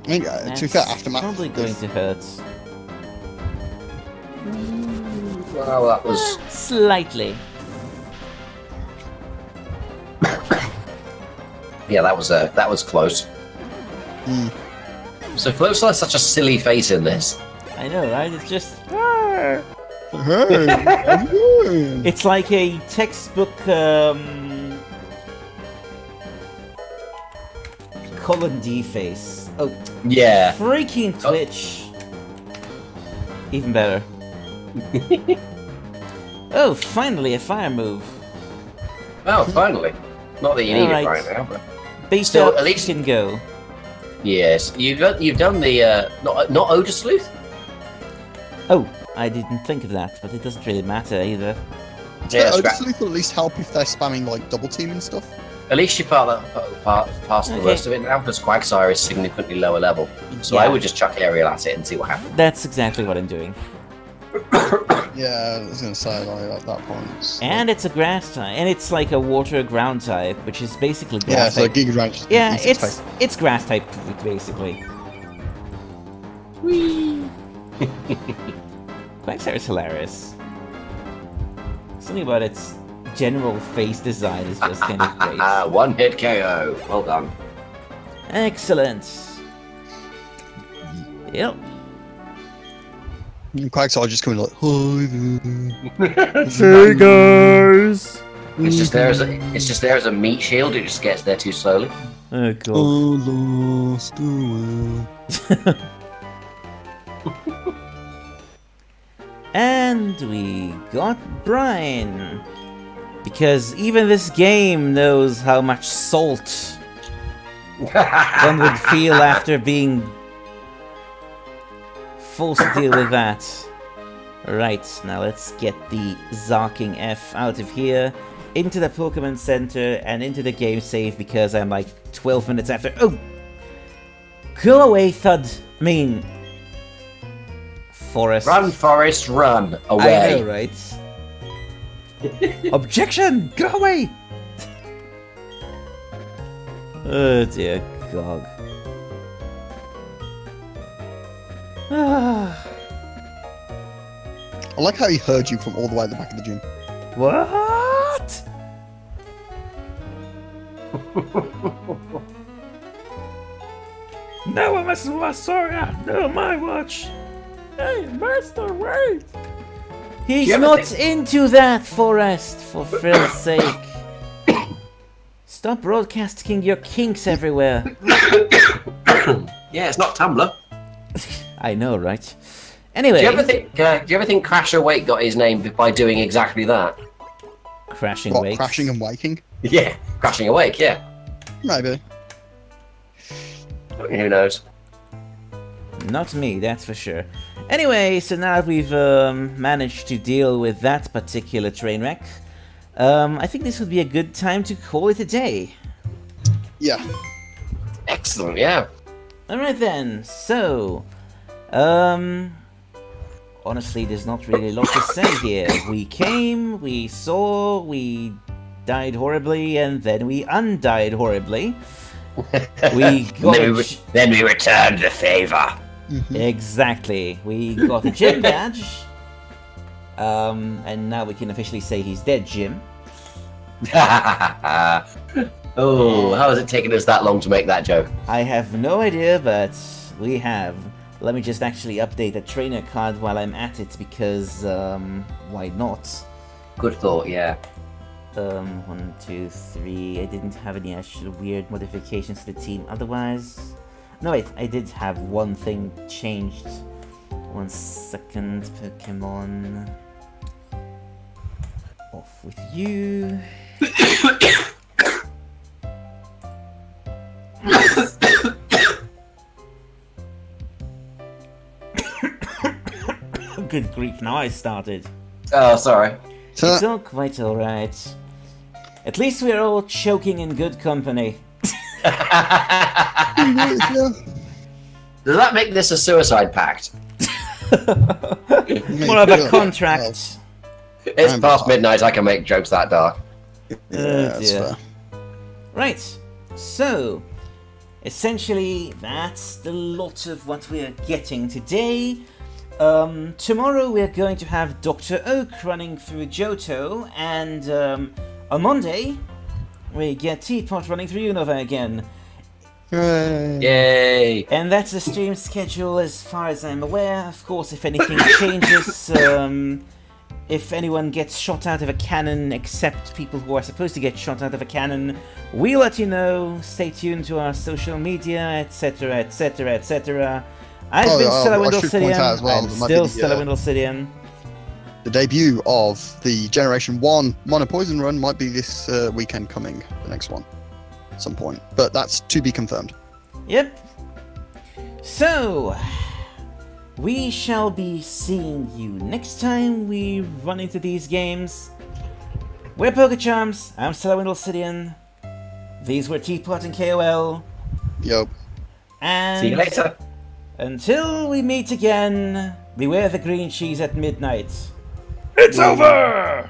I mean, to be fair, Aftermath. Probably going to hurt. Well, that was. Slightly. Yeah, that was close. So Flipside has such a silly face in this. I know, right? It's just... Hey, I'm good. It's like a textbook, Colin D face. Oh, Yeah. freaking Twitch! Even better. Oh, finally a fire move. Oh, finally. Not that you need Alright. it right now, but Beat Still, up, at least- can go. yes, you've done the not Odor Sleuth. Oh, I didn't think of that, but it doesn't really matter either. Yeah, Odor Sleuth will at least help if they're spamming like double team and stuff. at least you past the Okay. worst of it now, because Quagsire is significantly lower level. So Yeah. I would just chuck Aerial at it and see what happens. That's exactly what I'm doing. Yeah, I was gonna say like at that point. And it's a grass type, and it's like a water ground type, which is basically Yeah, grass so type. Giga Drain's Yeah, easy to it's grass type basically. Quagsire is hilarious. Something about its general face design is just kind of great. One hit KO. Well done. Excellent. Yep. Quagsire just coming like, hi Hey guys. It's just there as a meat shield. It just gets there too slowly. Oh god. lost the And we got Brian. Because even this game knows how much salt one would feel after being forced to deal with that. Right, now let's get the Zarking F out of here, into the Pokemon Center, and into the game save because I'm like 12 minutes after. Oh! Go away, Thud! I mean... Forest. Run, Forest, run away. I know, right? Objection! Go away! Oh dear God. I like how he heard you from all the way at the back of the gym. What? No one messes with my Sora! No, my watch! Hey, Master, wait! He's you ever not think- into that, Forest, for Phil's sake. Stop broadcasting your kinks everywhere. Yeah, it's not Tumblr. I know, right? Anyway, Do you ever think Crash Awake got his name by doing exactly that? crashing What, wakes. crashing and waking? Yeah, Crashing Awake. Yeah. Maybe. Who knows? Not me, that's for sure. Anyway, so now that we've managed to deal with that particular train wreck, I think this would be a good time to call it a day. Yeah. Excellent. Yeah. Alright then, so... honestly, there's not really a lot to say here. We came, we saw, we died horribly, and then we undied horribly. We got then we returned the favor. Exactly. We got a gym badge. And now we can officially say he's dead, Jim. Oh, how has it taken us that long to make that joke? I have no idea, but we have. Let me just actually update the trainer card while I'm at it, because, why not? Good thought, yeah. 1, 2, 3. I didn't have any actual weird modifications to the team otherwise. No, wait, I did have one thing changed. 1 second, Pokemon. Off with you. Good grief, now I started. Oh, sorry. It's all quite alright. At least we're all choking in good company. Does that make this a suicide pact? More of a contract. It's past midnight, I can make jokes that dark. Yeah, that's fair. Right, so essentially that's the lot of what we are getting today. Tomorrow we're going to have Dr. Oak running through Johto, and on Monday we get Teapot running through Unova again. Yay! And that's the stream schedule as far as I'm aware. Of course, if anything changes, if anyone gets shot out of a cannon, except people who are supposed to get shot out of a cannon, we'll let you know. Stay tuned to our social media, etc, etc, etc. I've been Stellar Windlesidian, I'm still Stellar Windlesidian. The debut of the Generation 1 Mono Poison run might be this weekend coming, the next one, at some point. But that's to be confirmed. Yep. So, we shall be seeing you next time we run into these games. We're Pokecharms, I'm Stellar Windlesidian. These were Teapot and KOL. Yo. And see you later. Until we meet again, beware the green cheese at midnight. It's over!